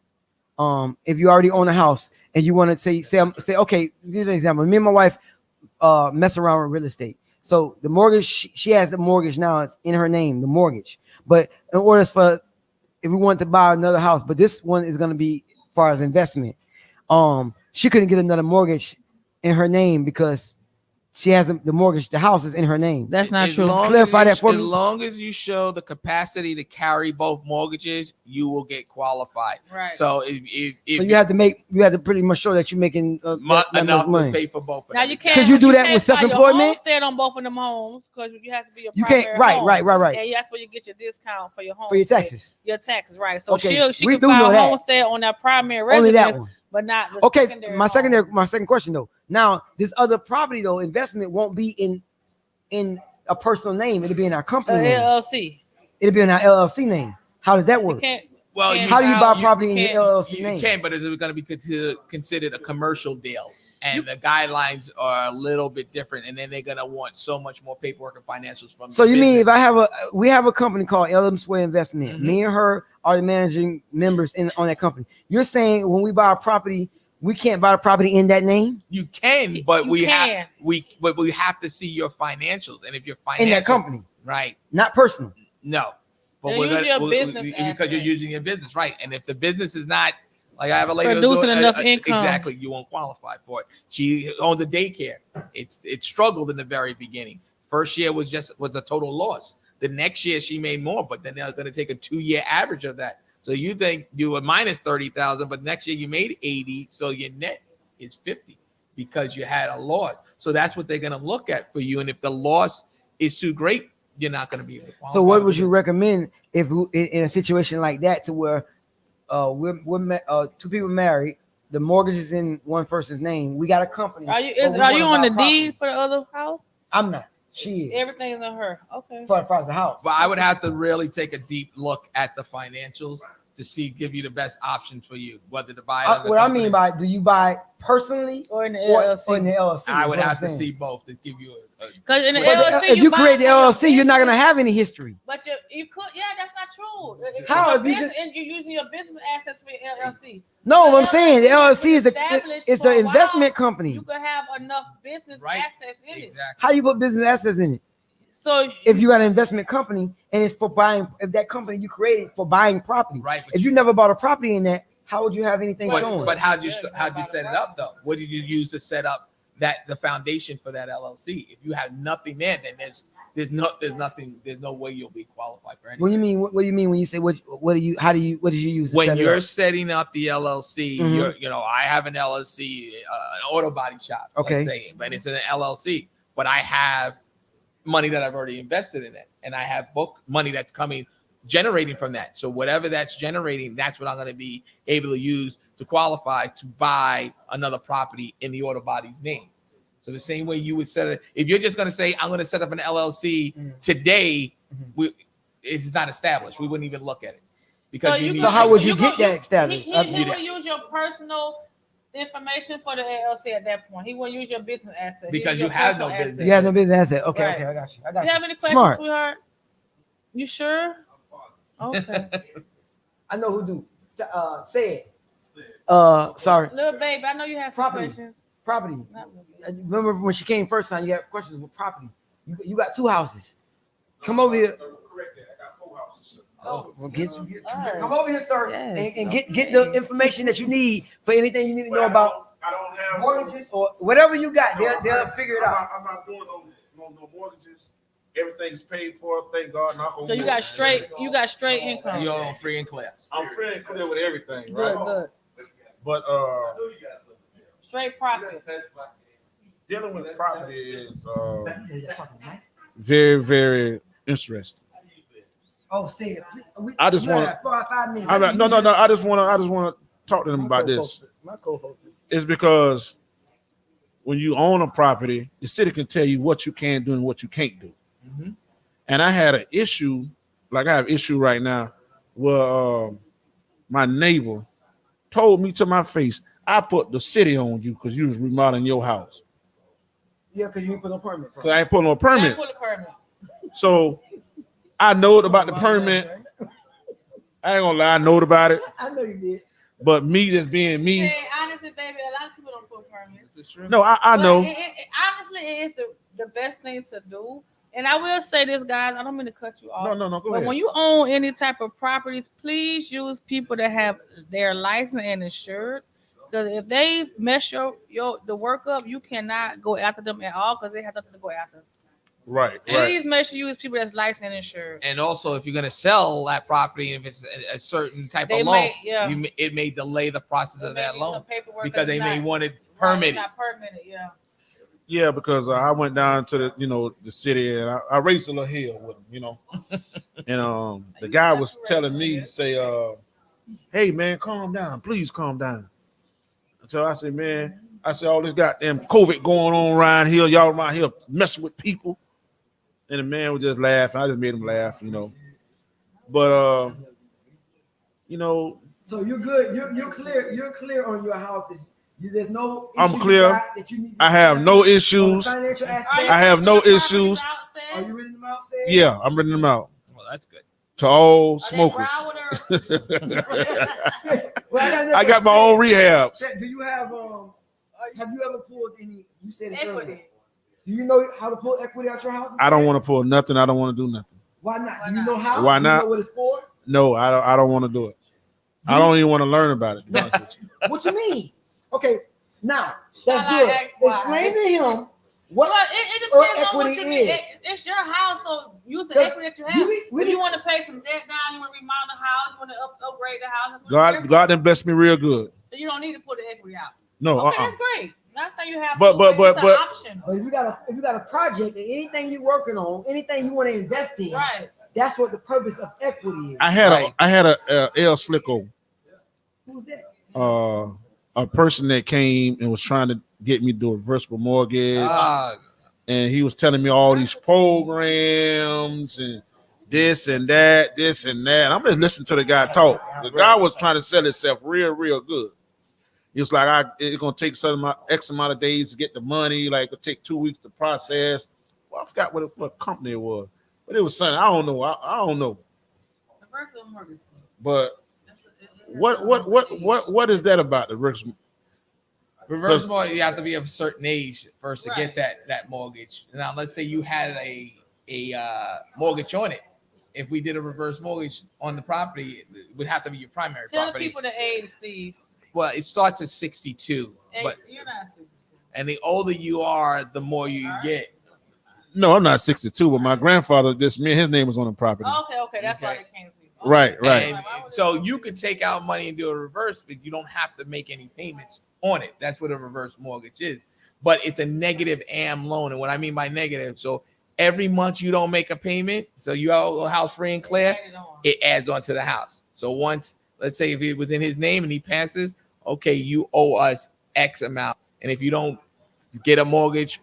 If you already own a house and you want to say, okay, give an example. Me and my wife mess around with real estate. So the mortgage, she has the mortgage now. It's in her name, the mortgage. But in order for, if we want to buy another house, but this one is going to be as far as investment. She couldn't get another mortgage in her name because she has the mortgage. The house is in her name. That's not true. Clarify that for As me. long as you show the capacity to carry both mortgages, you will get qualified. Right. So if So you have to pretty much show that you're making that much enough to money. pay for both. Now you can't. 'Cause you do that can't with file your self-employment? homestead on both of them homes because you have to be a You can't- primary right, home. right. And that's where you get your discount for your home. For your taxes. Your taxes, right? So Okay, she we can do know file that. homestead on that primary Only that residence, one. but not the Okay, secondary my home. second question though. Now this other property though, investment won't be in a personal name. It'll be in our company name. LLC. It'll be in our LLC name. How does that work? Well, How do you buy property in your LLC name? You can, but it's going to be considered a commercial deal, and the guidelines are a little bit different. And then they're going to want so much more paperwork and financials from. So the you mean business. if we have a company called LM Sway Investment, Mm-hmm. me and her are the managing members on that company. You're saying when we buy a property, we can't buy a property in that name? You can, but You we can. have to see your financials, and if your financials In that company. right? Not personal. No, but They're we're using gonna, your business because you're using your business, right? And if the business is not like I have a lady who's Producing doing, enough income. exactly, you won't qualify for it. She owns a daycare. It struggled in the very beginning. First year was a total loss. The next year she made more, but then they're going to take a 2-year average of that. So you think you were minus 30,000, but next year you made 80, so your net is 50 because you had a loss. So that's what they're going to look at for you. And if the loss is too great, you're not going to be able to qualify. So what would you recommend if in a situation like that to where we're two people married, the mortgage is in one person's name, we got a company. Are you but we are you wanna on buy the property. deed for the other house? I'm not. She is. Everything is on her. Okay. For as far as the house. But I would have to really take a deep look at the financials to give you the best option for you, whether to buy it. under What I company. mean by, do you buy personally or in the or LLC? in the LLC? I is would what I'm have to saying. see both to give you a Because in the But LLC, if you buy create the it for your LLC, you're not gonna business. have any history. But you could, yeah, that's not true. How? Your If you business- you're using your business assets for your LLC. No, what I'm saying, the LLC is established it's for an a while. investment company. You could have enough business assets in it. How you put business assets in it? So If you got an investment company and it's for buying, if that company you created for buying property, Right, but if you never bought a property in that, how would you have anything showing? But how'd you set it up though? What did you use to set up that the foundation for that LLC. If you have nothing there, then there's no way you'll be qualified for anything. What do you mean? What do you mean when you say what did you use? To When set it you're up? setting up the LLC, Mhm. I have an LLC, an auto body shop, Okay. let's say, but it's an LLC, but I have money that I've already invested in it, and I have book money that's generating from that. So whatever that's generating, that's what I'm going to be able to use to qualify to buy another property in the auto body's name. So the same way you would set it, if you're just going to say, I'm going to set up an LLC today, it's not established. We wouldn't even look at it. Because So how would you get that established? He will use your personal information for the LLC at that point. He will use your business asset. Because you have no business. You have no business asset. Okay, Right. okay, I got you. You have any questions, Smart. sweetheart? You sure? Okay. I know who do. Say it. Sorry. Little baby, I know you have some Property. questions. Property. Not really. Remember when she came first time? You had questions with property. You got 2 houses. Come over here. Oh, well, come over here, sir, and get the information that you need for anything you need to know about I don't have mortgages or whatever you got. They'll figure it out. I'm not doing no mortgages. Everything's paid for. Thank God. So you got straight income. You're on free and clear. I'm free and clear with everything, Good, right? good. But Straight profit. dealing with property is very, very interesting. Oh, say it. I just You want have 4 or 5 minutes. no. I just want to talk to them about this. My co-host is. It's because when you own a property, the city can tell you what you can do and what you can't do. Mhm. And I had an issue, like I have an issue right now, where my neighbor told me to my face, I put the city on you because you was remodeling your house. Yeah, because you didn't put no permit. So I ain't put no permit. Pull a permit. So I know about the permit. I ain't gonna lie, I know about it. I know you did. But me just being me, Hey, honestly, baby, a lot of people don't put permits. This is true. no, I But know. honestly, it is the best thing to do. And I will say this, guys. I don't mean to cut you off. No, go But ahead. when you own any type of properties, please use people that have their license and insured. Because if they mess the work up, you cannot go after them at all because they have nothing to go after. Right. Please make sure you use people that's licensed and insured. And also, if you're going to sell that property, if it's a certain type They of loan, might, it may delay the process of that loan because they may want it It's permitted. not permitted, yeah. Yeah, because I went down to the city and I raised a little hell with them, and the guy was telling me, say, hey man, calm down, please calm down. So I said, man, all this goddamn COVID going on around here, y'all around here messing with people. And the man was just laughing. I just made him laugh, But So you're good. You're clear. You're clear on your houses. There's no. I'm issues clear. that you need to I have no on the issues. financial aspect. I have no issues. Are you reading them out? Say? Yeah, I'm renting them out Well, that's good. to all smokers. Well, I got my own rehabs. Do you have you ever pulled any? You said it earlier. Equity. Do you know how to pull equity out your house? I don't want to pull nothing. I don't want to do nothing. Why not? Do you know how? Why Do you not? know what it's for? No, I don't want to do it. I don't even want to learn about it. To be honest with you. What you mean? Okay, now Shall that's I good. ask why? Explain to him what Well, it depends on what equity you need. is. It's your house, so use the 'Cause equity that you have. we If need- you want to pay some debt down, you want to remodel the house, you want to upgrade the house. that's what you're God done blessed me real good. So you don't need to put the equity out. No, Okay, that's great. Not saying you have But- to, but- it's an but- option. But if you got a project, and anything you're working on, anything you want to invest in, Right. that's what the purpose of equity is. I had a L Slicko, Who's that? a person that came and was trying to get me to do a reversible mortgage, and he was telling me all these programs and this and that. I'm just listening to the guy talk. The guy was trying to sell himself real good. He was like, it's gonna take X amount of days to get the money. Like it'll take 2 weeks to process. Well, I forgot what company it was, but it was something. I don't know. I don't know. Reversible mortgage. But what is that about the reverse? Reverse mortgage, you have to be of a certain age first to get that mortgage. Now, let's say you had a mortgage on it. If we did a reverse mortgage on the property, it would have to be your primary Tell the property. people the age, Steve. Well, it starts at 62, Hey, but you're not 62. And the older you are, the more you get. No, I'm not 62, but my grandfather, his name was on the property. Okay, that's why they came to you. Right. And so you could take out money and do a reverse, but you don't have to make any payments on it. That's what a reverse mortgage is. But it's a negative AM loan. And what I mean by negative, so every month you don't make a payment, so you owe a house free and clear, it adds on to the house. So once, let's say if it was in his name and he passes, okay, you owe us X amount. And if you don't get a mortgage,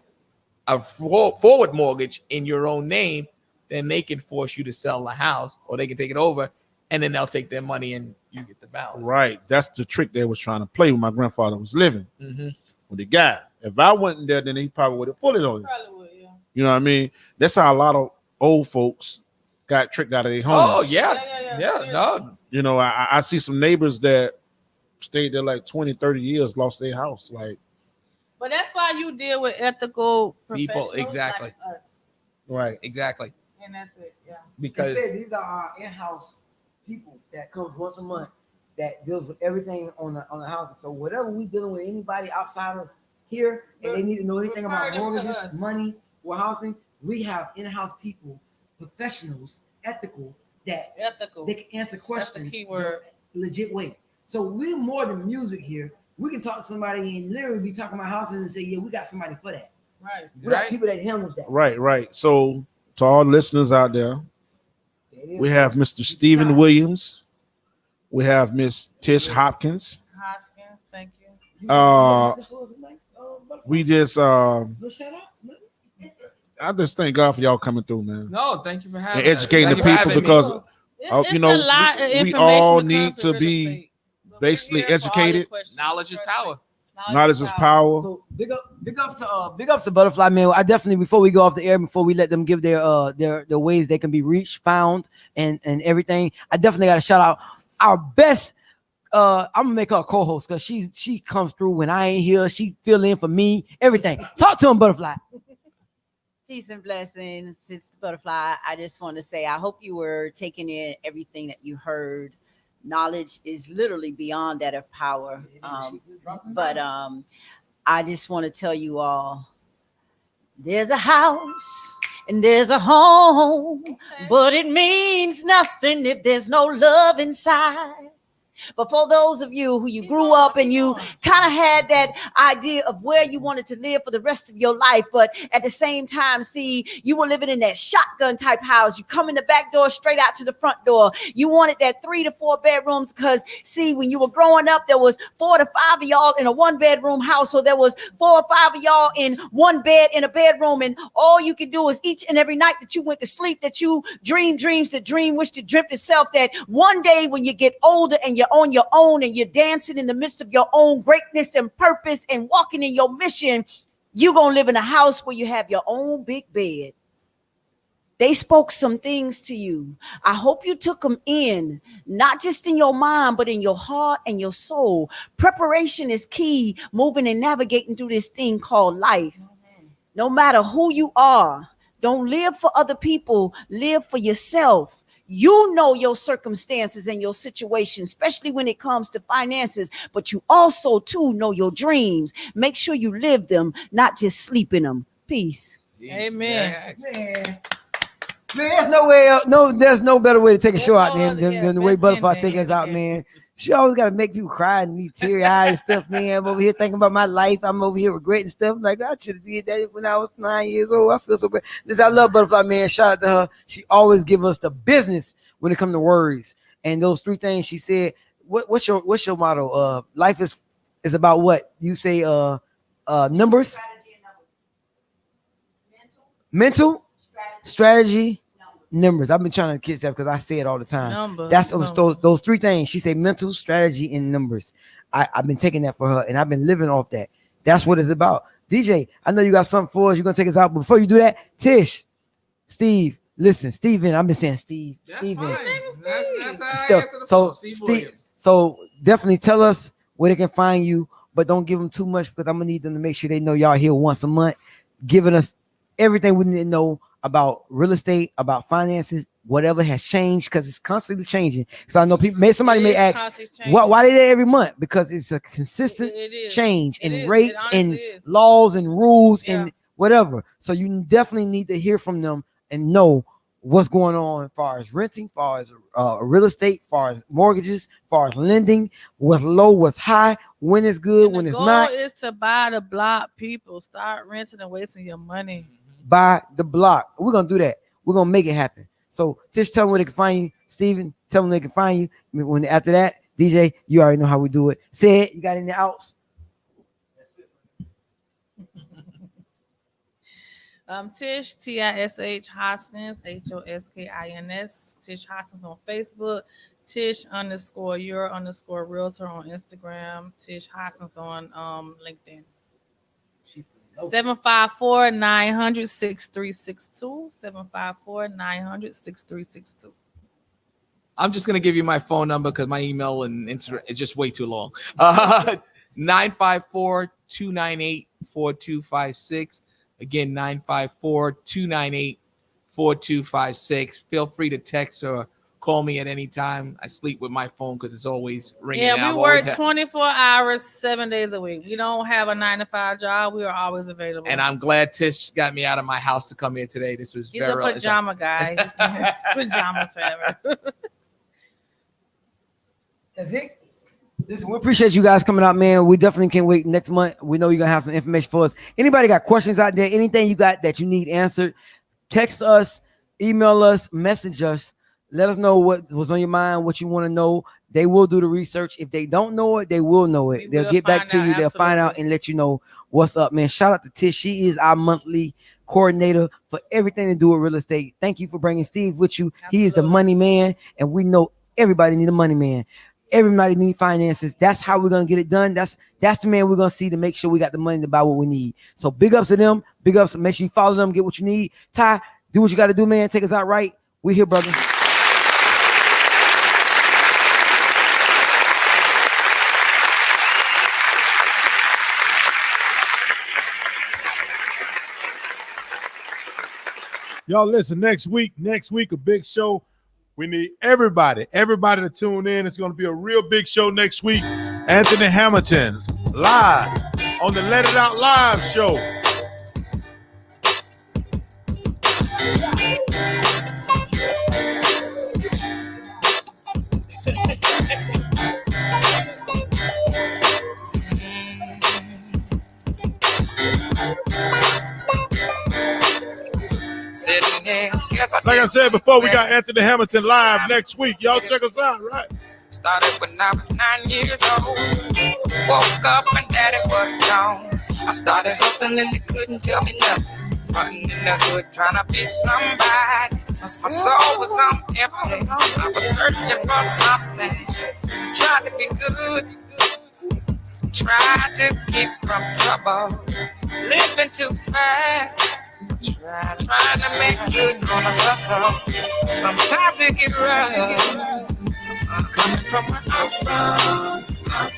a forward mortgage in your own name, then they can force you to sell the house, or they can take it over, and then they'll take their money and you get the balance. Right. That's the trick they was trying to play when my grandfather was living Mm-hmm. with the guy. If I wasn't there, then he probably would have pulled it on you. Probably would, yeah. You know what I mean? That's how a lot of old folks got tricked out of their Oh, homes. yeah. No. You know, I see some neighbors that stayed there like 20, 30 years, lost their house. Like, But that's why you deal with ethical People, professionals exactly. like us. right. Exactly. And that's it, yeah. Because They said these are our in-house people that comes once a month that deals with everything on the house. So whatever we dealing with anybody outside of here, and they need to know anything about Refer them to mortgages, us. money, or housing, we have in-house people, professionals, ethical, that Ethical. they can answer questions key word. the legit way. So we're more than music here. We can talk to somebody and literally be talking about houses and say, yeah, we got somebody for that. Right. We got people that handles that. Right. So to all listeners out there, we have Mr. Stephen Williams. We have Miss Tish Hopkins. Hoskins, thank you. We just No shout outs, man. I just thank God for y'all coming through, man. no, thank you for having And educating us. the Thank you for people having me. because It's you know, a lot of we information all when it need comes to real be estate. basically We're here for all your educated. questions. Knowledge is power. Knowledge is power. So big ups to Butterfly Man. I definitely, before we go off the air, before we let them give their ways they can be reached, found, and everything, I definitely got to shout out our best. I'm gonna make her a co-host because she comes through when I ain't here. She fill in for me, everything. Talk to him, Butterfly. Peace and blessings. It's the Butterfly. I just want to say I hope you were taking in everything that you heard. Knowledge is literally beyond that of power. But I just want to tell you all, there's a house and there's a home, but it means nothing if there's no love inside. But for those of you who you grew up and you kind of had that idea of where you wanted to live for the rest of your life, but at the same time, see, you were living in that shotgun type house. You come in the back door straight out to the front door. You wanted that 3 to 4 bedrooms because, see, when you were growing up, there was 4 to 5 of y'all in a 1-bedroom house. So there was 4 or 5 of y'all in one bed in a bedroom. And all you could do is each and every night that you went to sleep, that you dream dreams, that dream wish to dreamt itself, that one day when you get older and you're on your own and you're dancing in the midst of your own greatness and purpose and walking in your mission, you're going to live in a house where you have your own big bed. They spoke some things to you. I hope you took them in, not just in your mind, but in your heart and your soul. Preparation is key, moving and navigating through this thing called life. No matter who you are, don't live for other people, live for yourself. You know your circumstances and your situation, especially when it comes to finances, but you also too know your dreams. Make sure you live them, not just sleep in them. Peace. Amen. Man, there's no way else, there's no better way to take a show out than the way Butterfly take us out, man. She always got to make people cry and be teary-eyed and stuff, man. I'm over here thinking about my life. I'm over here regretting stuff. Like, I should have did that when I was 9 years old. I feel so bad. Listen, I love Butterfly, man. Shout out to her. She always give us the business when it comes to words. And those 3 things she said, what's your motto? Life is about what? You say numbers? Mental? Strategy? Numbers. I've been trying to catch that because I say it all the time. That's those 3 things. She said mental, strategy, and numbers. I've been taking that for her, and I've been living off that. That's what it's about. DJ, I know you got something for us. You're gonna take us out, but before you do that, Tish, Steve, listen, Steven. I've been saying Steve, Steven. So definitely tell us where they can find you, but don't give them too much because I'm gonna need them to make sure they know y'all here once a month, giving us everything we need to know about real estate, about finances, whatever has changed, because it's constantly changing. So I know somebody may ask, why they there every month? Because it's a consistent change in rates and laws and rules and whatever. So you definitely need to hear from them and know what's going on as far as renting, as far as real estate, as far as mortgages, as far as lending, what's low, what's high, when it's good, when it's not. The goal is to buy the block, people. Start renting and wasting your money. Buy the block. We're going to do that. We're going to make it happen. So Tish, tell them where they can find you. Steven, tell them they can find you. When after that, DJ, you already know how we do it. Say it. You got any outs? Tish, Tish Hoskins, Hoskins, Tish Hoskins on Facebook, Tish _your realtor on Instagram, Tish Hoskins on LinkedIn. 754-900-6362, 754-900-6362. I'm just gonna give you my phone number because my email and Instagram is just way too long. 954-298-4256. Again, 954-298-4256. Feel free to text or call me at any time. I sleep with my phone because it's always ringing. Yeah, we work 24 hours, 7 days a week. We don't have a 9-to-5 job. We are always available. And I'm glad Tish got me out of my house to come here today. This was He's a pajama guy. He just wears pajamas forever. That's it. Listen, we appreciate you guys coming out, man. We definitely can't wait next month. We know you're gonna have some information for us. Anybody got questions out there? Anything you got that you need answered? Text us, email us, message us. Let us know what was on your mind, what you want to know. They will do the research. If they don't know it, they will know it. They'll get back to you. They'll find out and let you know what's up, man. Shout out to Tish. She is our monthly coordinator for everything to do with real estate. Thank you for bringing Steve with you. Absolutely. He is the money man, and we know everybody need a money man. Everybody need finances. That's how we're gonna get it done. That's the man we're gonna see to make sure we got the money to buy what we need. So big ups to them. Big ups. Make sure you follow them. Get what you need. Ty, do what you got to do, man. Take us out right. We here, brother. Y'all listen, next week, a big show. We need everybody to tune in. It's going to be a real big show next week. Anthony Hamilton, live on the Let It Out Live show. Like I said before, we got Anthony Hamilton live next week. Y'all check us out, right? Started when I was 9 years old. Woke up and daddy was gone. I started hustling, they couldn't tell me nothing. Frontin' in the hood, trying to be somebody. My soul was on empty. I was searching for something. Tried to be good. Tried to keep from trouble. Living too fast. Trying to make good on a hustle. Sometimes it get rough. Coming from where I'm from.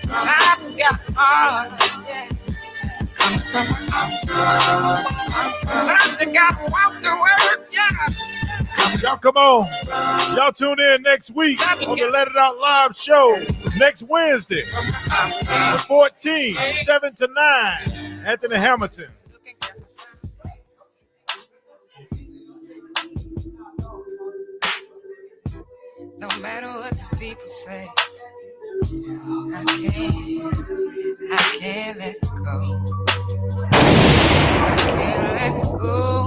Times got hard. Coming from where I'm from. Sometimes you gotta walk to work, yeah. Y'all come on. Y'all tune in next week on the Let It Out Live show. Next Wednesday, the 14th, 7 to 9. Anthony Hamilton. No matter what the people say, I can't let it go. I can't let it go.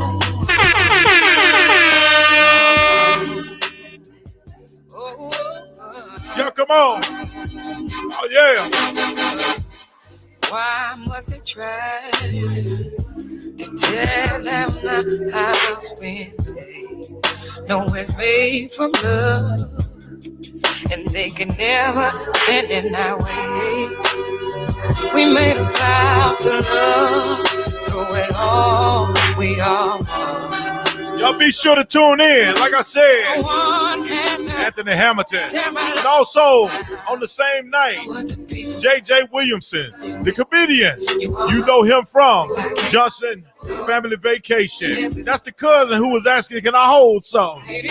Y'all come on. Oh, yeah. Why must they try to tear down the house when they know it's made from love? And they can never stand in our way. We made a vow to love, through it all, we all want. Y'all be sure to tune in. Like I said, Anthony Hamilton. And also on the same night, J.J. Williamson, the comedian. You know him from Johnson Family Vacation. That's the cousin who was asking, can I hold something?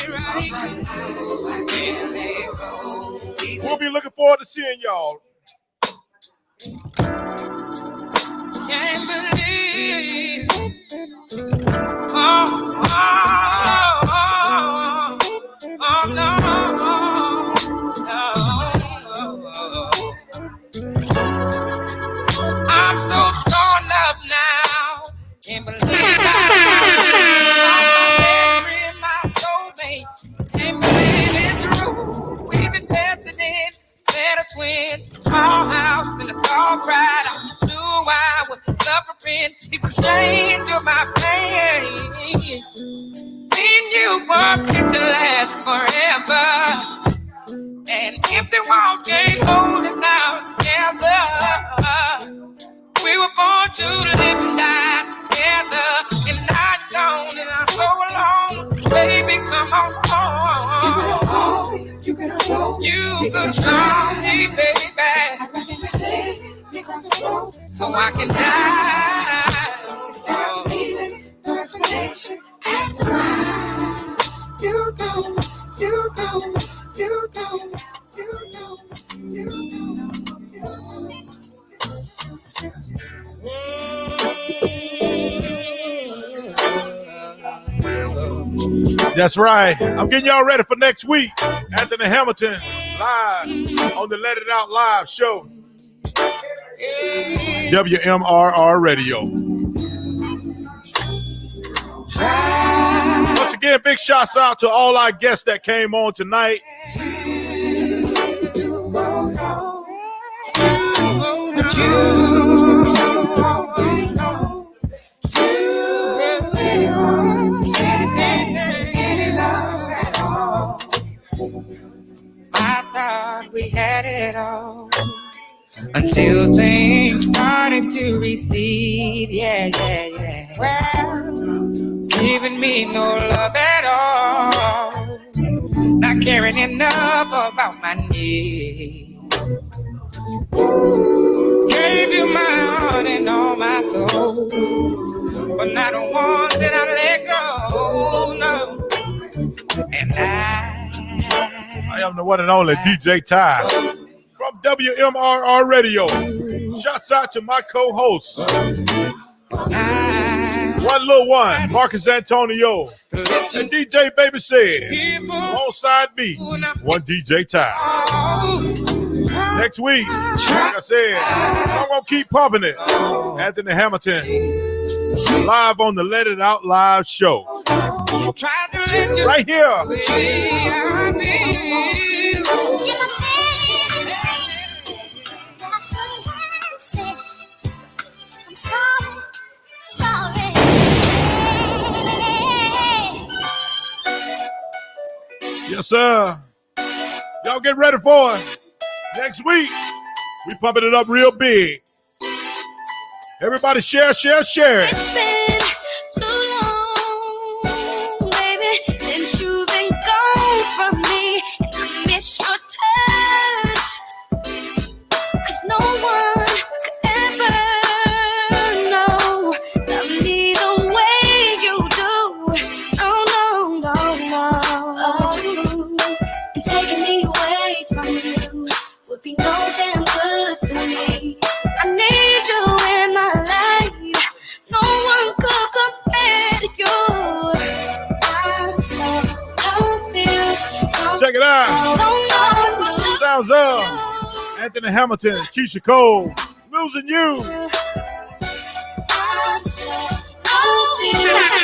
We'll be looking forward to seeing y'all. Can't believe. No. I'm so torn up now. Can't believe my soulmate. Can't believe it's true. We've invested in set of twins, small house and a dog ride. I knew I was suffering in exchange of my pain. Me and you were meant to last forever. And if the walls can't hold us out together, we were born to live and die together. And I don't, and I'm so alone. Baby, come on home. You could call me, baby. I'd rather stay across the road so I can die. Instead of leaving, no explanation as to why. You don't. That's right. I'm getting y'all ready for next week. Anthony Hamilton live on the Let It Out Live show. WMRR Radio. Once again, big shouts out to all our guests that came on tonight. I thought we had it all until things started to recede. Yeah. Well, giving me no love at all, not caring enough about my needs. Gave you my heart and all my soul, but not the ones that I let go. No, and I am the one and only DJ Ty from WMRR Radio. Shouts out to my co-hosts. One little one, Marcus Antonio, and DJ Baby said, alongside me, one DJ Ty. Next week, like I said, I'm gonna keep pumping it. Anthony Hamilton, live on the Let It Out Live show. Right here. I'm sorry. Yes, sir. Y'all get ready for it. Next week, we pumping it up real big. Everybody share. It's been too long, baby, since you've been gone from me. And I miss your touch, 'cause no one could ever know, love me the way you do. No. And taking me away from you would be no damn good for me. I need you in my life. No one could compare to you. I'm so confused. Check it out. Sounds up. Anthony Hamilton, Keisha Cole, losing you. I'm so confused.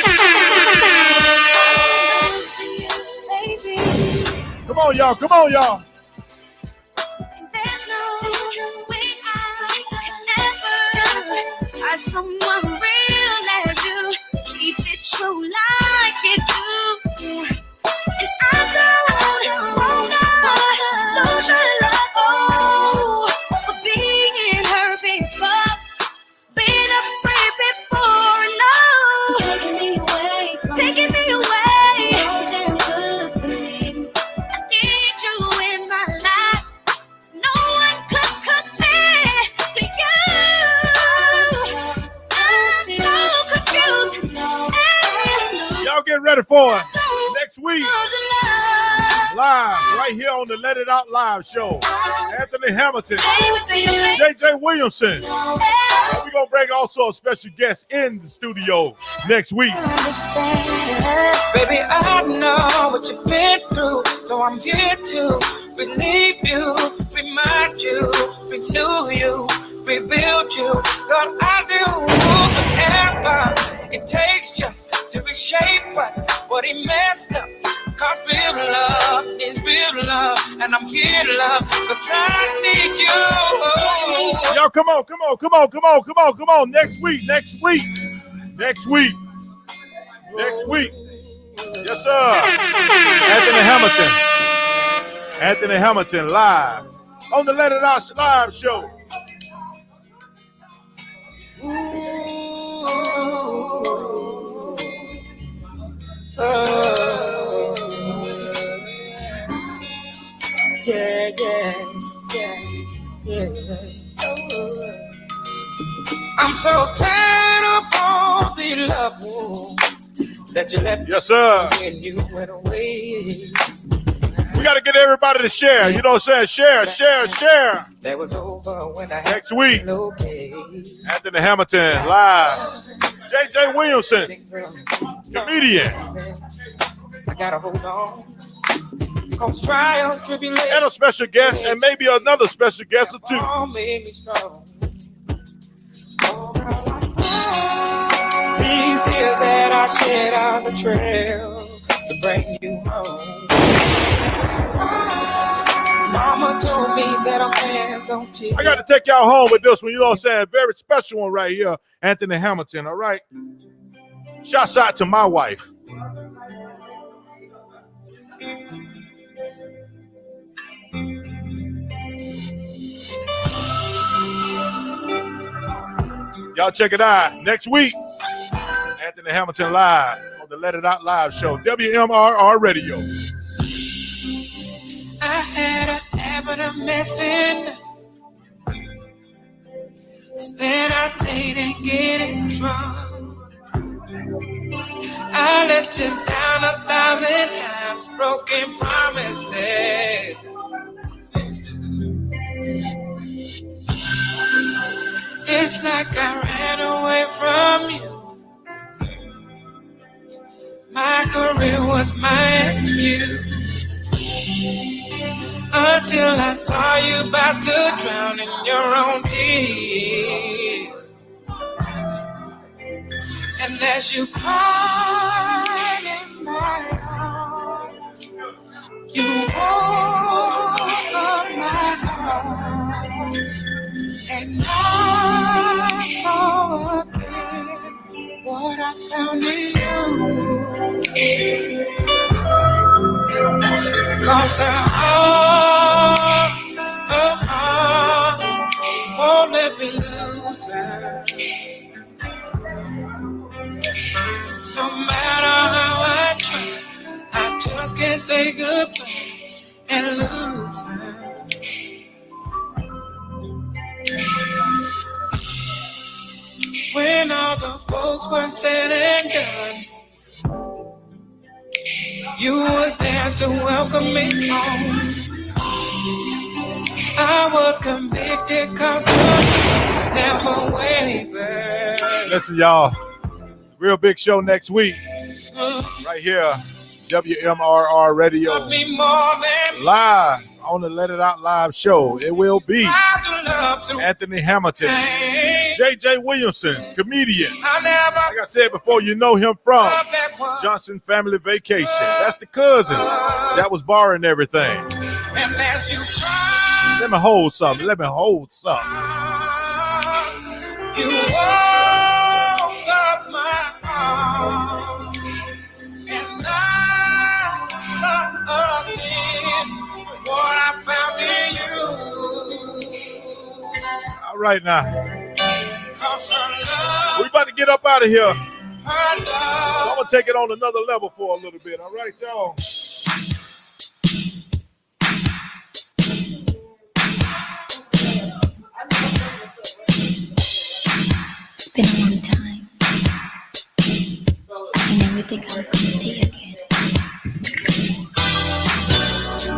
Losing you, baby. Come on, y'all. There's no way I can ever find someone real as you. Keep it true like it do. And I don't wanna lose your love. Oh, for being hurt before, being afraid before. No, taking me away. No damn good for me. I need ready for it. Next week, live, right here on the Let It Out Live show. Anthony Hamilton, JJ Williamson. And we're going to bring also a special guest in the studio next week. Baby, I know what you've been through, so I'm here to relieve you, remind you, renew you, rebuild you. God, I do whatever it takes just to reshape what he messed up. Cause real love is real love, and I'm here to love, cause I need you. Y'all, come on. Next week. Yes, sir. Anthony Hamilton live on the Let It Out Live show. I'm so tired of all the love wounds that you left. Yes, sir. When you went away. We got to get everybody to share. You know what I'm saying? Share. That was over when I next week. Okay. Anthony Hamilton live. JJ Williamson, comedian. I gotta hold on. Cause trials, tribulations, and a special guest, and maybe another special guest or two. All made me strong. Please hear that I shed on the trail to bring you home. Mama told me that I'm hands on TV. I got to take y'all home with this one. You know what I'm saying? Very special one right here, Anthony Hamilton. All right. Shouts out to my wife. Y'all check it out. Next week, Anthony Hamilton live on the Let It Out Live show, WMRR Radio. I had a habit of messing. Stand out late and getting drunk. I let you down 1,000 times, broken promises. It's like I ran away from you. My career was my excuse. Until I saw you about to drown in your own tears. And as you cried in my arms, you woke up my heart. And I saw again what I found in you. Cause won't let me lose her. No matter how I try, I just can't say goodbye and lose her. When all the folks were said and done, you were there to welcome me home. I was convicted cause you never wavered. Listen, y'all. Real big show next week. Right here. WMRR Radio. Live on the Let It Out Live show. It will be Anthony Hamilton. JJ Williamson, comedian. Like I said before, you know him from Johnson Family Vacation. That's the cousin that was borrowing everything. And as you cry, Let me hold something. you woke up my arms. And I saw again what I found in you. All right now. We about to get up out of here. So I'm going to take it on another level for a little bit. All right, y'all. It's been a long time. I can never think I was going to see you again.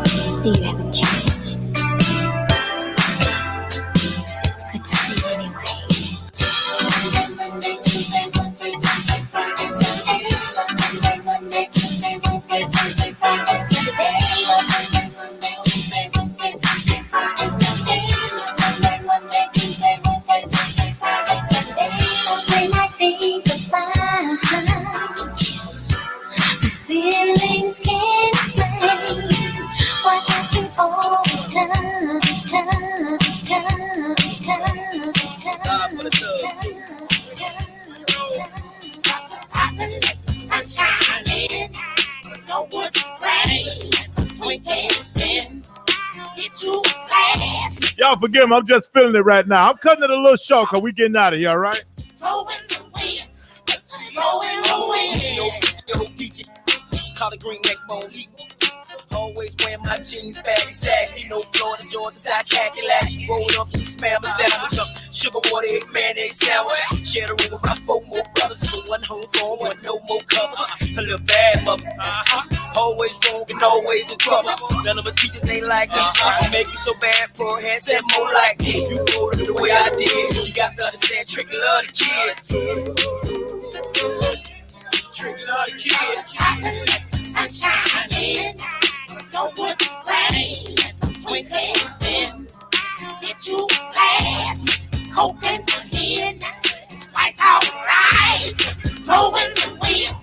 See, you haven't changed. It's good to see you anyway. Sunday, Monday, Tuesday, Wednesday, Thursday, Friday, Saturday. Sunday, Monday, Tuesday, Wednesday, Thursday, Friday, Saturday. Sunday, Monday, Tuesday, Wednesday, Thursday, Friday, Saturday. Sunday, Monday, Tuesday, Wednesday, Thursday, Friday, Saturday. When I think about the feelings can't explain. Why after all this time, this time, this time, this time, this time, sunshine in, no wood rain, twinkle spin, get you glass. Y'all forgive me, I'm just feeling it right now. I'm cutting it a little short because we getting out of here, all right? Throw in the wind, throw in the wind. Yo, DJ, collar green neck bone heat. Always wearing my jeans, baggy saggy. No Florida Georgia side khaki lackey. Rolled up and spam a sandwich up. Sugar water, egg, mayonnaise sandwich. Share the room with my 4 more brothers. So one home phone, one no more covers. A little bad mother. Always wrong and always in trouble. None of the teachers ain't like this. Make you so bad, poor hand said more like me. You go the way I did. You got to understand, trick love the kids. Trick love the kids. Sunshine in, no wood rain, twinkle spin, get you glass, coke in the head, it's like alright, throw in the wind,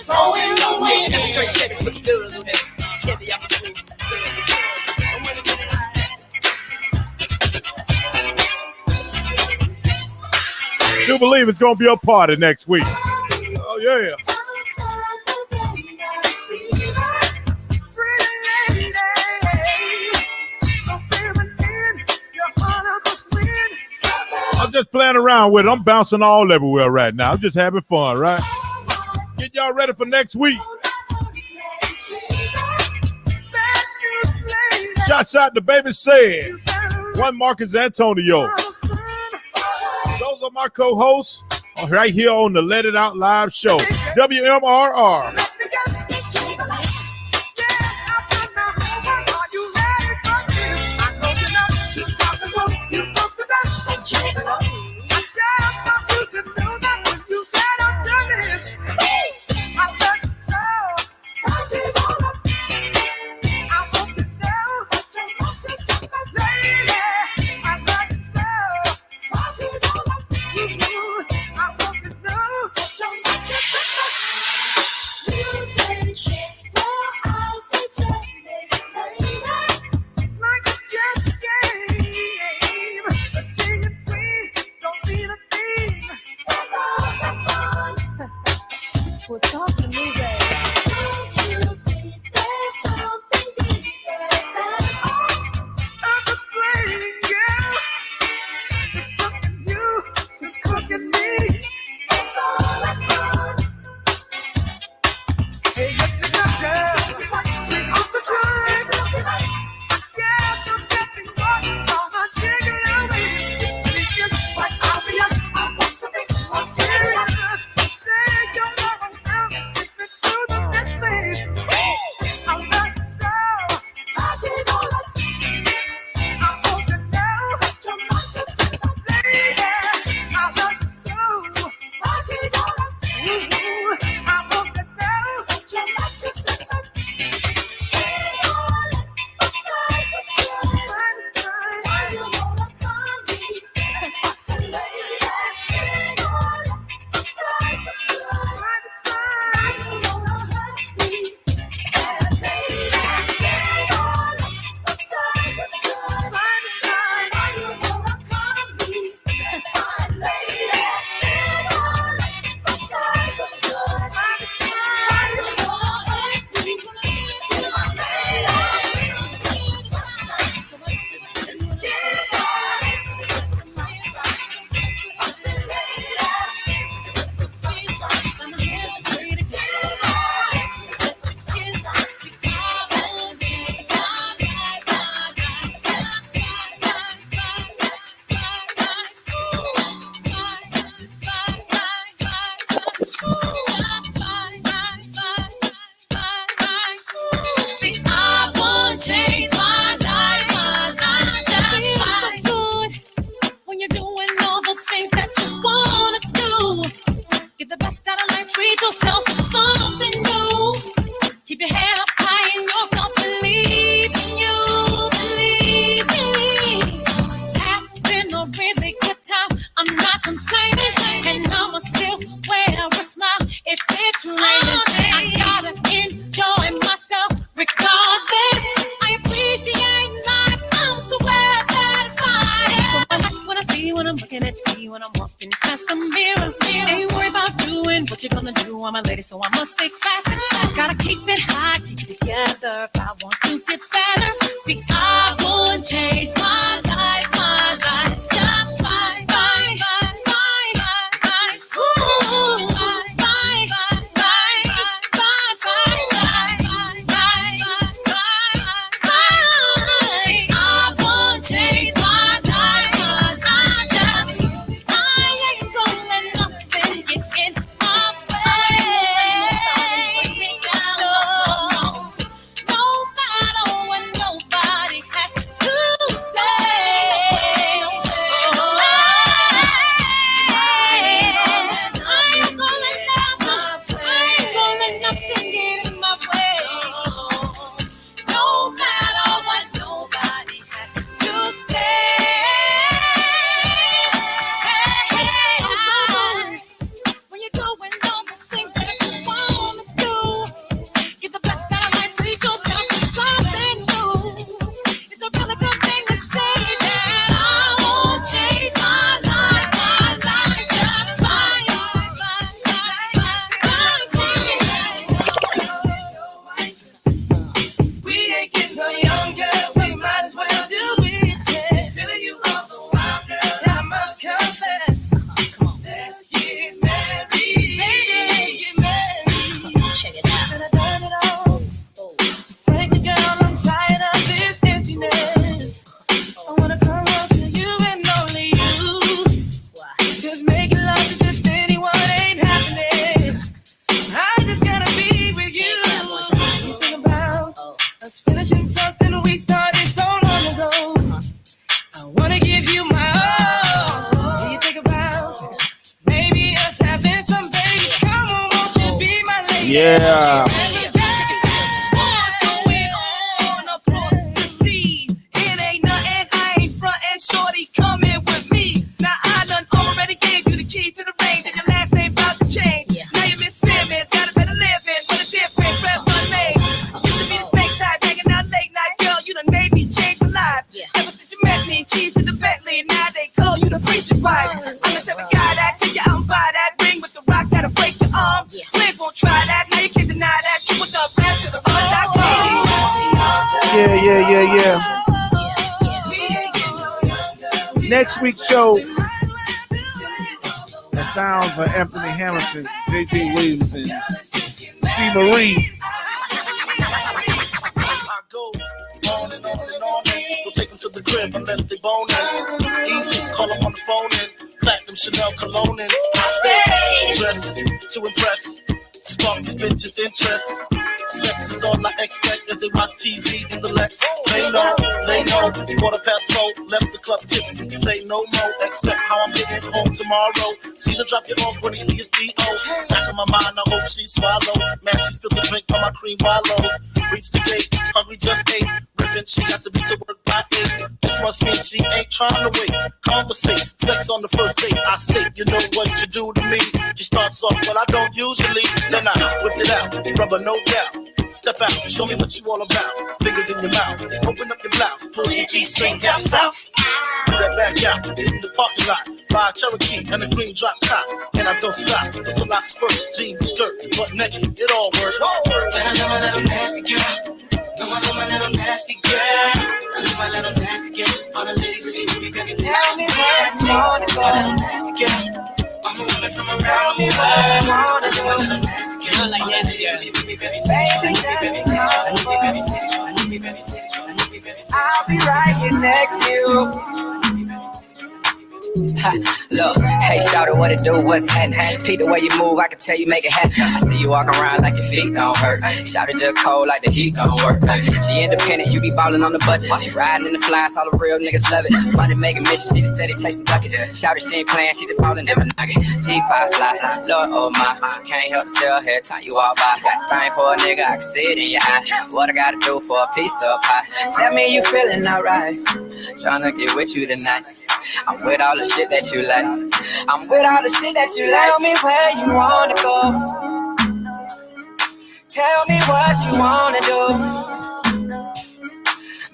throw in the wind. Chevy put the doors on that. Candy out the Do believe it's gonna be a party next week. Oh yeah. I'm just playing around with it. I'm bouncing all everywhere right now. I'm just having fun, right? Get y'all ready for next week. Shout to Baby Said. One Marcus Antonio. Those are my co-hosts right here on the Let It Out Live show. WMRR. them looking at me when I'm walking past the mirror. Ain't worried about doing what you're gonna do. I'm a lady, so I must stay fast and fast. Gotta keep it high, keep it together if I want to get better. See, I would change my life just fine, fine, fine, fine, fine. Ooh, fine, fine, fine, fine, fine, fine, fine, fine, fine, fine. See, I would change my life, I ain't gonna let nothing get in my way. No matter what nobody has to say. I ain't gonna let nothing get in my way. No matter what nobody has to say. When you're doing all the things that you wanna do, get the best out of life, treat yourself to something new. It's a really good thing to say that I won't change my life just fine. We ain't getting no younger, so you might as well do it. Yeah. Feeling you all the while, girl, I must confess. Let's get married. Baby, get married. Check it out. I've done it all. Frankly, girl, I'm tired of this emptiness. I wanna come home to you and only you. 'Cause making love to just anyone ain't happening. I just gotta be with you. You think about us finishing something we started so long ago. I wanna give you my all. Do you think about maybe us having some babies? Come on, won't you be my lady? Yeah. It ain't nothing, I ain't frontin', shorty, come in with me. Now I done already gave you the key to the range, and your last name about to change. Now you Miss Simmons, got a better living, but a different rep name. Used to be the snake type, hanging out late night, girl, you done made me change my life. Ever since you met me, keys to the Bentley, now they call you the preacher wife. I'm the type of guy that take you out and buy that ring with the rock that'll break your arm. Please won't try that, now you can't deny that. You with the best to the Yeah. Next week's show, the sounds of Anthony Hamilton, J.J. Williams, and C. Marie. I go on and on and on. Don't take them to the crib unless they boning. Easy, call them on the phone and platinum Chanel cologne and I stay dressed to impress. Spark these bitches' interest. Sex is all I expect as they watch TV in the Lex. They know. 4:15, left the club tipsy. Say no more, except how I'm getting home tomorrow. Caesar drop you off when he sees B.O. Back in my mind, I hope she swallow. Man, she spilled the drink on my cream wallows. Reached the gate, hungry just ate. Riffin', she got to be to work by 8. This must mean she ain't trying to wait. Conversate, sex on the first date. I state, you know what you do to me. She starts off, well, I don't usually. Then I whip it out, rubber no doubt. Step out, show me what you all about. Fingers in your mouth, open up your blouse. Pull your G-string down south. Do that back out, in the parking lot. Buy a Cherokee and a green drop top. And I don't stop until I squirt. Jeans, skirt, butt naked, it all works. And I love my little nasty girl. No, I love my little nasty girl. I love my little nasty girl. All the ladies, if you would be baby, tell me what you want. My little nasty girl. I'm a woman from around the world. I love my little nasty girl. I like nasty girl. If you would be baby, titties. I need me baby titties. I need me baby titties. I need me baby titties. I need me baby titties. I'll be right here next to you. Look, hey, shout out what it do, what's happening? Peep the way you move, I can tell you make it happen. I see you walking around like your feet don't hurt. Shout it just cold like the heat don't work. She independent, you be ballin' on the budget. She riding in the flies, all the real niggas love it. Money making mission, she just steady chasing buckets. Shout it, she ain't playing, she just ballin' every nugget. G5 fly, Lord, oh my, can't help but still hear time you all by. Got time for a nigga, I can see it in your eye. What I gotta do for a piece of pie? Tell me you feeling alright. Tryna get with you tonight. I'm with all the shit that you like. I'm with all the shit that you like. Tell me where you wanna go. Tell me what you wanna do.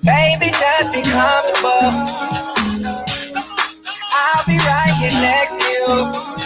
Baby, just be comfortable. I'll be right next to you.